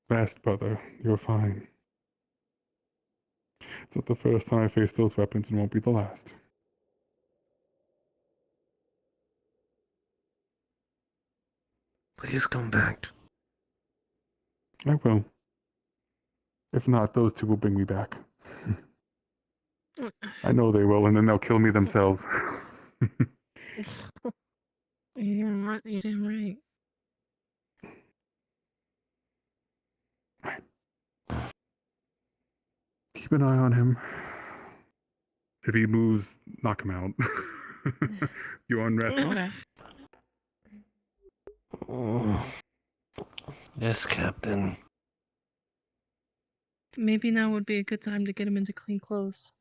Rest, brother. You're fine. It's not the first time I face those weapons and won't be the last. Please come back. I will. If not, those two will bring me back. I know they will, and then they'll kill me themselves. You're damn right. Keep an eye on him. If he moves, knock him out. You're on rest. Okay. Yes, Captain. Maybe now would be a good time to get him into clean clothes.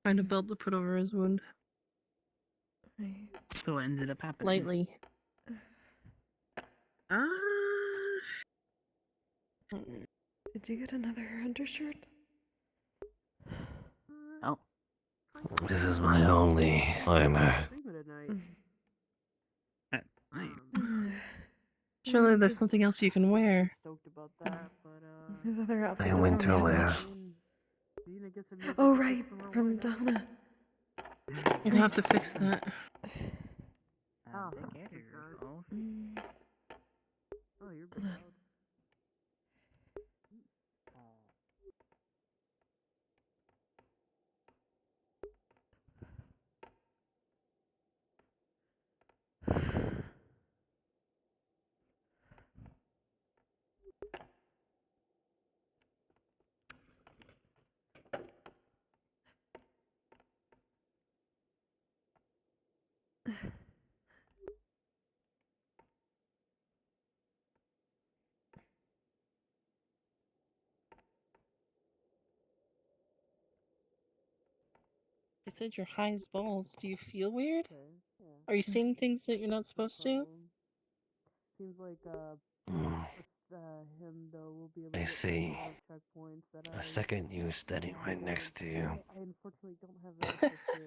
Find a belt to put over his wound. So what ended up happening? Lightly. Did you get another undershirt? Oh. This is my only armor. Surely there's something else you can wear. His other outfit My doesn't winter really wear. have much. Oh, right, from Donna. You'll have to fix that. Oh, take care of yourself. Oh, you're good. You said you're high as balls. Do you feel weird? Are you seeing things that you're not supposed to? Seems like him though will be able to I get through see. a lot of checkpoints that A second you standing right next to you. I unfortunately don't have access to.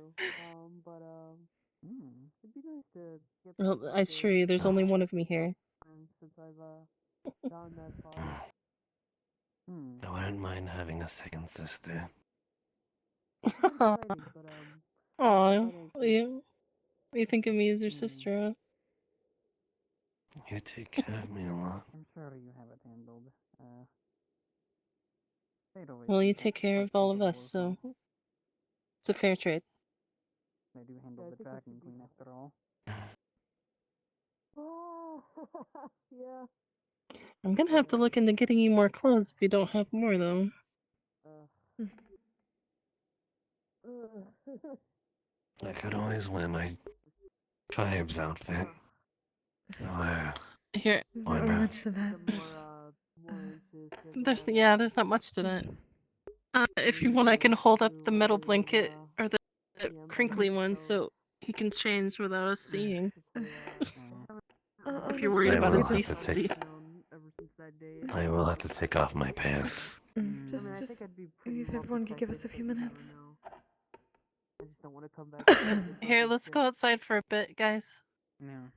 But it'd be nice to get Well, I assure you, there's only one of me here. since I've gone that far. I wouldn't mind having a second sister. Aw, you think of me as your sister, huh? You take care of me a lot. I'm sure you have it handled. Well, you take care of all of us, so it's a fair trade. They do handle the Dragon Queen after all. Oh, yeah. I'm gonna have to look into getting you more clothes if you don't have more, though. I could always wear my tribe's outfit. Here. There's Why not really not? much to that. There's not much to that. If you want, I can hold up the metal blanket or the crinkly one so he can change without us seeing. If you're worried I about will his have to decency. I will have to take off my pants. Just if everyone could give us a few minutes. I just don't want to come back. Here, let's go outside for a bit, guys. No.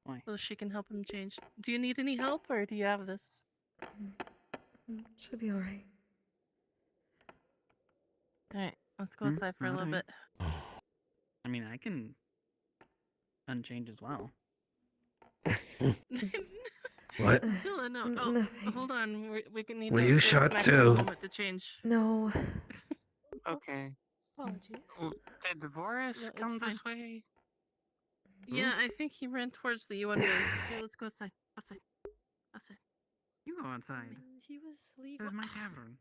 Why? So she can help him change. Do you need any help, or do you have this? Should be alright. Alright, let's go outside for a little bit. I mean, I can unchange as well. What? Zilla, no. Oh, Nothing. hold on. We can need Were to you give shot Mac too? a moment to change. No. Okay. Apologies. Did Voris No, it's come fine. this way? Yeah, I think he ran towards the UN base. Here, let's go outside. Outside. Outside. You go outside. He was leaving. This is my tavern.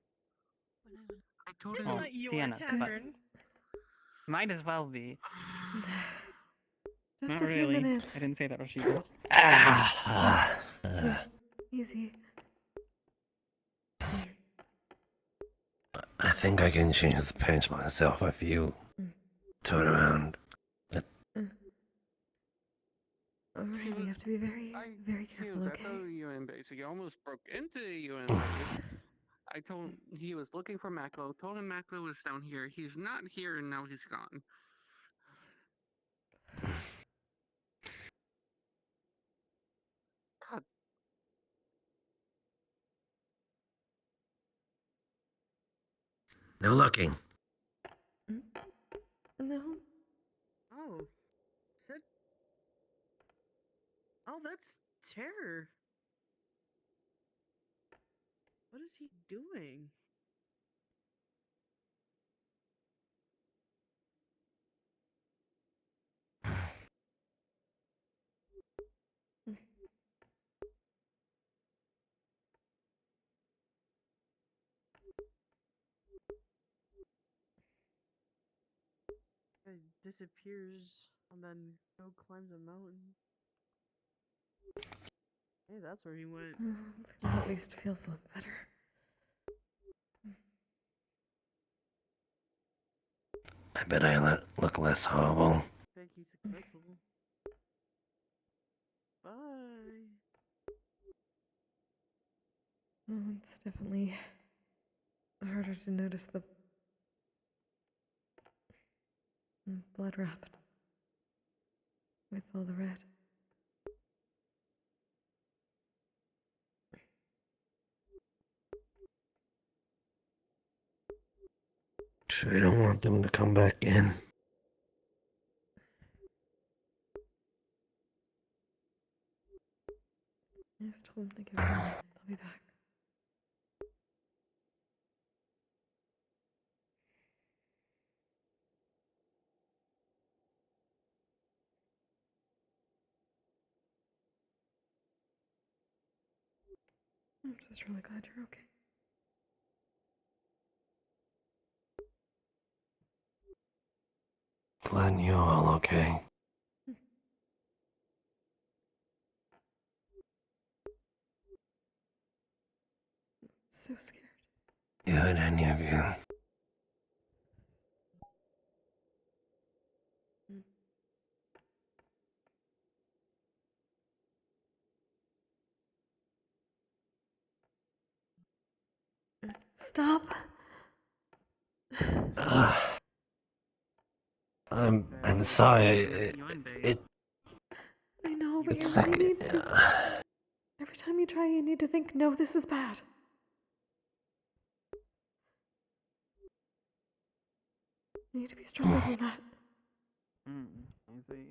I told It's him. not your Sienna, tavern. Might as well be. Just Not a few really. minutes. I didn't say that, Roscida. Easy. I think I can change the pants myself if you turn around. Alright, we have to be very, very He careful, was okay? at the UN base. He almost broke into the UN base. I told he was looking for Maclo. Told him Maclo was down here. He's not here, and now he's gone. God. No looking. No. Oh, said. Oh, that's terror. What is he doing? It disappears and then climbs a mountain. Hey, that's where he went. Well, at least feels a little better. I bet I look less horrible. I think he's successful. Bye. It's definitely harder to notice the blood wrapped with all the red. Sure don't want them to come back in. I just told them to give it a minute. They'll be back. I'm just really glad you're okay. Glad you're all okay. So scared. You hurt any of you? Stop! I'm sorry. It I know, but it's you like need to. Every time you try, you need to think, no, this is bad. You need to be stronger than that. I see.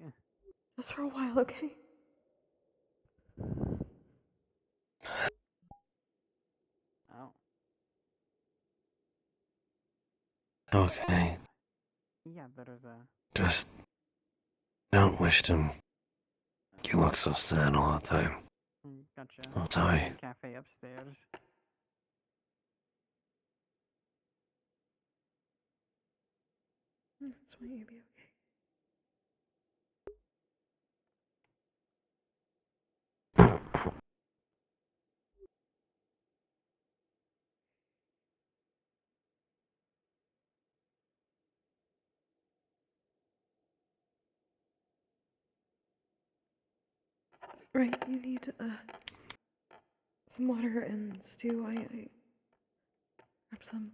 Just for a while, okay? Oh. Okay. Yeah, there is a. Just don't wish him. You look so sad all the time. Gotcha. I'm sorry. Cafe upstairs. Just want you to be okay. Right, you need some water and stew. I grab some.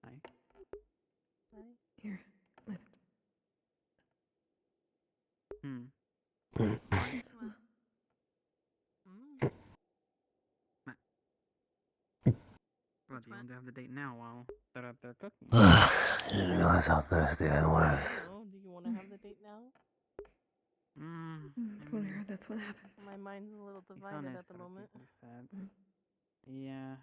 Hi. Here, lift. Thanks. Well, do you want to have the date now while they're up there cooking? I didn't realize how thirsty I was. Oh, do you want to have the date now? Whenever that's what happens. My mind's a little divided at the moment. Yeah.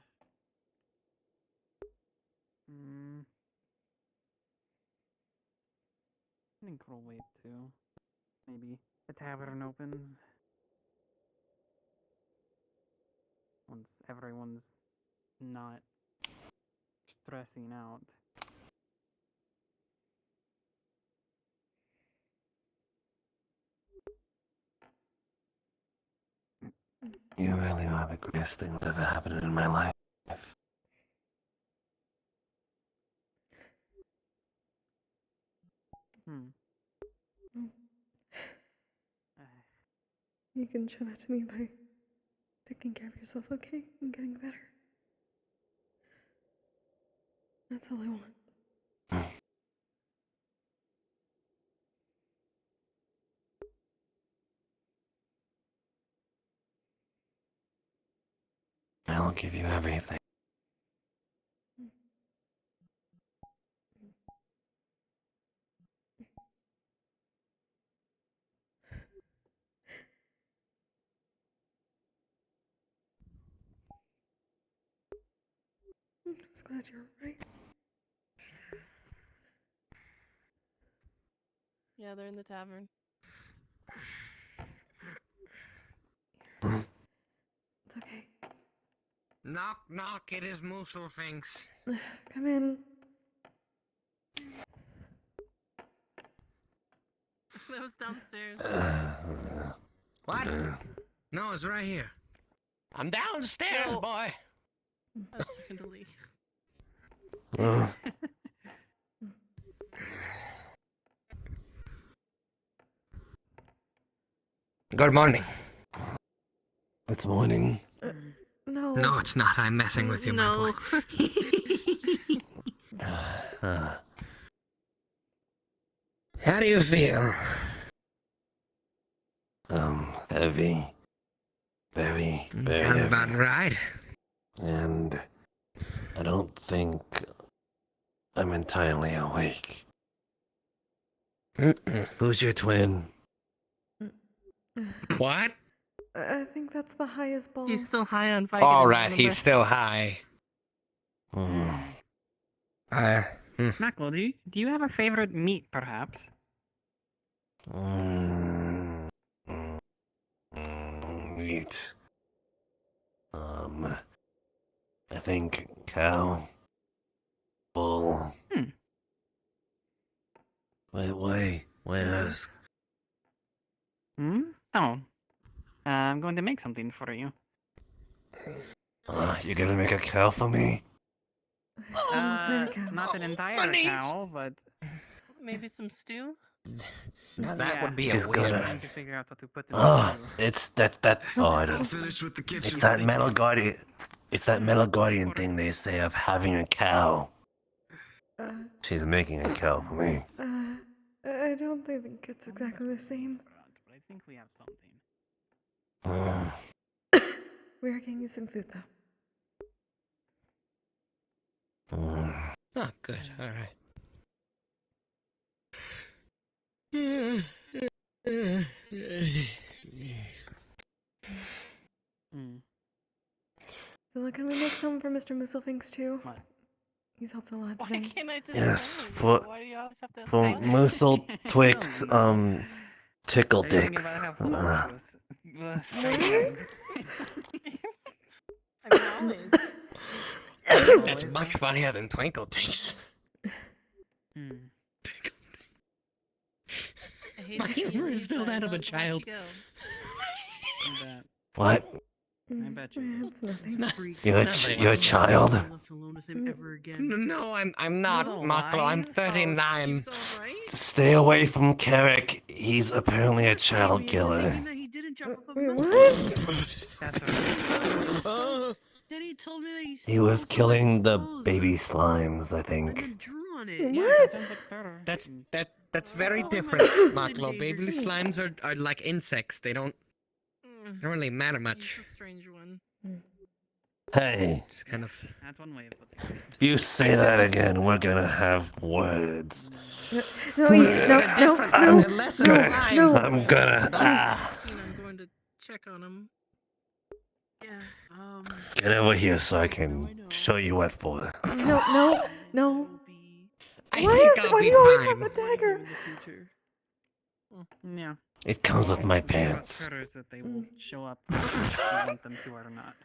I think we'll wait too. Maybe the tavern opens once everyone's not stressing out. You really are the greatest thing that ever happened in my life. You can show that to me by taking care of yourself, okay? And getting better. That's all I want. I'll give you everything. I'm just glad you're right. Yeah, they're in the tavern. It's okay. Knock, knock, it is Mooselfinks. Come in. That was downstairs. What? No, it's right here. I'm downstairs, Well, boy. I was talking to Lee. Good morning. It's morning. No. No, it's not. I'm messing with you, my No. boy. How do you feel? Heavy. Very, very Sounds heavy. about right. And I don't think I'm entirely awake. Who's your twin? What? I think that's the highest balls. He's still high on Vicodin. All right, remember? he's still high. Knuckle, do you have a favorite meat, perhaps? Meat. I think cow. Bull. Why ask? Oh. I'm going to make something for you. You're gonna make a cow for me? Not an entire cow, but Maybe some stew? Now that would be a He's weird gonna- one. trying to figure out what to put in It's that. Oh, I don't. Finish with the kitchen. It's that metal guardian. It's that metal guardian thing they say of having a cow. She's making a cow for me. I don't think it's exactly the same. think we have something. We're getting you some food, though. Oh, good. All right. So, can we make some for Mr. Musselfinks, too? He's helped a lot today. Why can't I just Yes, tell you? for Why do you always have to for ask us? Moosel Twix, tickle Are you thinking dicks. about how voluptuous Frank is? I mean, always. That's much funnier than Twinkle Takes. I hate My to see you humor is leave, still but I that of a love to watch child. you go. What? I bet you. It's nothing. You're a child. No, I'm not, Maklo. I'm 39. Stay away from Carrick. He's apparently a child killer. He didn't jump off a Wait, mountain. what? Then he told me that he He was stole killing someone's the clothes baby slimes, I and think. then drew on it. What? That's very different, Maklo. Baby slimes are like insects. They don't really matter He's much. a strange one. Hey, Just kind of. That's one way of putting it. if you say that again, we're gonna have words. No, I'm gonna. I'm going to check on him. Yeah. Get over here so I can show you what for. No. I Why think is I'll why do be you always fine. have a dagger? Yeah. It comes with my pants. Critters that they will show up if you want them to or not.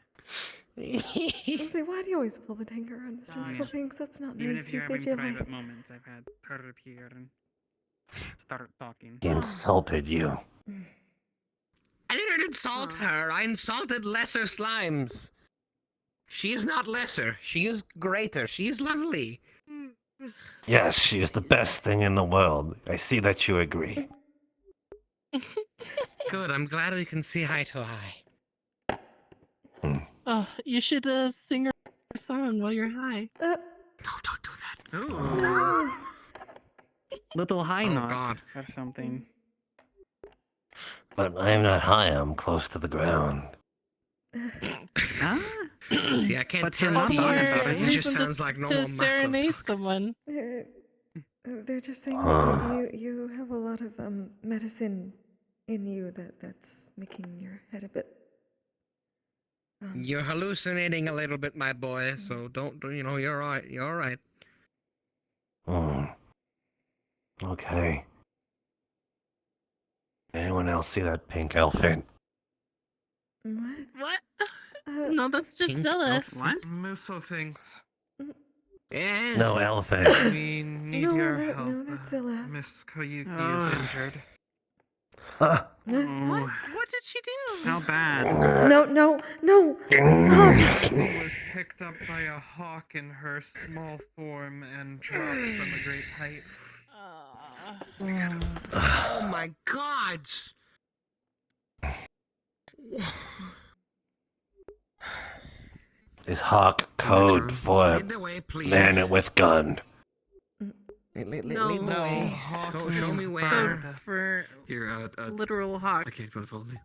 I say, why do you always pull the dagger on Mr. Musselfinks? That's not Even nice. if You you're saved having your private life. moments, I've had Critter appear and start talking. He insulted you. I didn't insult her. I insulted lesser slimes. She is not lesser. She is greater. She is lovely. Yes, she is the best thing in the world. I see that you agree. Good. I'm glad we can see eye to eye. Oh, you should sing her song while you're high. No, don't do that. Ooh. Little high knot God. or something. But I am not high, I'm close to the ground. Huh? See, I can't But tell you're if not he talking is about because it. he just Reason sounds like normal to Maklo. serenade someone. They're just saying that you have a lot of medicine in you that's making your head a bit. You're hallucinating a little bit, my boy. So don't you're all right. You're all right. Okay. Anyone else see that pink elephant? What? No, that's just Zilla. What? Musselfinks. Yeah. No elephant. We need No, your that- help. no, that's Zilla. Miss Koyuki Ugh. is injured. What? What did she do? How bad? No, stop. She was picked up by a hawk in her small form and dropped from a great height. Oh my God. Is hawk code for Lead the way, please. man with gun? Lead No. the way. Hawk Show me means where. bird. For Here, literal hawk. I can't follow me.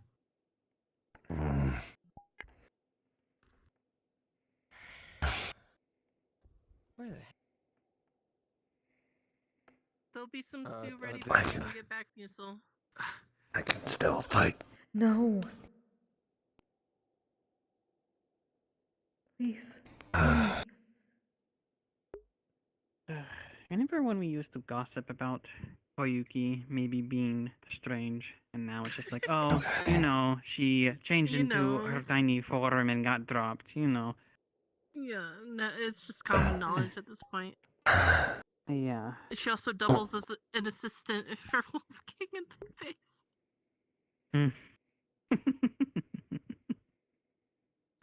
Where the heck? There'll be some stew ready I for you can- when you get back, Musil. I can still fight. No. Please. Remember when we used to gossip about Koyuki maybe being strange, and now it's just like, oh, you know, she changed You into know. her tiny form and got dropped, you know. Yeah, no, it's just common knowledge at this point. Yeah. She also doubles as an assistant for Wolf King in the face.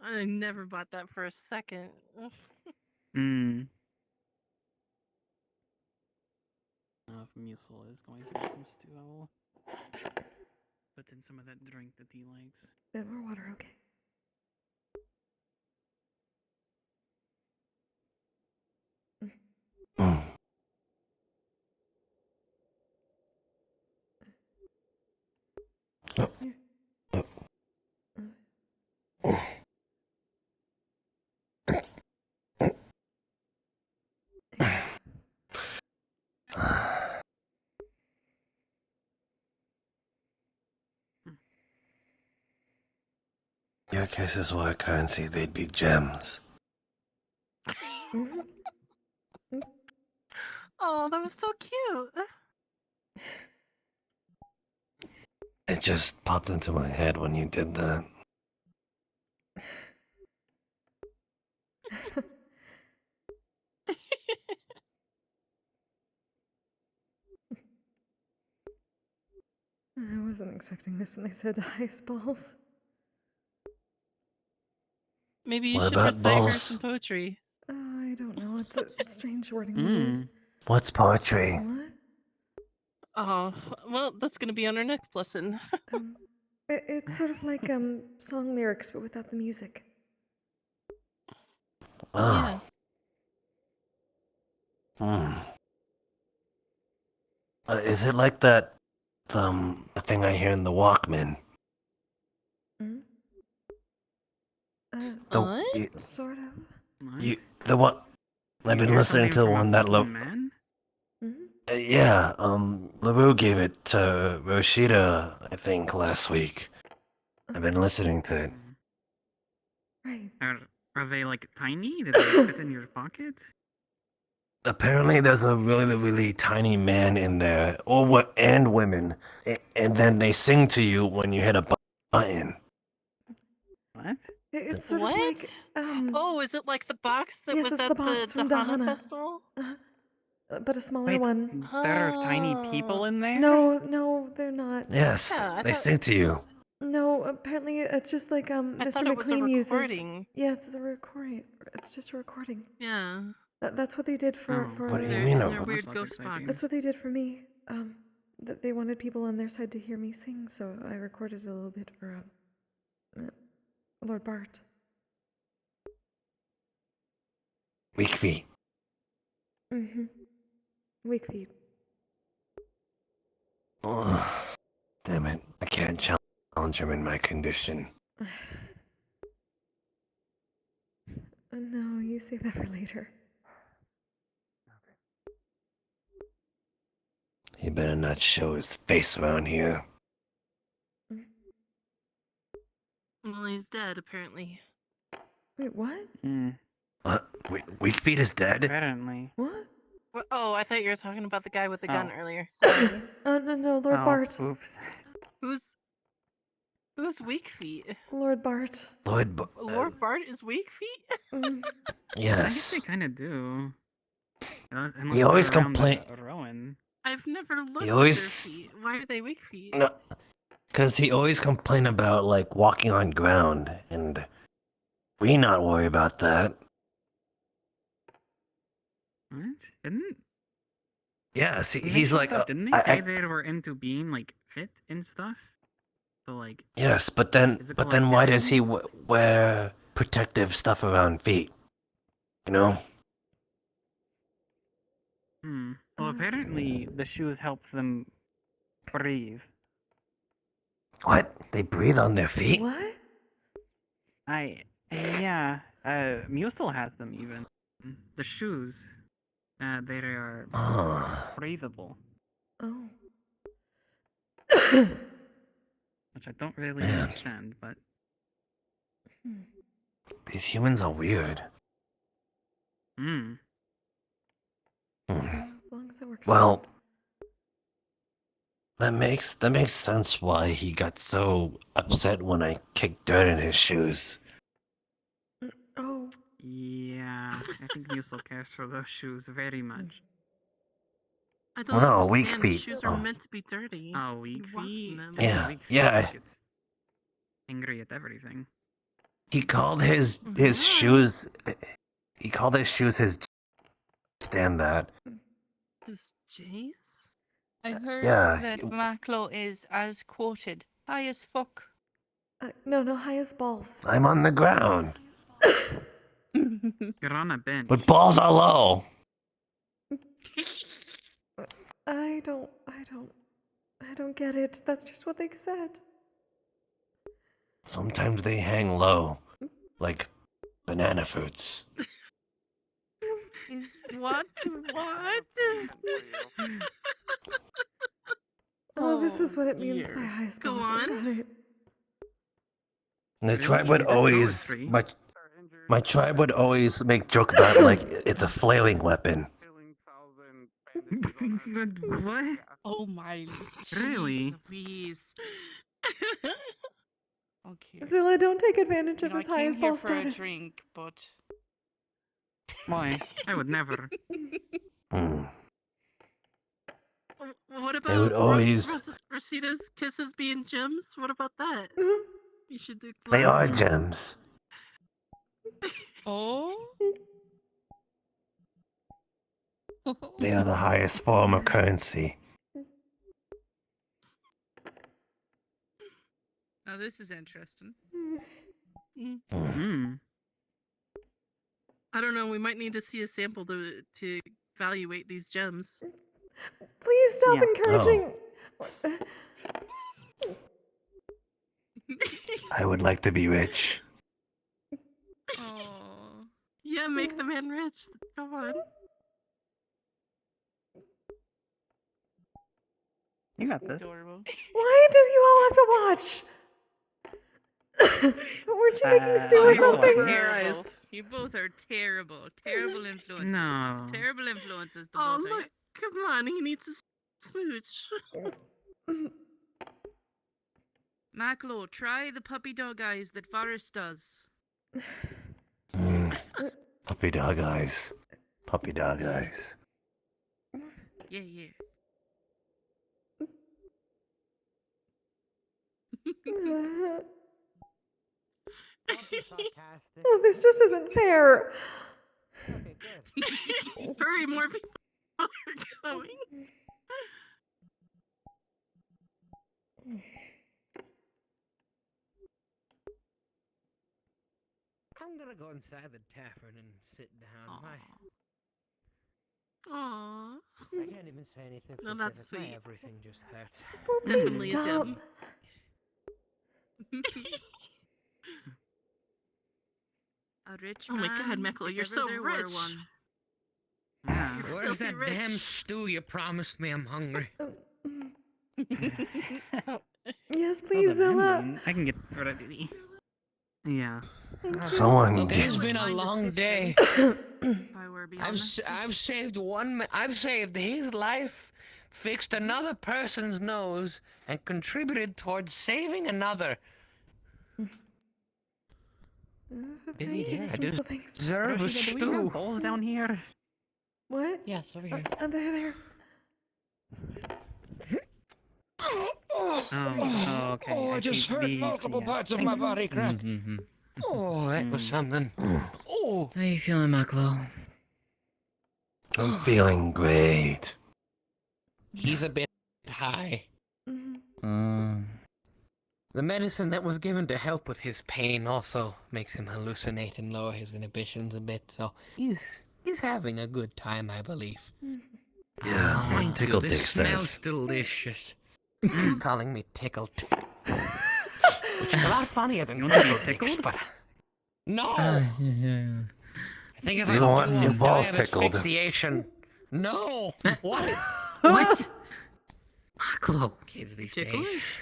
I never bought that for a second. Mm. If Musil is going to have some stew, I will put in some of that drink that he likes. Bit more water, okay. your kisses were currency, they'd be gems. Oh, that was so cute. It just popped into my head when you did that. I wasn't expecting this when they said highest balls. Maybe you What should about recite her balls? some poetry. I don't know. It's a strange wording to use. What's poetry? What? Oh, well, that's gonna be on our next lesson. It's sort of like song lyrics, but without the music. Yeah. Is it like that, the thing I hear in the Walkman? What? Sort of. The one. I've been listening to the one that Man? yeah, LaRue gave it to Roscida, I think, last week. I've been listening to it. Right. Are they like tiny? Did they fit in your pocket? Apparently, there's a really, really tiny man in there, and women, and then they sing to you when you hit a button. What? It's sort What? of like Oh, is it like the box that yes, was it's at the box from Dahana Dahana. Festival? But a smaller Wait, one. there are tiny people in there? No, they're not. Yes, Yeah, they sing to you. No, apparently it's just like I Mr. thought it was a McLean uses. recording. Yeah, it's a recording. It's just a recording. Yeah. That's what they did for. What do you mean? Their weird ghost box. That's what they did for me. That they wanted people on their side to hear me sing, so I recorded a little bit for Lord Bart. Weak feet. Weak feet. Oh, damn it! I can't challenge him in my condition. No, you save that for later. He better not show his face around here. Well, he's dead, apparently. Wait, what? What? Weak feet is dead? Apparently. What? Oh, I thought you were talking about the guy with the gun Oh. earlier. Sorry. No, Lord Bart. Oops. Who's weak feet? Lord Bart. Lord Bart is weak feet? I Yes. guess they kind of do. Unless He always they're around complain. Rowan. I've never looked at their always- feet. Why are they weak feet? No, because he always complain about like walking on ground, and we not worry about that. What? Didn't Yes, they he's said like. that- didn't they say they were into being like fit and stuff? So like. Yes, but then physical why does he activity? wear protective stuff around feet? You know? Well, apparently the shoes help them breathe. What? They breathe on their feet? What? Yeah. Mew still has them even. The shoes. They are breathable. Oh. Which I don't really understand, but. These humans are weird. As long as it works. Well, that makes sense why he got so upset when I kicked dirt in his shoes. Oh. Yeah, I think Mew still cares for those shoes very much. I don't No, weak understand. feet. Shoes are Oh. meant to be dirty. Oh, weak You walk in feet. them. Yeah, Weak feet yeah. just gets angry at everything. He called his shoes. He called his shoes his. Stand that. His J's? I heard Yeah, that Maclo is, as quoted, high as fuck. No, high as balls. I'm on the ground, You're on a bench. but balls are low. I don't get it. That's just what they said. Sometimes they hang low, like banana fruits. What? What? Oh, this is what it means dear. by highest Go balls. I on. got it. The Really? tribe would Is this always poetry? my tribe would always make joke about it like it's a flailing weapon. What? Oh my. Really? Please. Okay. Zilla, don't take advantage You of know, I his came highest here ball for status. a drink, but Why? I would never. Hmm. What They would about always. Roscida's kisses being gems? What about that? You should They declare. are gems. Oh. They are the highest form of currency. Now this is interesting. Hmm. I don't know. We might need to see a sample to evaluate these gems. Please stop Yeah. encouraging. I would like to be rich. Oh. Yeah, make the man rich. Come on. You got this. adorable. Why does you all have to watch? Weren't you making stew or you're something? welcome. You both are terrible. Terrible influences. No. Terrible influences. The both look. Come on. He needs a smooch. Maclo, try the puppy dog eyes that Forrest does. Puppy dog eyes. Puppy dog eyes. Yeah, yeah. Oh, this just isn't fair. Hurry, more people are coming. I'm gonna go inside the tavern and sit down. Aww. I can't even say anything. No, for that's goodness, my sweet. everything just hurts. Definitely a stop. gem. A rich Oh my man, God, Meckle, if you're ever so there were rich. one. Yeah. You're Where's filthy that damn rich. stew you promised me? I'm hungry. Yes, Hold please, on, Zilla. I can get rid of duty. Yeah. Someone Look, get- it's been a long day. I were be I've honest. I've saved I've saved his life, fixed another person's nose, and contributed towards saving another. Busy day. I deserve a Roscida, do we stew. have bowls down here? What? Yes, over here. There. Oh, okay. Oh, I see just hurt these, multiple yeah. parts of my body crack. Oh, that was something. Oh. How you feeling, Maclo? I'm feeling great. He's a bit high. Mm-hmm. The medicine that was given to help with his pain also makes him hallucinate and lower his inhibitions a bit, so he's having a good time, I believe. Yeah, what Thank you. Tickle This Dick smells says. delicious. He's calling me tickled. Which is a lot funnier than You want to be Tickle Dicks, tickled? but... No! I think if Do I you want do your balls diet tickled? asphyxiation... No! What? What? Maclo. Kids these Ticklish?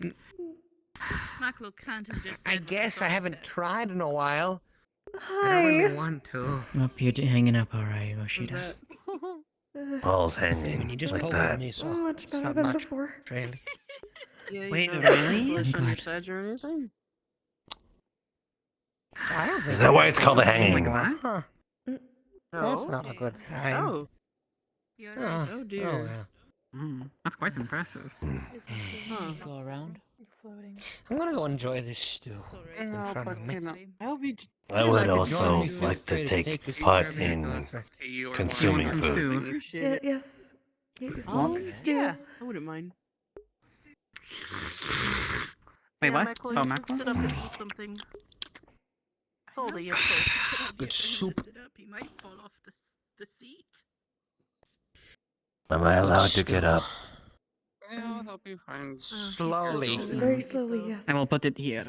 days. Maclo can't have just said I what the guess I frog haven't said. tried in a while. I Hi. don't really want to. Up, you're hanging up all right, Was Roscida. that- Balls When hanging you just like poke that. me, so Much it's better not than much, before. really. Yeah, Wait, you really? Ticklish on your Good. side or anything? I don't think Is that why I it's called a feel hanging? anymore. What? Huh. That's not a good sign. Oh. You're right. Oh, Oh dear. oh well. That's quite impressive. Go around. I'm gonna go enjoy this stew. in No, front but of me. you know, I hope you. I Feel would like a also joint, feel like free to to take take this part survey in closer. consuming some food. stew? Appreciate it. Yes. Yes, Want please, stew. Yeah, I wouldn't mind. Wait, Yeah, what? Michael, Oh, you Maclo? should sit up and eat something. Salty, of course. Good Get him to soup. sit up. He might fall off the seat. Am I allowed to get up? I'll help you find. Slowly. Very slowly, yes. I will put it here.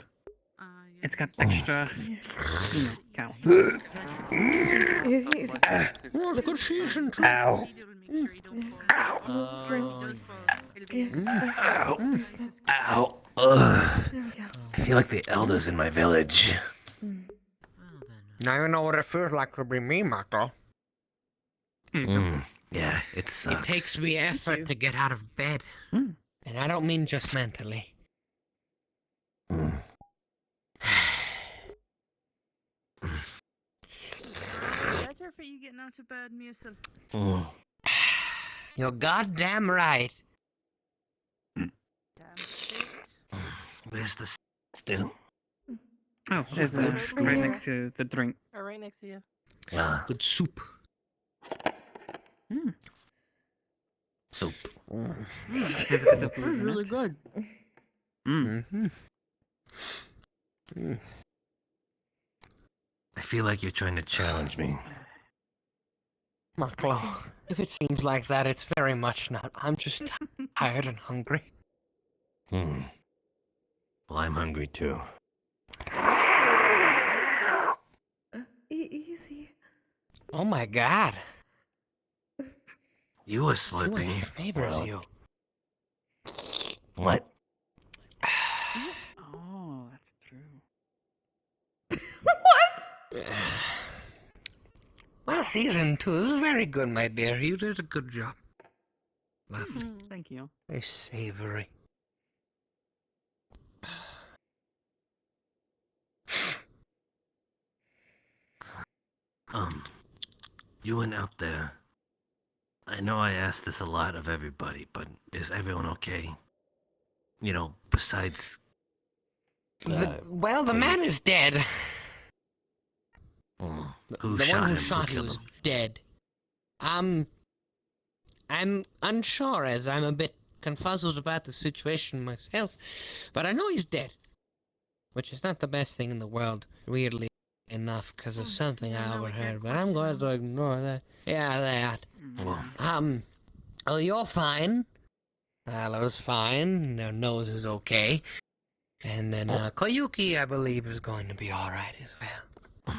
It's got extra, count. He's Oh, good season too. Ow. Slow. Oh. Yeah. Ow. Ugh. There we go. I feel like the elders in my village. Now you know what it feels like to be me, Marco. Yeah, it sucks. It takes me effort to get out of bed. And I don't mean just mentally. Better for you getting out of bed, Musil. You're goddamn right. Where's the still? Oh, it's right next to the drink. Or right next to you. Yeah. Good soup. Soup. Has a bit of booze in Really it. good. I feel like you're trying to challenge me. Marco, if it seems like that, it's very much not. I'm just tired and hungry. Well, I'm hungry too. Easy. Oh my god. You were So much slipping. favors Well, you. What? Oh, that's true. What? Well, season 2 is very good, my dear. You did a good job. Lovely. Thank you. Very savory. You went out there. I know I asked this a lot of everybody, but is everyone okay? You know, besides... Well, the man is dead. Who the shot one who him? shot Who him killed is him? dead. I'm unsure, as I'm a bit confuzzled about the situation myself, but I know he's dead. Which is not the best thing in the world, weirdly enough, because of something I overheard, but I'm going to ignore that. Yeah, that. Oh, you're fine. Halo's fine. Their nose is okay. And then, Koyuki, I believe, is going to be alright as well.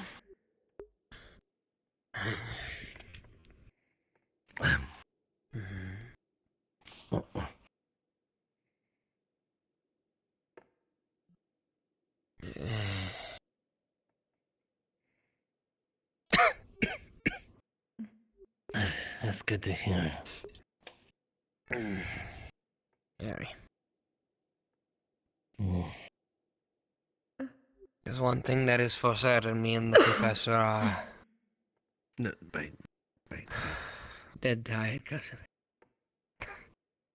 That's good to hear. Very. There's one thing that is for certain, me and the professor are... No, wait. Dead tired because of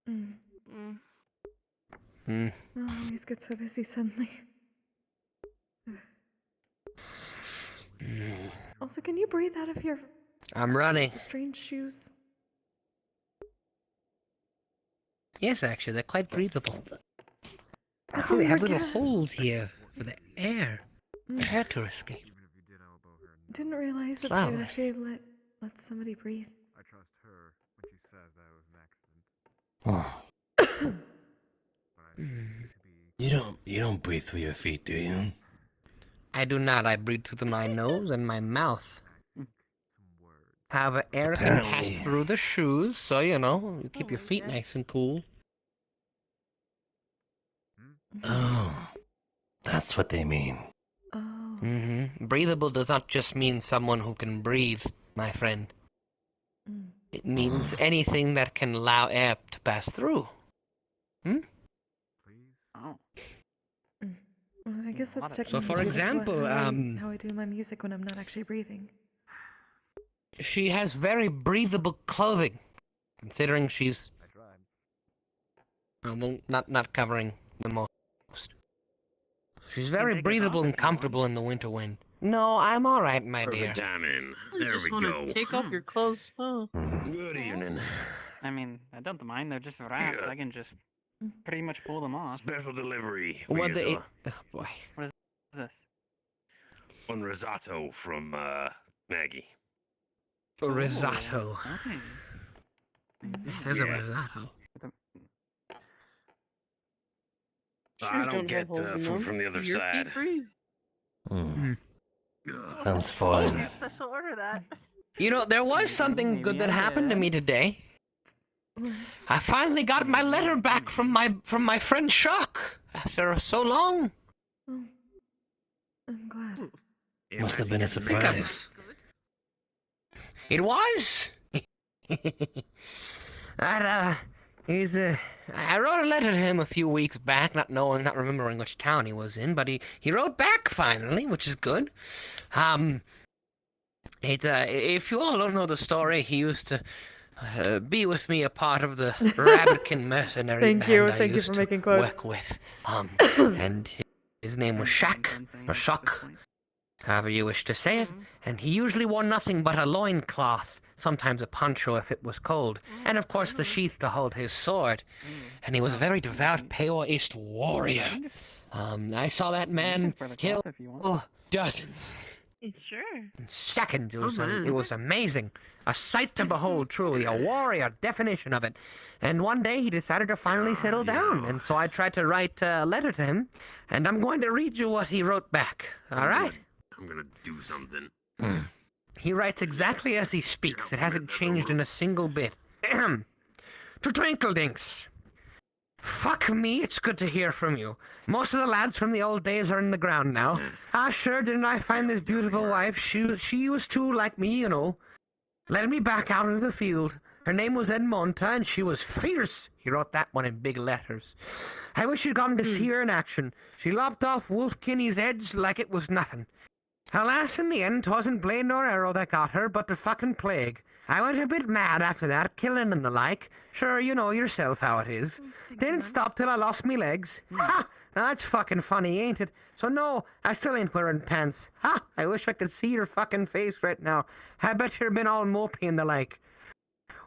it. Oh, always get so busy suddenly. Also, can you breathe out of your I'm running. strange shoes? Yes, actually, they're quite breathable. That's Oh, what they we have were little ga- holes here for the air. Air to escape. Didn't realize that Wow. they'd actually let somebody breathe. I trust her when she says that it was an accident. You don't breathe through your feet, do you? I do not. I breathe through my nose and my mouth. However, air can pass Apparently. through the shoes, so you know, you keep your feet nice and cool. Oh, that's what they mean. Breathable does not just mean someone who can breathe, my friend. It means anything that can allow air to pass through. Oh. Well, I guess that's So technically for true. That's example, how I do my music when I'm not actually breathing. She has very breathable clothing, considering she's... well, not covering the most. She's very take it breathable off and if you want. comfortable in the winter wind. No, I'm alright, my dear. Perfect timing. You There just we wanna go. take off your clothes. Oh. Good evening. I mean, I don't mind. They're just wraps. Yeah. I can just pretty much pull them off. Special delivery. What with, the... Oh, boy. What is this? one risotto from Maggie. Risotto. Okay. There's a Yeah. risotto. I don't get food from the other Your side. feet breathe. Sounds Oh, fun. special order that. You know, there was something good that happened to me today. I finally got my letter back from my friend Shock after so long. Oh, I'm glad. Must have been a surprise. It was. I wrote a letter to him a few weeks back, not remembering which town he was in, but he wrote back finally, which is good. If you all don't know the story, he used to be with me, a part of the Rabbitkin mercenary Thank you. band I Thank you used for to making quotes. work with. And his name was Shaq, or Shock, however you wish to say it, and he usually wore nothing but a loincloth, sometimes a poncho if it was cold, and of course the sheath to hold his sword. And he was a very devout Pale-East warrior. I saw that man kill dozens. Sure. In seconds. It was, man. it was amazing. A sight to behold, truly. A warrior definition of it. And one day he decided to finally settle down, and so I tried to write a letter to him, and I'm going to read you what he wrote back. All right? I'm gonna do something. He writes exactly as he speaks. It hasn't changed in a single bit. To Twinkledinks. Fuck me, it's good to hear from you. Most of the lads from the old days are in the ground now. Ah, sure, didn't I find this beautiful wife? She was too like me, you know. Led me back out into the field. Her name was Edmonta, and she was fierce. He wrote that one in big letters. I wish you'd gotten to see her in action. She lopped off Wolf Kinney's heads like it was nothing. Alas, in the end, 'twasn't blade nor arrow that got her, but the fucking plague. I went a bit mad after that, killing and the like. Sure, you know yourself how it is. Didn't stop till I lost me legs. Ha! Now that's fucking funny, ain't it? So no, I still ain't wearing pants. Ha! I wish I could see your fucking face right now. I bet you've been all mopey and the like.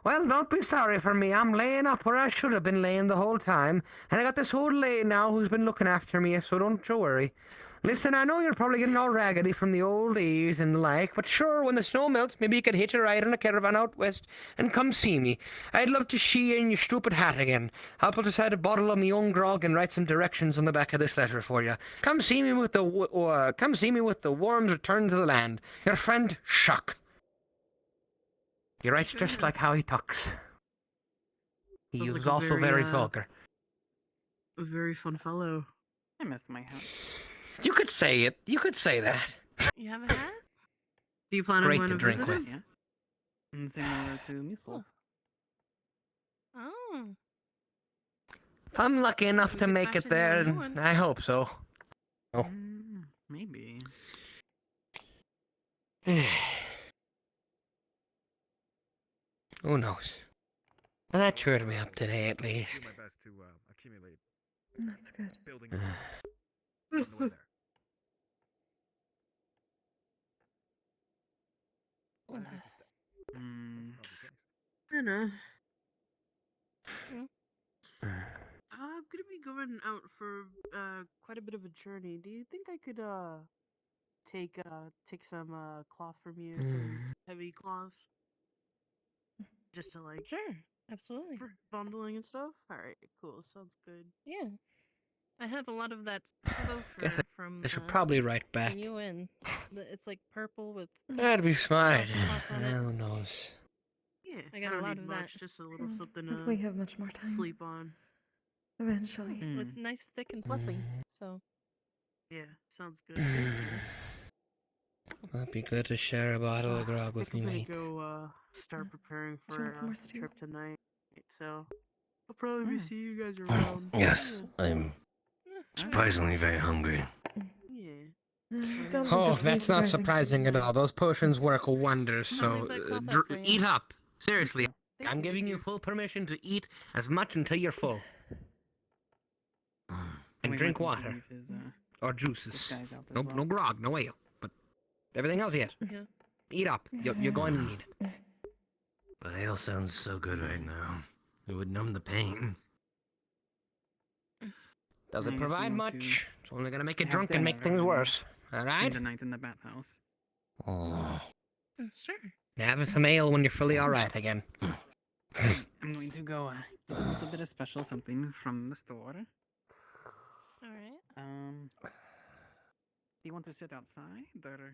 Well, don't be sorry for me. I'm laying up where I should have been laying the whole time. And I got this old lady now who's been looking after me, so don't you worry. Listen, I know you're probably getting all raggedy from the old age and the like, but sure, when the snow melts, maybe you could hitch a ride on a caravan out west and come see me. I'd love to see you in your stupid hat again. I'll put aside a bottle of my own grog and write some directions on the back of this letter for you. Come see me with the worms return to the land. Your friend, Shock. He writes just like how he talks. He Sounds is like a also very vulgar. A very fun fellow. I miss my hat. You could say it. You could say that. You have a hat? Do you plan on Great going to to drink visit with. him? Yeah. Similar to Mussels. Oh. If I'm lucky enough to could make it fashion there, your new one. I hope so. Oh. Maybe. Who knows? Well, that cheered me up today, at least. Do my best to accumulate That's good. building on the way there. I know. Yeah. I'm gonna be going out for quite a bit of a journey. Do you think I could take some cloth from you, some heavy cloths, just to like Sure, absolutely. for bundling and stuff? All right, cool. Sounds good. Yeah. I have a lot of that pillow Guess fur from I should probably write the back. UN. It's like purple with That'd be smart. spots on it. Who knows? Yeah, I got a don't lot need of much, that. just a little something If we have much more time. sleep on. Eventually. It was nice, thick, and fluffy. So Yeah, sounds good. Thank you. That'd be good to share a bottle of grog with me, I'm gonna mate. go start preparing Do you for want some more a stew? trip tonight. So I'll probably be seeing you guys around. Yes, I'm surprisingly very hungry. Yeah. Don't think Oh, that's very that's not surprising. surprising at all. Those potions work wonders, I'll so leave that cloth out for you. eat up. Seriously, I'm giving you full permission to eat as much until you're full. And We drink might need to water. leave his, Or juices. disguise out as No, well. no grog, no ale. But everything else, yes. Yeah. Eat up. You're going to need it. But ale sounds so good right now. It would numb the pain. Doesn't I guess provide we want much. It's only gonna make you have drunk and dinner make things and worse. All right? spend the night in the bathhouse. Oh. Sure. Have some ale when you're fully all right again. I'm going to go get a little bit of special something from the store. All right. Do you want to sit outside or?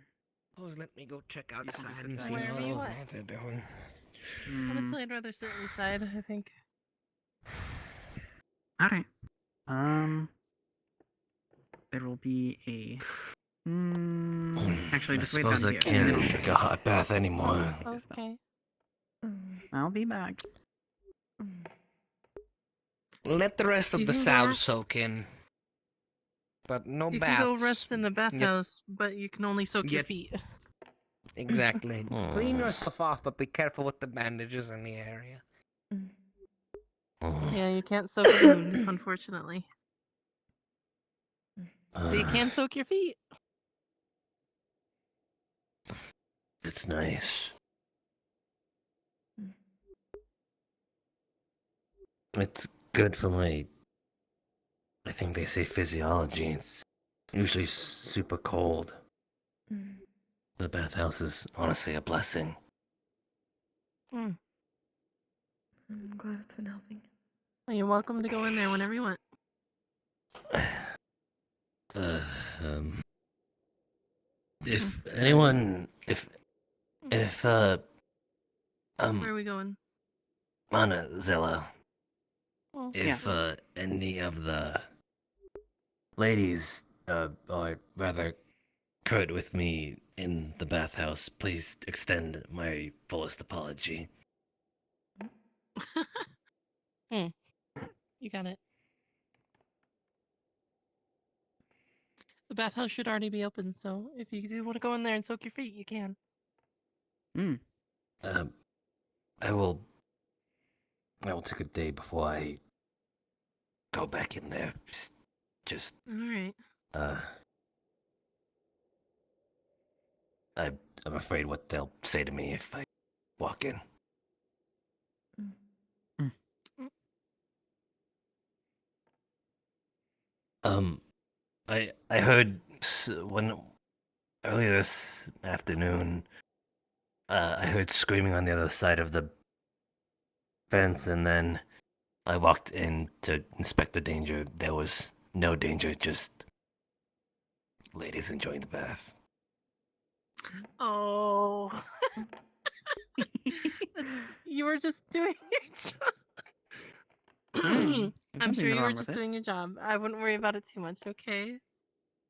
Oh, let me go check want to outside sit and down? see Wherever you want. what they're doing. Mm, Honestly, I'd rather sit inside. I think Alright. There will be a. Actually, I just wait down suppose I here. can't take a hot bath anymore. Okay. I'll be back. Let the rest You of the can go salve r- soak in. But no You baths. can go rest in the Yep. bathhouse, but you can only soak your Yep. feet. Exactly. Clean yourself off, but be careful with the bandages in the area. Yeah, you can't soak a wound, unfortunately. But you can soak your feet. It's nice. It's good for my. I think they say physiology. It's usually super cold. The bathhouse is honestly a blessing. I'm glad it's been helping. Well, you're welcome to go in there whenever you want. Uh, if anyone, if Where are we going? Mana Zilla, Oh. if any of the ladies are rather curt with me in the bathhouse, please extend my fullest apology. You got it. The bathhouse should already be open, so if you do want to go in there and soak your feet, you can. I will take a day before I go back in there. Just Alright. I'm afraid what they'll say to me if I walk in. I heard when earlier this afternoon, I heard screaming on the other side of the fence, and then I walked in to inspect the danger. There was no danger, just ladies enjoying the bath. Oh. You were just doing your job. There's I'm nothing sure you were wrong with just it. doing your job. I wouldn't worry about it too much, okay?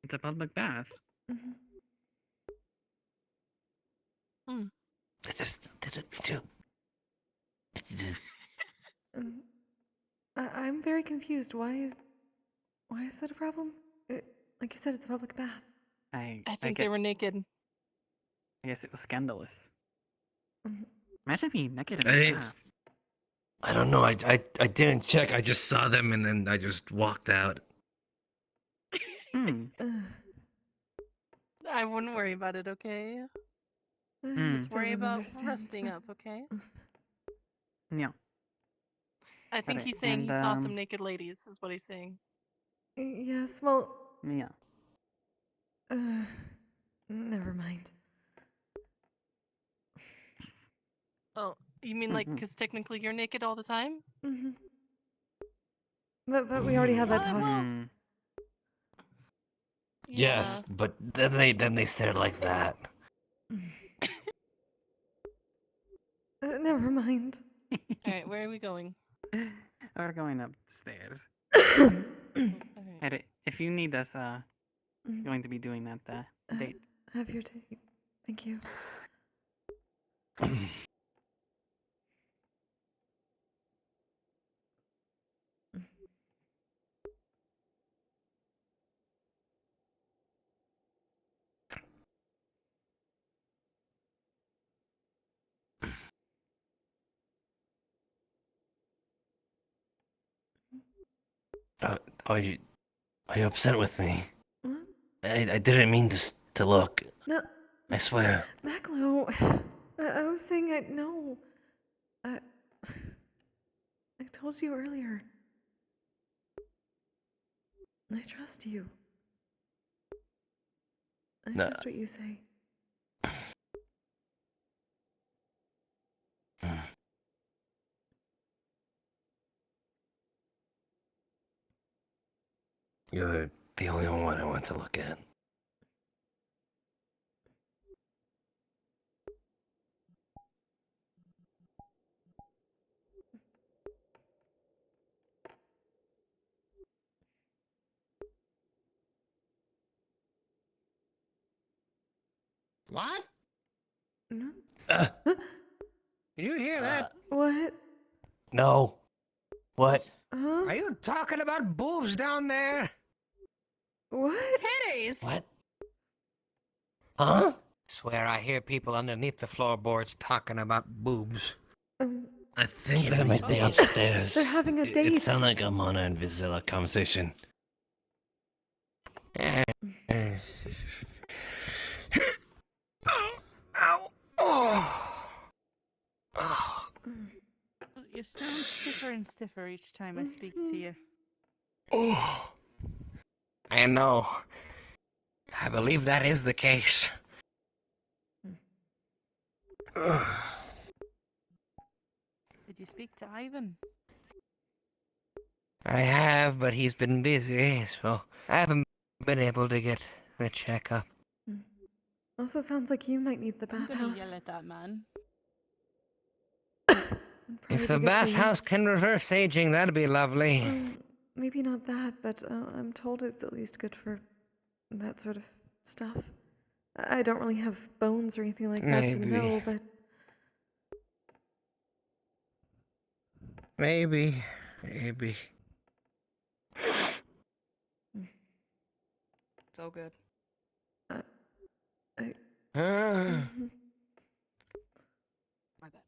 It's a public bath. I just didn't do. I'm very confused. Why is that a problem? Like you said, it's a public bath. I think they were naked. I guess it was scandalous. Imagine being naked in I a didn't- bath. I don't know. I didn't check. I just saw them, and then I just walked out. I wouldn't worry about it, okay? Just worry about resting up, okay? Yeah. I think Alright, he's saying he and, saw some naked ladies, is what he's saying. Yes, well, Yeah. never mind. Oh, you mean like because technically you're naked all the time? But we already had that talk. Yes, but then they said it like that. Never mind. Alright, where are we going? We're going upstairs. Alright, if you need us, going to be doing that date. Have your tea. Thank you. Are you upset with me? What? I didn't mean to look. No. I swear. Maclo, I was saying no. I told you earlier. I trust you. I No. trust what you say. You're the only one I want to look at. What? No? Uh, Did you hear that? What? no. What? Huh? Are you talking about boobs down there? What? Titties. What? Huh? Swear I hear people underneath the floorboards talking about boobs. I think Can't that might believe be this. upstairs. They're having a It date. sounded like a Mona and Vizilla conversation. Ow. Oh. Oh. You sound stiffer and stiffer each time I speak to you. Oh. I know. I believe that is the case. Did you speak to Ivan? I have, but he's been busy, so I haven't been able to get the checkup. Also sounds like you might need the I'm gonna bathhouse. yell at that man. If the bathhouse can reverse aging, that'd be lovely. Maybe not that, but I'm told it's at least good for that sort of stuff. I don't really have bones or anything like that to Maybe. know, but Maybe. It's all good. mhm. My bad.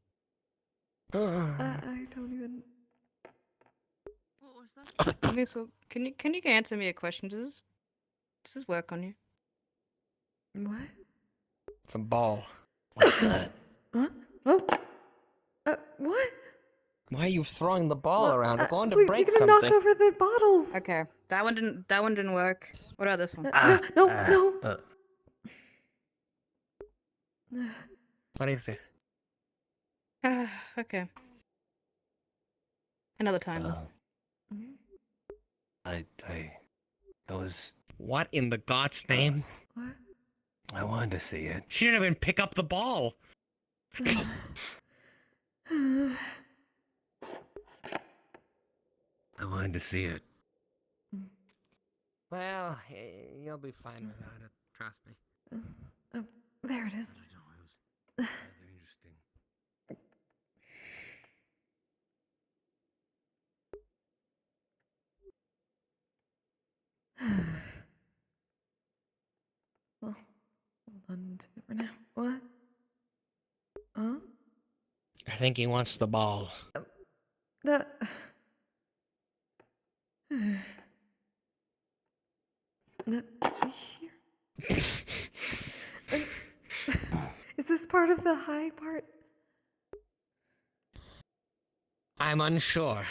I don't even. What was that? Okay, so can you answer me a question? Does this work on you? What? It's a ball. What's that? Huh? Oh. What? Why are you throwing the ball around? We're going to Please, break you're gonna something. knock over the bottles. Okay, that one didn't work. What about this one? No. What is this? Okay. Another time though. I was. What in the God's name? What? I wanted to see it. She didn't even pick up the ball. I wanted to see it. Well, you'll be fine without it. Trust me. There it is. Well, hold on to it for now. What? Huh? I think he wants the ball. The. Is this part of the high part? I'm unsure.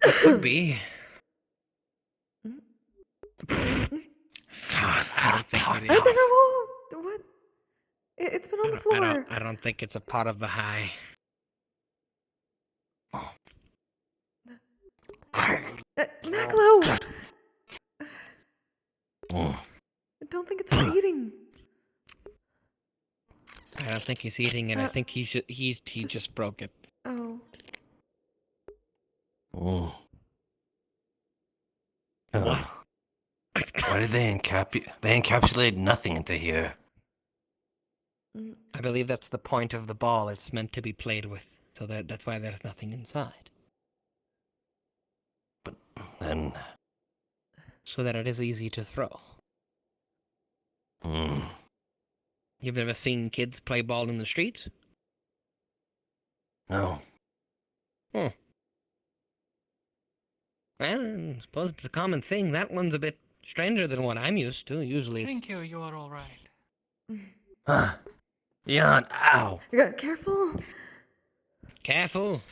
It could be. I don't think it is. What? It's been on the floor. I don't think it's a part of the high. Maclo! I don't think it's for eating. I don't think he's eating it. I think he just broke it. Oh. Oh. What? Why did they encapsulate nothing into here? I believe that's the point of the ball. It's meant to be played with, so that's why there's nothing inside. But then, so that it is easy to throw. You've never seen kids play ball in the streets? No. Well, I suppose it's a common thing. That one's a bit stranger than what I'm used to. Usually it's... Thank you, you are all right. Jan, ow. Careful. Careful.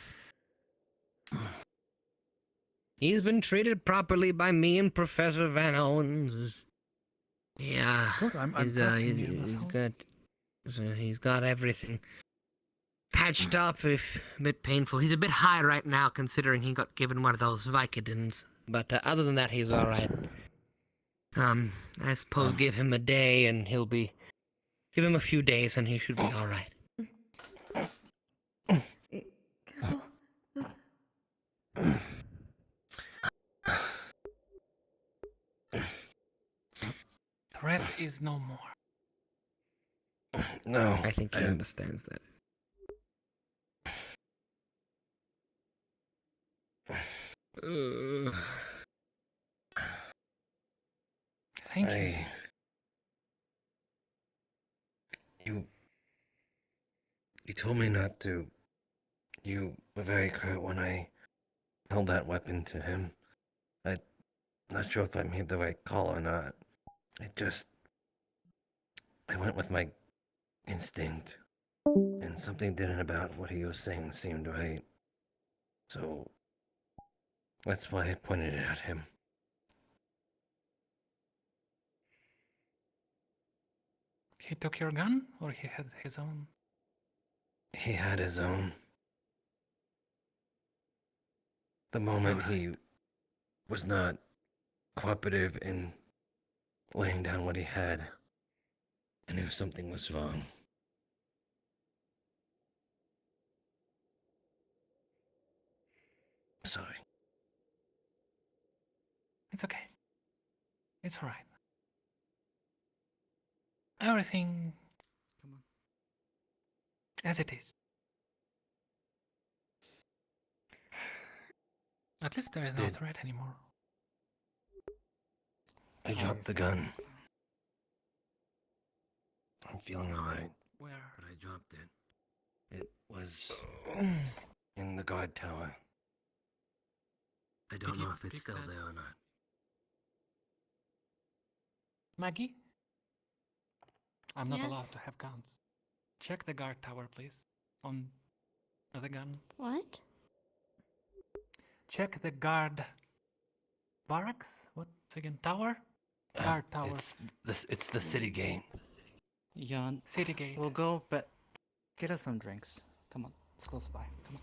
He's been treated properly by me and Professor Van Owens. Yeah. Look, I'm trusting you. He's got everything patched up, if a bit painful. He's a bit high right now, considering he got given one of those Vicodins. But other than that, he's all right. I suppose give him a day, and he'll be. Give him a few days, and he should be all right. Careful. Threat is no more. No. I think he understands that. Thank you. You told me not to. You were very curt when I held that weapon to him. I'm not sure if I made the right call or not. I went with my instinct, and something didn't about what he was saying seemed right. So that's why I pointed it at him. He took your gun, or he had his own? He had his own. The moment he was not cooperative in laying down what he had, I knew something was wrong. Sorry. It's okay. It's alright. Everything as it is. At least there is no threat anymore. I dropped the gun. I'm feeling alright. Where? But I dropped it. It was in the guard tower. I don't Did you know if it's pick still that? there or not. Maggie? I'm not Yes? allowed to have guns. Check the guard tower, please. On the gun. What? Check the guard barracks? What? Again, tower? Guard tower. It's the city gate. Jan, City gate. we'll go, but get us some drinks. Come on, it's close by. Come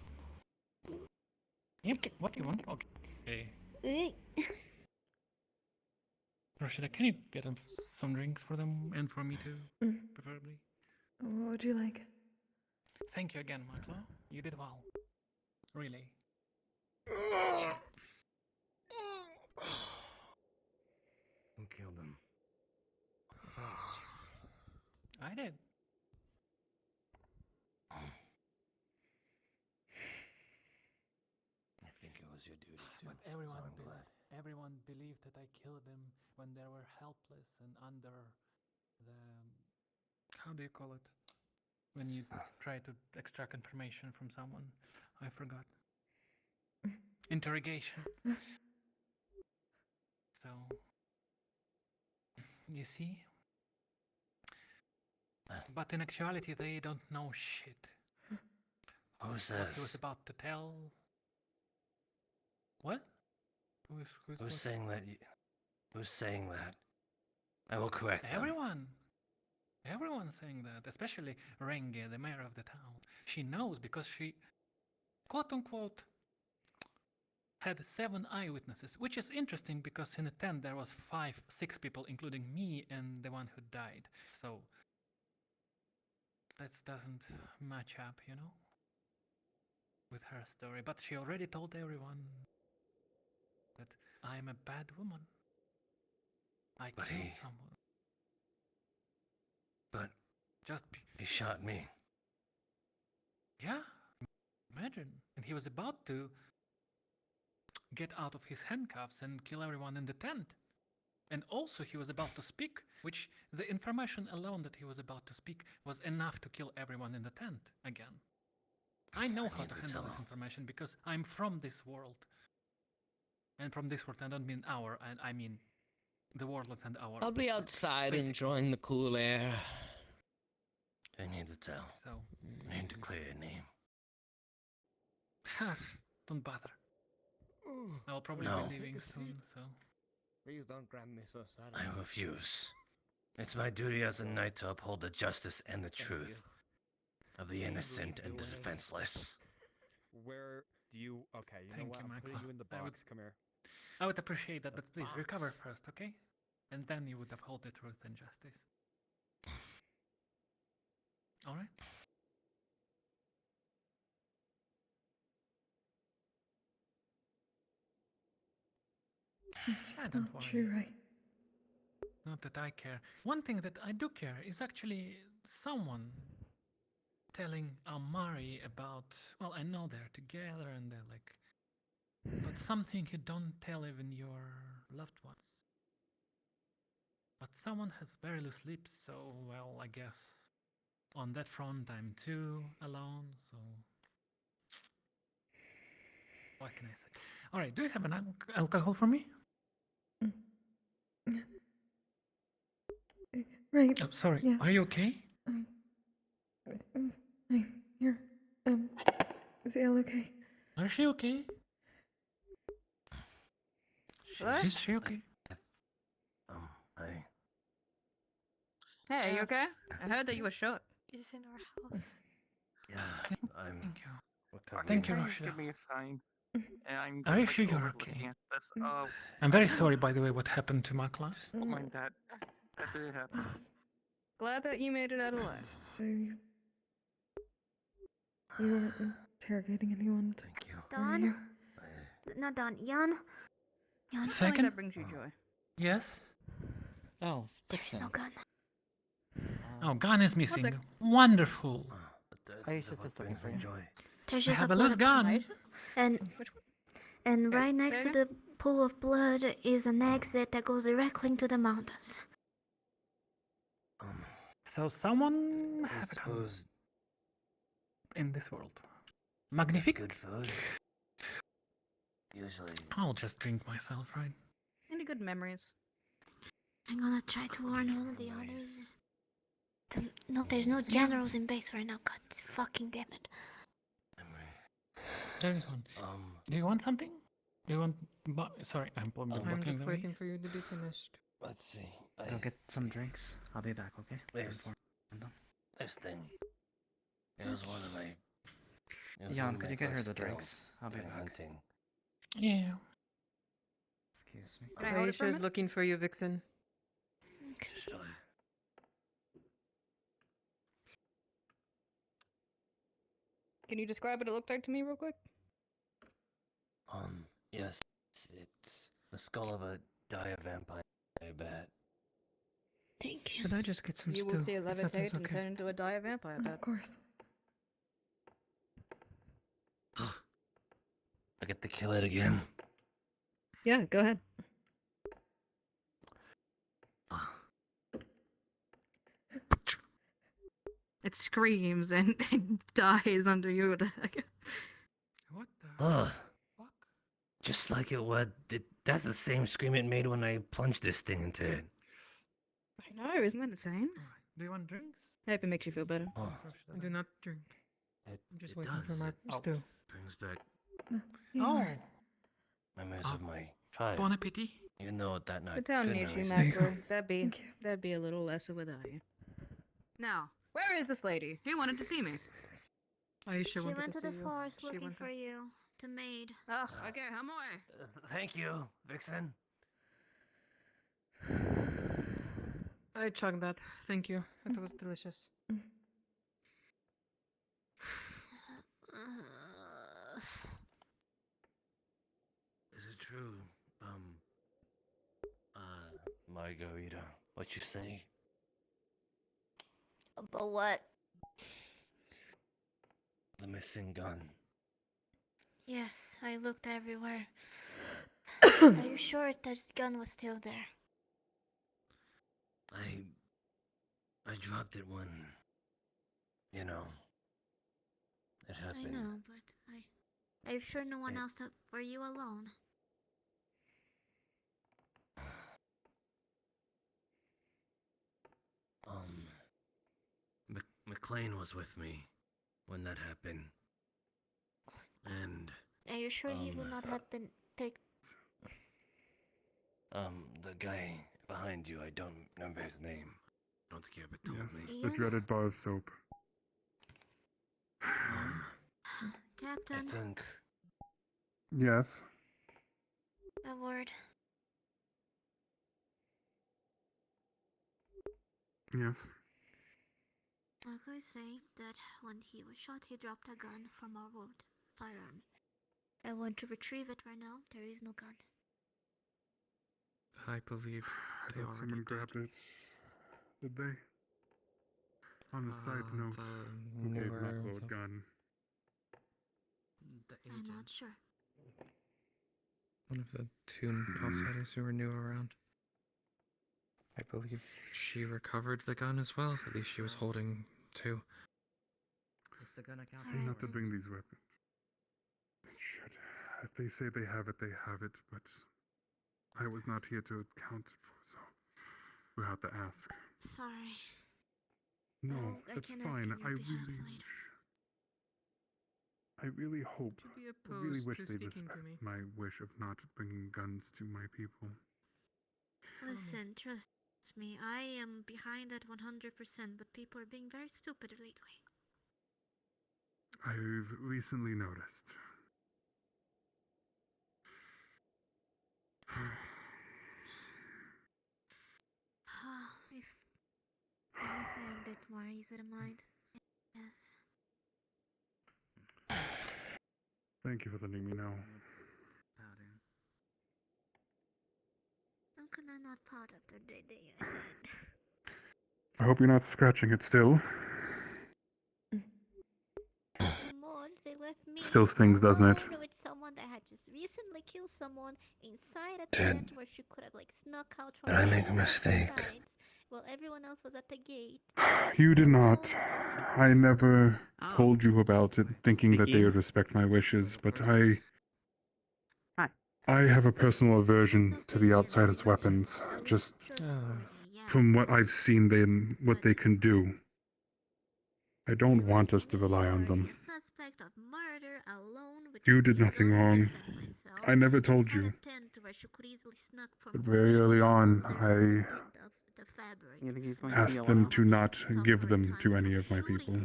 on. Yep. What do you want? Okay. Roscida, can you get them some drinks for them and for me too, preferably? What would you like? Thank you again, Michael. You did well. Really. Who killed him? I did. I think it was your duty to. But everyone believed that I killed them when they were helpless and under the, how do you call it? When you try to extract information from someone. I forgot. Interrogation. So, you see? But in actuality, they don't know shit. Who What he was says? about to tell. What? Who's what? saying that? Who's saying that? I will correct them. Everyone. Everyone's saying that, especially Renge, the mayor of the town. She knows because she, quote unquote, had 7 eyewitnesses, which is interesting because in the tent there was 6 people, including me and the one who died. So that doesn't match up, you know, with her story. But she already told everyone that I'm a bad woman. I killed someone. But Just he shot me. yeah, imagine. And he was about to get out of his handcuffs and kill everyone in the tent. And also he was about to speak, which the information alone that he was about to speak was enough to kill everyone in the tent again. I know how to handle this information because I'm from this world. And from this world, I don't mean our, I mean the world and our. I'll be outside Basically. enjoying the cool air. I need to tell. So. I need to clear your name. Don't bother. I'll probably No. be leaving soon, so. Please don't grab me so suddenly. I refuse. It's my duty as a knight to uphold the justice and the truth of the innocent and the defenseless. Where do you? Okay, you Thank know what? you, I'm Michael. putting you in the I box. would- Come here. I would appreciate that, but please recover first, okay? And then you would uphold the truth and justice. Alright? It's just don't not true, right? Not that I care. One thing that I do care is actually someone telling Amari about. Well, I know they're together and they're like, but something you don't tell even your loved ones. But someone has very loose lips, so well, I guess on that front I'm too alone. So what can I say? All right, do you have an alcohol for me? Right. Oh, sorry. Yes. Are you okay? Fine. Here. Is Ale okay? Is she okay? What? Is she okay? I. Hey, you okay? I heard that you were shot. He's in our house. Yeah, I'm. Thank you. Recovering. Thank you, Please Roscida. give me a sign. And I'm Are you just sure like you're overlooking okay? it. That's I'm very sorry, by the way, what happened to my class. Don't mind that. That did happen. Glad that you made it out alive. So you weren't interrogating anyone? Thank you. Dawn? Not Dawn. Jan? Jan? Second? That brings you joy. Yes? Oh, There's no gun. Oh, gun is missing. sec. Wonderful. Aisha's just looking for you. There's I just have a a pot loose of gun. blood. And Okay, right next say to again? the pool of blood is an exit that goes directly into the mountains. So someone I have a gun suppose in this world. it's Magnific. good food. Usually. I'll just drink myself, right? Any good memories? I'm gonna try to warn all of the others. No, there's no generals in base right now. God fucking damn it. There is one. Do you want something? Do you want? Sorry, I'm blocking I'm just the waiting way. for you to be finished. Let's see. Go get some drinks. I'll be back, okay? There's this thing. It was one of my. It was Jan, one of could my you get her first the skills drinks? I'll be during back. hunting. Yeah. Excuse me. Can I hold it for a Aisha's minute? looking for you, Vixen. Can you describe what it looked like to me real quick? Yes, it's the skull of a dire vampire bat. Thank you. Could I just get some You will stew, see it if that is levitate and okay? turn into a dire vampire bat. Of course. I get to kill it again. Yeah, go ahead. It screams and dies under your attack. What the? Ugh. Just like it was. That's the same scream it made when I plunged this thing into it. I know, isn't that insane? Do you want drinks? I hope it makes you feel better. Oh, I do not drink. it, I'm just it waiting does. for my It stew. brings back Oh. memories of my tribe. Bon appetit. Even though that not The town good needs you, memories. Macro. That'd be a little lesser without you. Now, where is this lady? She wanted to see me. Aisha She wanted went to to the see you. forest She looking went for you. To maid. Ugh, okay, I'm away. Thank you, Vixen. I chugged that. Thank you. It was delicious. Is it true, Margarita, what you say? But what? The missing gun. Yes, I looked everywhere. Are you sure that gun was still there? I dropped it when, you know, it happened. I know, but are you sure no one else were you alone? McLean was with me when that happened. And, Are you sure he would not have been picked? the guy behind you, I don't remember his name. I don't think you ever told Yes, me. the dreaded bar of soap. Captain, I think Yes. a word. Yes. Marco is saying that when he was shot, he dropped a gun from our wood firearm. I want to retrieve it right now. There is no gun. I believe I they thought already someone did. grabbed it. Did they? On a side note, who gave Maclo a gun? I'm not sure. One of the two outsiders who were new around. I believe she recovered the gun as well. At least she was holding two. Is the gun account? Say not to bring these weapons. It should. If they say they have it, they have it, but I was not here to count it for, so we'll have to ask. Sorry. No, Well, I that's can ask fine. on your behalf later. I really hope, Would you be I really opposed wish to they speaking to respect me? my wish of not bringing guns to my people. Listen, trust me, I am behind that 100%, but people are being very stupid lately. I've recently noticed. If at least I am a bit more easy to mind. Yes. Thank you for letting me know. How can I not part of the day I had? I hope you're not scratching it still. Lord, they left me Still stings, doesn't it? alone with someone that had just recently killed someone inside a Did- tent where she could have like snuck out from Did I make a any mistake? sides while everyone else was at the gate. You did not. I never told you about it, thinking that they would respect my wishes, but I have a personal aversion to the Outsiders' weapons. Just from what I've seen them, what they can do. I don't want us to rely on them. Suspect of murder alone with You did nothing wrong. I never told you. where she could easily snuck from But very early on, I You think he's going to be asked them allowed? to not give them to any of my people.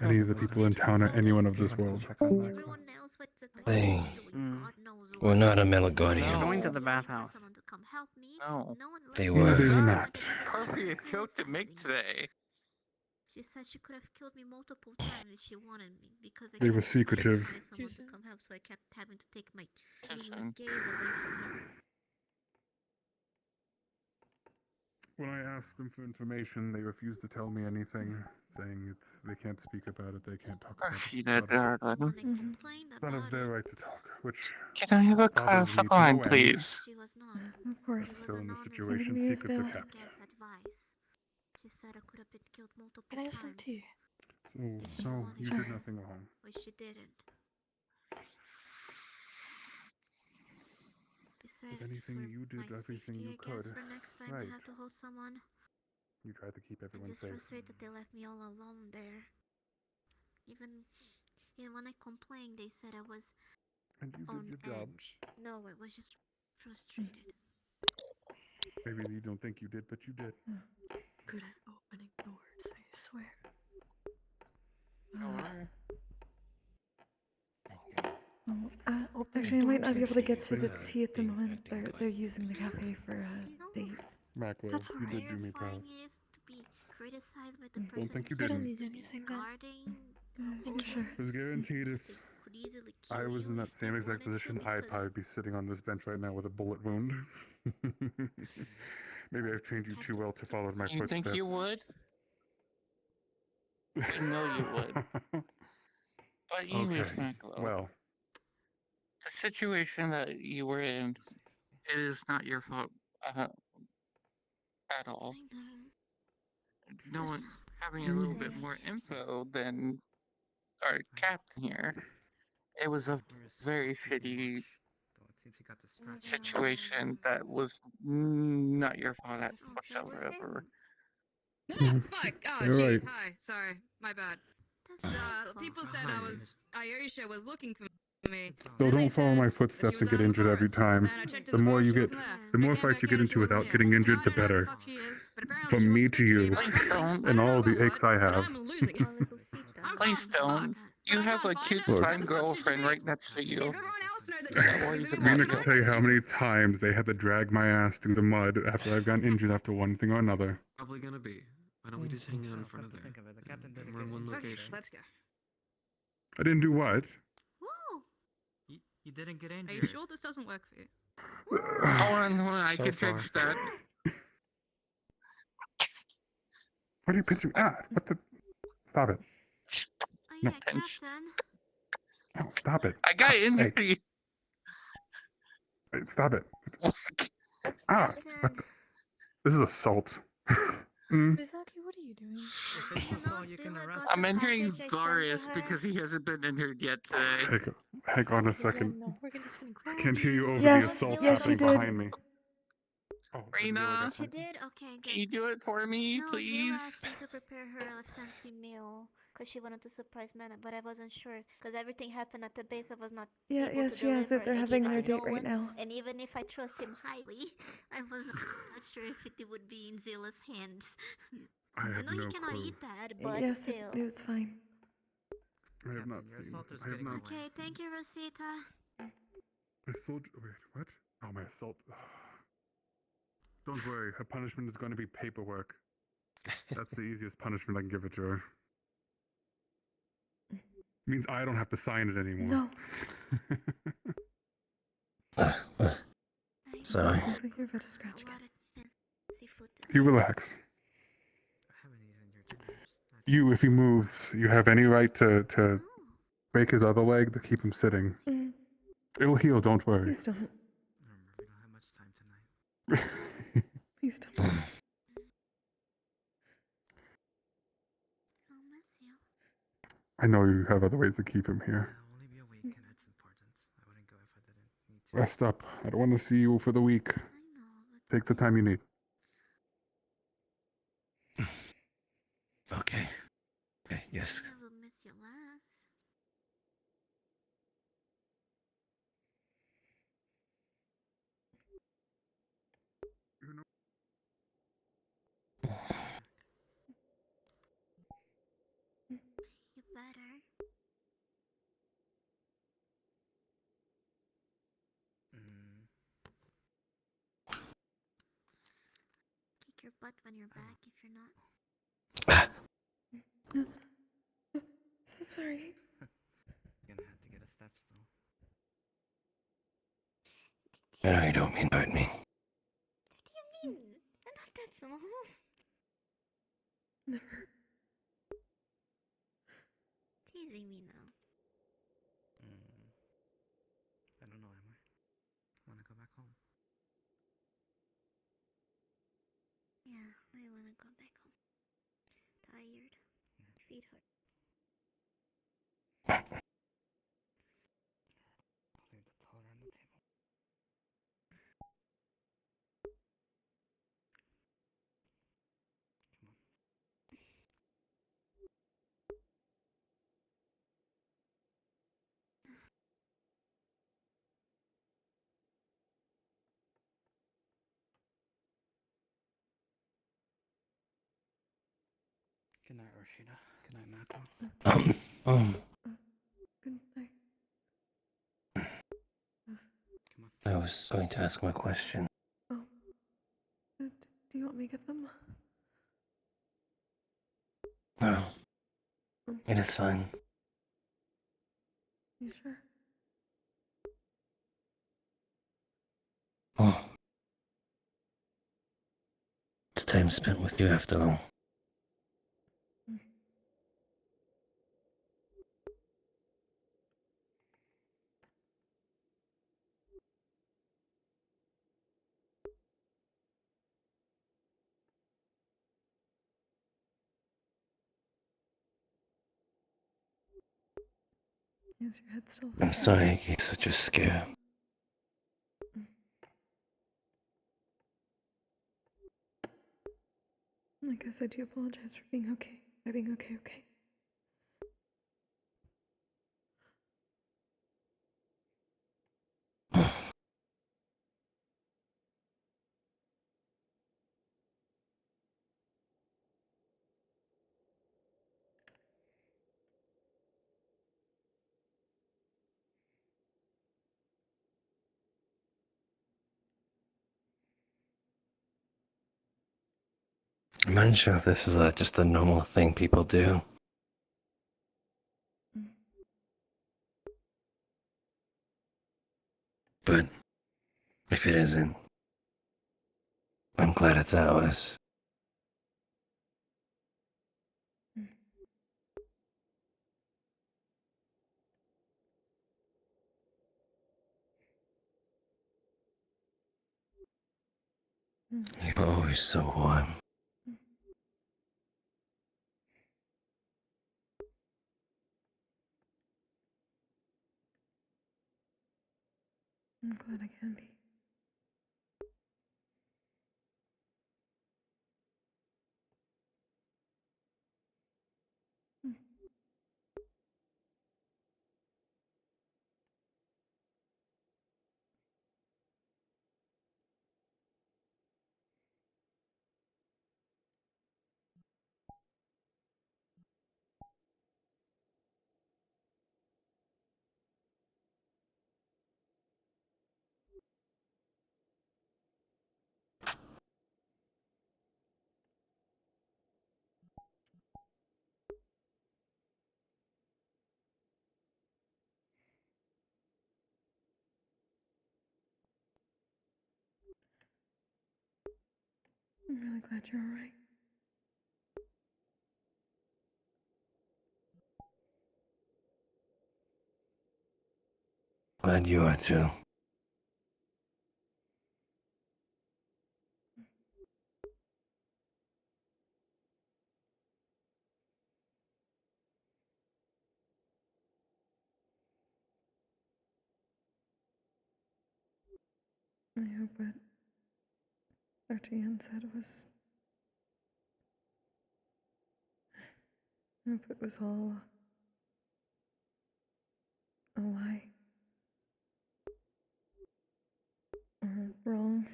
Any of the people in town or anyone of this world. They were not a Going Melagonian. to the bathhouse. No. They No, were. they were not. Appropriate joke to make today. She said she could have killed me multiple times if she wanted me because I They were kept secretive. trying to find someone to come help, so I kept having to take my evil gaze away from her. When I asked them for information, they refused to tell me anything, saying they can't speak about it, they can't talk about it. Roscida, It's not None of their right to talk, which Can I have a bothers glass me of to no wine, end. please? She was not. Of course. Still in this Anything situation, to use, secrets are Bill? kept. Guess advice. She said I could have been killed multiple Can I have times. some tea? So you did nothing wrong. Which she didn't. Besides, anything for you did my everything safety, you I guess could. for next time Right. I have to hold someone. You tried to keep I'm everyone just safe. frustrated that they left me all alone there. Even when I complained, they said I was And you on did your job. edge. No, I was just frustrated. Maybe you don't think you did, but you did. Good at opening doors, I swear. Actually, I might not be able to get to the tea at the moment. They're using the cafe for a date. Maclo, That's you did alright. do me proud. It is to be criticized by the person Don't think you I don't didn't. need anything then. I'm sure. It was guaranteed if I was in that same exact position, I'd probably be sitting on this bench right now with a bullet wound. Maybe I've trained you too well to follow my You footsteps. think you would? I know you would. But anyways, Okay, Maclo, well, the situation that you were in, it is not your fault at all. No one having a little bit more info than our captain here. It was a very shitty situation that was not your fault at whatsoever. Fuck! Oh, You're gee. right. Hi. Sorry. My bad. People said Ayesha was looking for me. So don't follow my footsteps and get injured every time. The more you get, the more fights you get into without getting injured, the better. From me to you, Please don't. and all the aches I have. Please don't. You have a cute Look. fine girlfriend right next to you. That worries about Mina could you. tell you how many times they had to drag my ass through the mud after I've gotten injured after one thing or another. Probably gonna be. Why don't we just hang out in front of there? We're in one location. Let's go. I didn't do what? You didn't get Are injured. you sure this doesn't work for you? Hold on, I So can far. fix that. What are you pinching? Ah, what the? Stop it. Oh No. yeah, Captain. No, stop it. I got Hey, injury. stop it. Ah, what the? This is assault. Misaki, what are you doing? I'm injuring Glorious because he hasn't been injured yet today. Hang on a second. No, we're just gonna I can't hear you over the Yes, assault yes, you happening did. behind me. Oh, Rena, She did? Okay, good. can you do it for me, No, please? Zilla asked me to prepare her a fancy meal because she wanted to surprise Mana, but I wasn't sure because everything happened at the base. I was not Yeah, able yes, to she has deliver it. They're and having gave their it to date no right one. now. And even if I trust him highly, I was not sure if it would be in Zilla's hands. I have know no you cannot clue. eat that, but Yes, still. it was fine. I have not seen. I have not. Okay, thank you, Rosita. Assault. Wait, what? Oh, my assault. Don't worry. Her punishment is going to be paperwork. That's the easiest punishment I can give it to her. Means I don't have to sign it anymore. No. Sorry. I think you're about to scratch again. You relax. You, if he moves, you have any right to break his other leg to keep him sitting. Mm. It'll heal, don't worry. Please don't. Please don't. I know you have other ways to keep him here. Rest up. I don't want to see you for the week. Take the time you need. Okay. Okay, yes. I will miss your lass. You better. Kick your butt when you're back if you're not. So sorry. You're gonna have to get a step stool. No, you don't mean to hurt me. What do you mean? I'm not that small. Never. Teasing me now. I don't know, am I? Wanna go back home? Yeah, I wanna go back home. Tired. Feet hurt. I'll leave the toilet on the table. Good night, Roscida. Good night, Mako. Good night. I was going to ask my question. Oh. Do you want me to get them? No. It is fine. You sure? Oh. It's time spent with you after all. Is your head still? I'm sorry I gave such a scare. Like I said, you apologize for being okay. By being okay. I'm unsure if this is just a normal thing people do. But if it isn't, I'm glad it's ours. You're always so warm. I'm glad I can be. I'm really glad you're alright. Glad you are too. I hope what Dr. Yan said was. I hope it was all a lie. Or wrong.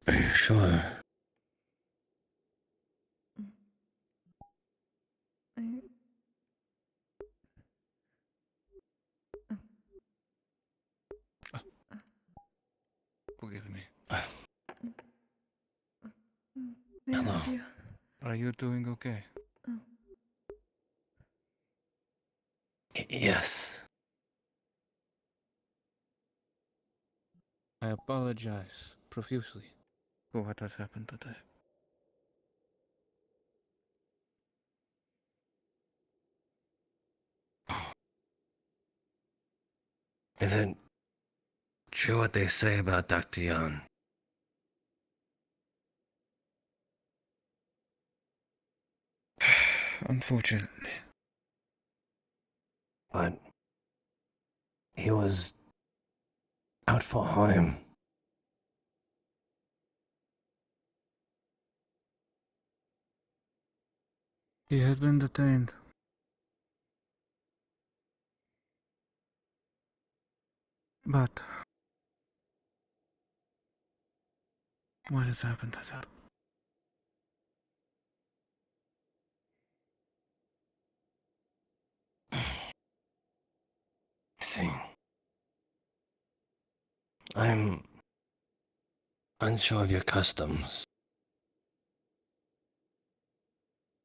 Are you sure? I. Forgive me. May I help you? Are you doing okay? Oh. Yes. I apologize profusely for what has happened today. Is it true what they say about Dr. Yan? Unfortunately. But he was out for harm. He had been detained. But what has happened has happened. See, I'm unsure of your customs,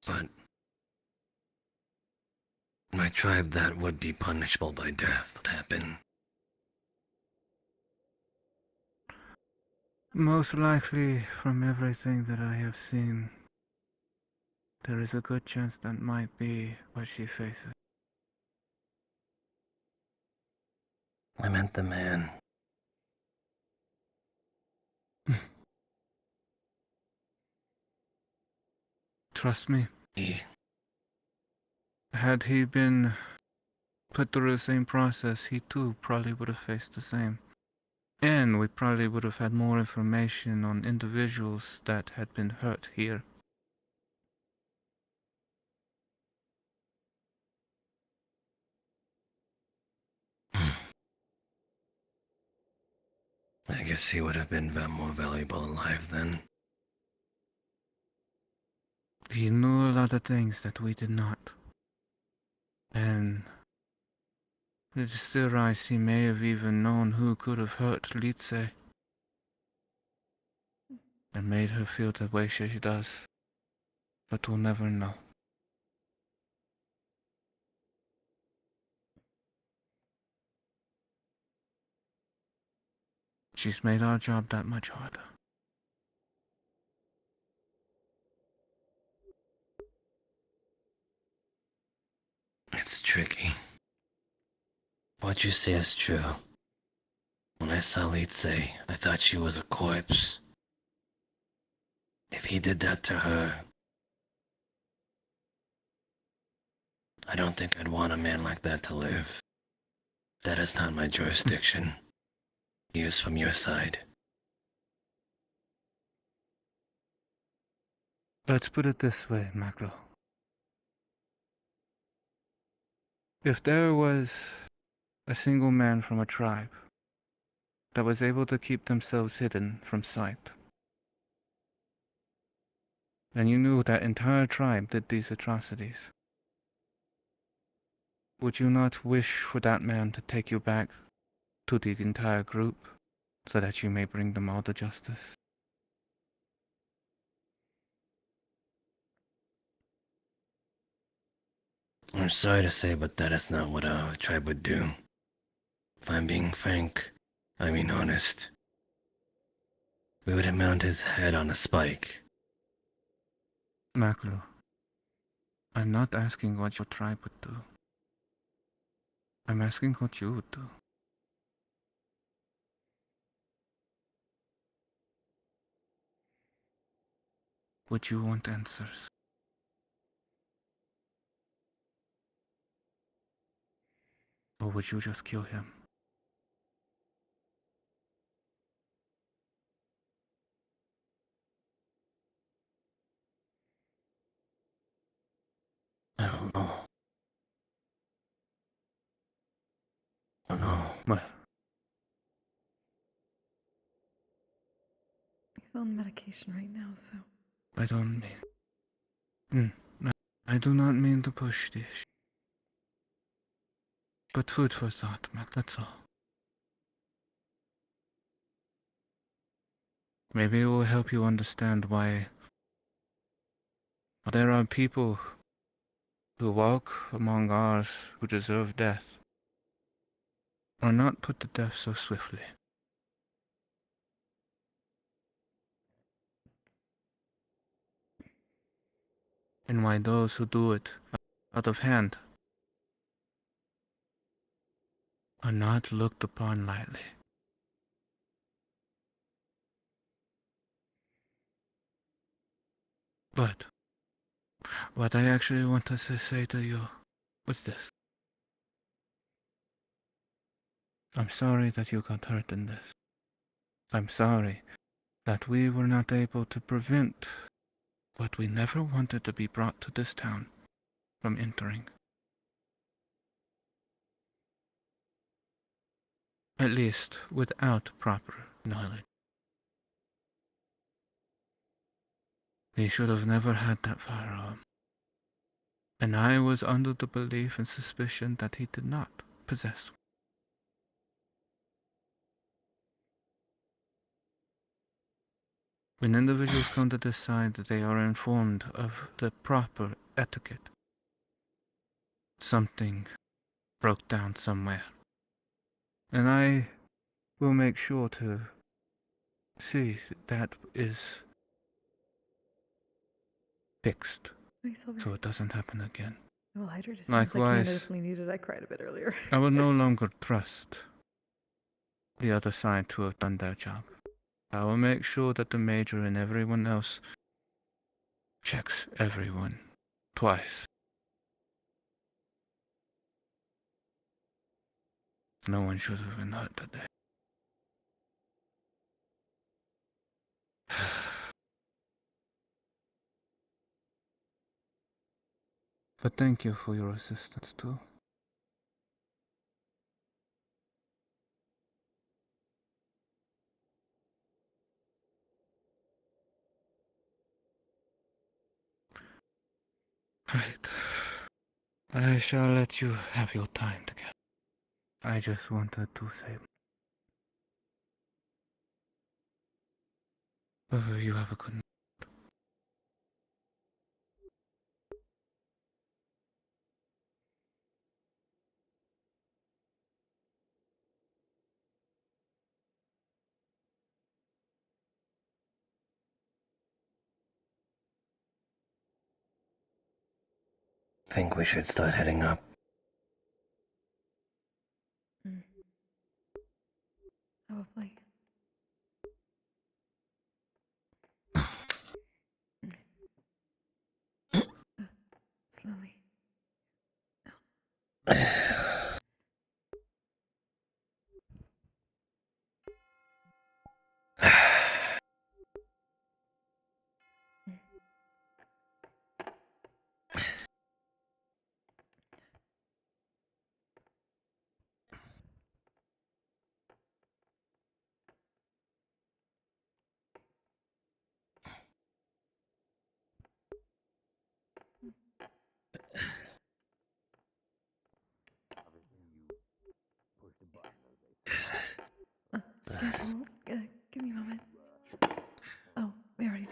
but in my tribe that would be punishable by death would happen. Most likely, from everything that I have seen, there is a good chance that might be what she faces. I meant the man. Trust me. He. Had he been put through the same process, he too probably would have faced the same. And we probably would have had more information on individuals that had been hurt here. I guess he would have been more valuable alive then. He knew a lot of things that we did not. And it is still rise he may have even known who could have hurt Litze and made her feel the way she does. But we'll never know. She's made our job that much harder. It's tricky. What you say is true. When I saw Litze, I thought she was a corpse. If he did that to her, I don't think I'd want a man like that to live. That is not my jurisdiction. Views from your side. Let's put it this way, Macro. If there was a single man from a tribe that was able to keep themselves hidden from sight, and you knew that entire tribe did these atrocities, would you not wish for that man to take you back to the entire group so that you may bring them all to justice? I'm sorry to say, but that is not what our tribe would do. If I'm being frank, I mean honest. We would mount his head on a spike. Macro, I'm not asking what your tribe would do. I'm asking what you would do. Would you want answers? Or would you just kill him? I don't know. I don't know. Well, He's on medication right now, so. I don't mean... I do not mean to push this. But food for thought, Mac, that's all. Maybe it will help you understand why there are people who walk among ours who deserve death, are not put to death so swiftly. And why those who do it out of hand are not looked upon lightly. But what I actually wanted to say to you was this. I'm sorry that you got hurt in this. I'm sorry that we were not able to prevent what we never wanted to be brought to this town from entering. At least without proper knowledge. He should have never had that firearm. And I was under the belief and suspicion that he did not possess one. When individuals come to decide that they are informed of the proper etiquette, something broke down somewhere. And I will make sure to see that is fixed, so it doesn't happen again. I will hydrate as soon as I can, and if we needed, I cried a bit earlier. I will no longer trust the other side to have done their job. I will make sure that the Major and everyone else checks everyone twice. No one should have been hurt today. But thank you for your assistance too. Right. I shall let you have your time together. I just wanted to say, both of you have a good night. Think we should start heading up.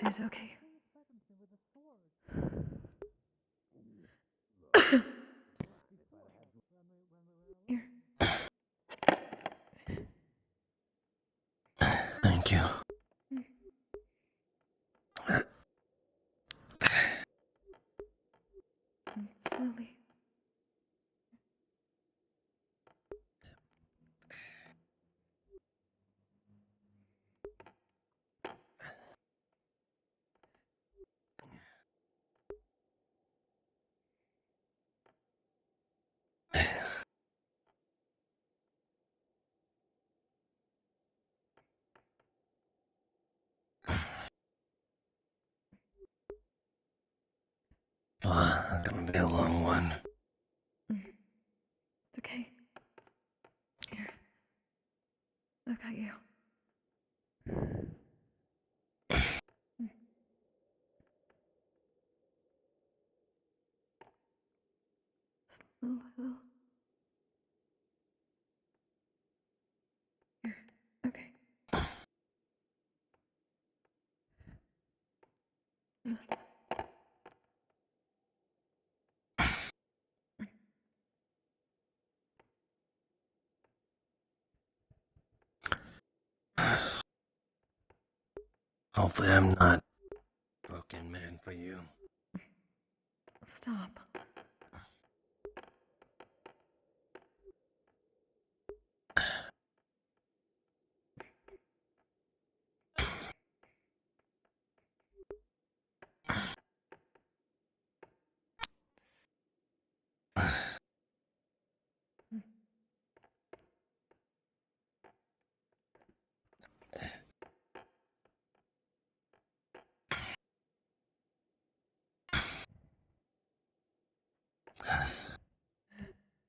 Good, okay. Here. Thank you. Slowly. Oh, that's gonna be a long one. It's okay. Here. I've got you. Little. Here. Okay. Hopefully I'm not broken man for you. Stop.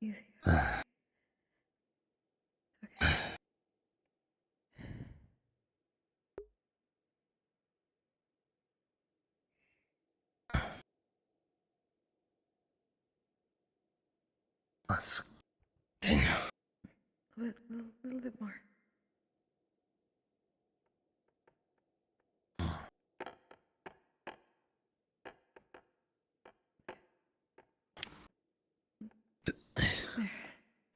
Easy. Let's A little bit more.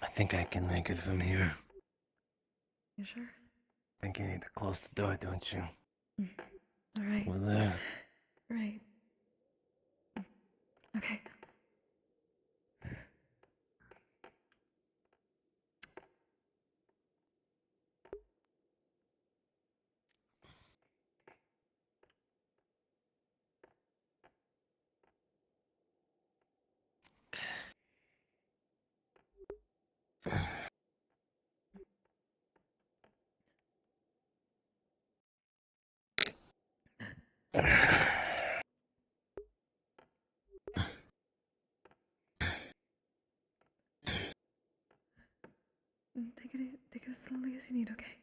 I think I can make it from here. You sure? I think you need to close the door, don't you? All right. Over there. Right. Okay. Take it as slowly as you need, okay?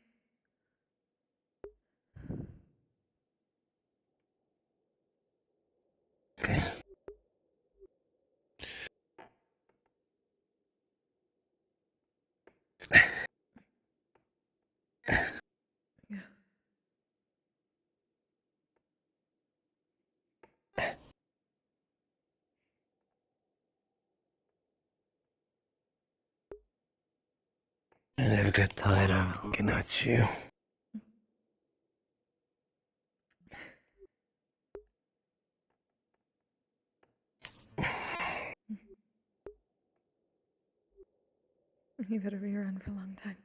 Yeah. I never get tired of looking at you. You better be around for a long time.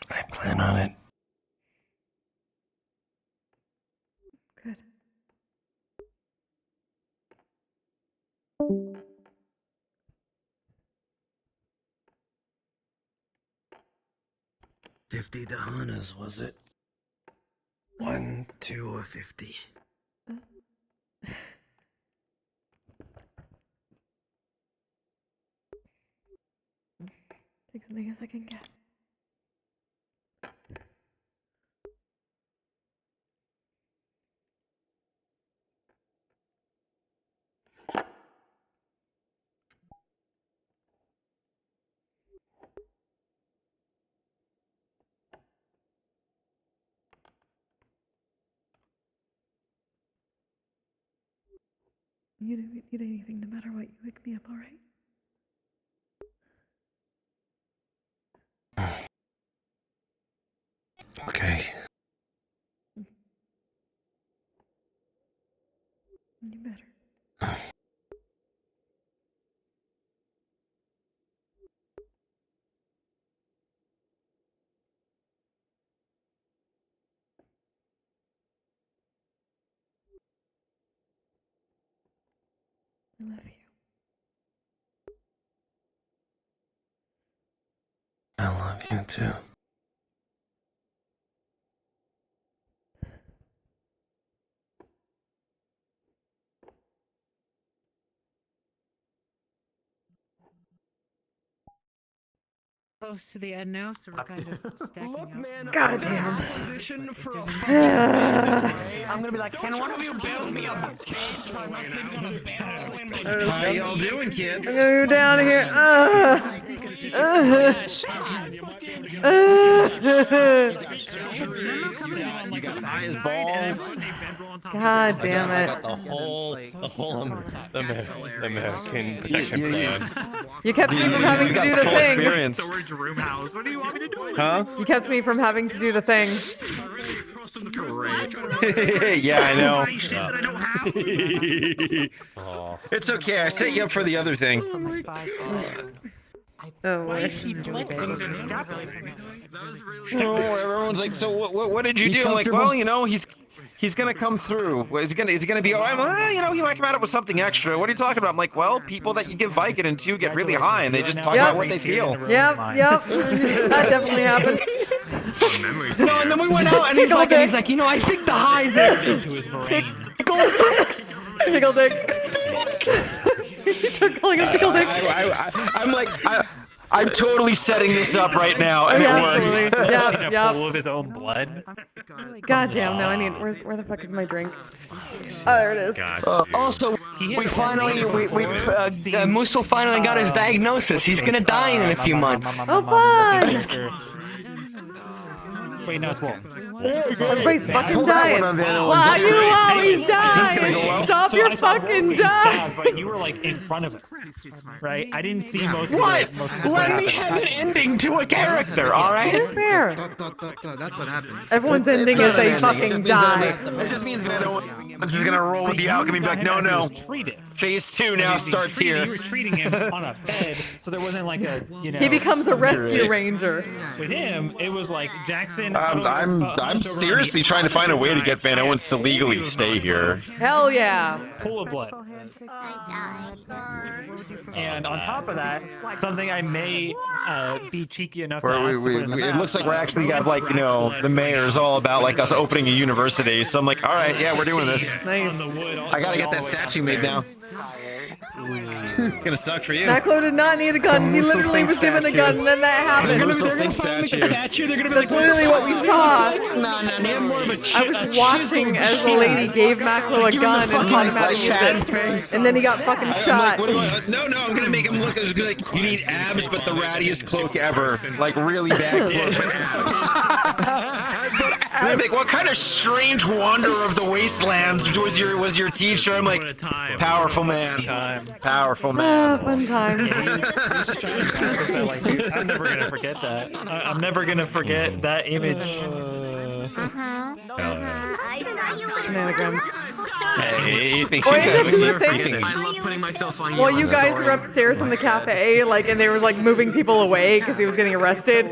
I plan on it. Good. $50 Dahanas, was it? 1, 2, or 50? Take as many as I can get. You don't need anything no matter what. You wake me up, alright? Okay. You better. I love you. I love you too. Close to the end now, so we're kind of stacking up. Man, Goddamn. position for a I'm gonna be like, can one of you bail me up? How y'all doing, kids? I'm gonna go down here. You got eyes, balls. God damn I it. got the whole American protection plan. You kept me from having to got do the the full thing. experience. Storage room house. What do you want me to do? Huh? You kept me from having to do the thing. Yeah, I know. Oh. It's okay. I set you up for the other thing. Oh, No, everyone's like, so what did you do? I'm like, well, you know, he's gonna come through. Is he gonna be all right? Well, you know, he might come out with something extra. What are you talking about? I'm like, well, people that you give Vicodin to get really high, and they just talk about what they feel. Yep. That definitely happened. No, and then we went out, and he's like, you know, I think the highs are tickle dicks. Tickle dicks. You took calling him tickle dicks. I'm like, I'm totally setting this up right now, and it absolutely. worked. Yep. Full of his own blood. God damn, no, I need, where the fuck is my drink? Oh, there it is. Also, we finally, Musil finally got his diagnosis. He's gonna die in a few months. Oh, fun! Wait, no, it's Wolf. Everybody's fucking dying. Why you always die? Stop your fucking dying. But you were like in front of it, right? I didn't see most of What? it. Let me have an ending to a character, alright? Fair. That's what happened. Everyone's ending is they fucking die. It just means that this is gonna roll with the alchemy. Be like, no. Phase 2 now starts You here. were treating him on a bed, so there wasn't like a, you know. He becomes a rescue ranger. With him, it was like Jackson. I'm seriously trying to find a way to get Van Owens to legally stay here. Hell yeah. Full of blood. And on top of that, something I may be cheeky enough to Where ask to put in the it map. looks like we're actually got like, you know, the mayor's all about like us opening a university. So I'm like, all right, yeah, we're doing this. Nice. I gotta get that statue made now. It's gonna suck for you. Maclo did not need a gun. He literally was given a gun, and then that happened. They're gonna find the statue. They're gonna be That's literally what we saw. Nah, more of a I was watching as the lady gave Maclo a gun and taught him how to use it. And then he got fucking shot. No, I'm gonna make him look as good. Like, you need abs, but the rattiest cloak ever. Like, really bad cloak, but abs. I'm like, what kind of strange wanderer of the wastelands was your teacher? I'm like, powerful man. Powerful man. Fun times. I'm never gonna forget that. I'm never gonna forget that image. I saw you in Shenanigans. Hey, you think Oh, I ended up doing the thing. I love putting myself on While you guys were upstairs in the cafe, like, and they were like moving people away because he was getting arrested.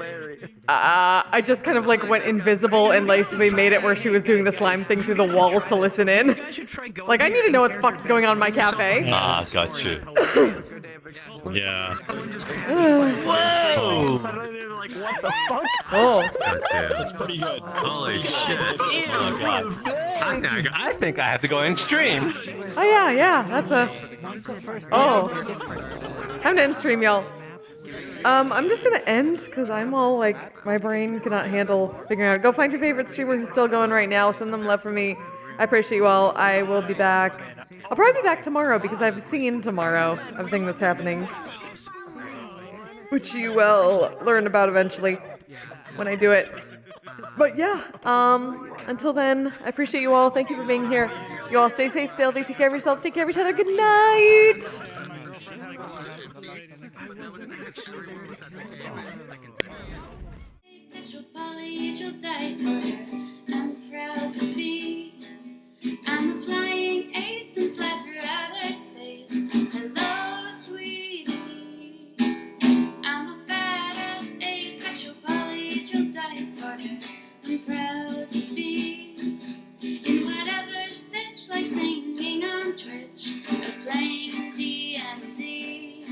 I just kind of like went invisible and basically made it where she was doing the slime thing through the walls to listen in. Like, I need to know what the fuck's going on in my cafe. Ah, got you. Yeah. Whoa! What the fuck? Oh. That's pretty good. Holy shit. Oh, God. I think I have to go in stream. Oh yeah, that's a... Oh. I'm to end stream, y'all. I'm just gonna end, because I'm all like, my brain cannot handle figuring out. Go find your favorite streamer who's still going right now. Send them love from me. I appreciate you all. I will be back. I'll probably be back tomorrow, because I've seen tomorrow everything that's happening. Which you will learn about eventually, when I do it. But yeah, until then, I appreciate you all. Thank you for being here. You all stay safe, stay healthy, take care of yourselves, take care of each other. Good night. Asexual polyhedral disorder. I'm proud to be. I'm a flying ace and fly through outer space. Hello, sweetie. I'm a badass asexual polyhedral disorder. I'm proud to be in whatever sitch, like singing on Twitch or playing D&D.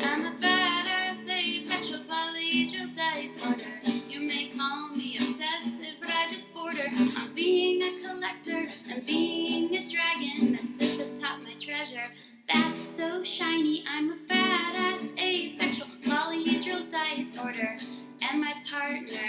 I'm a badass asexual polyhedral disorder. You may call me obsessive, but I just border on being a collector and being a dragon that sits atop my treasure. That's so shiny. I'm a badass asexual polyhedral disorder, and my partner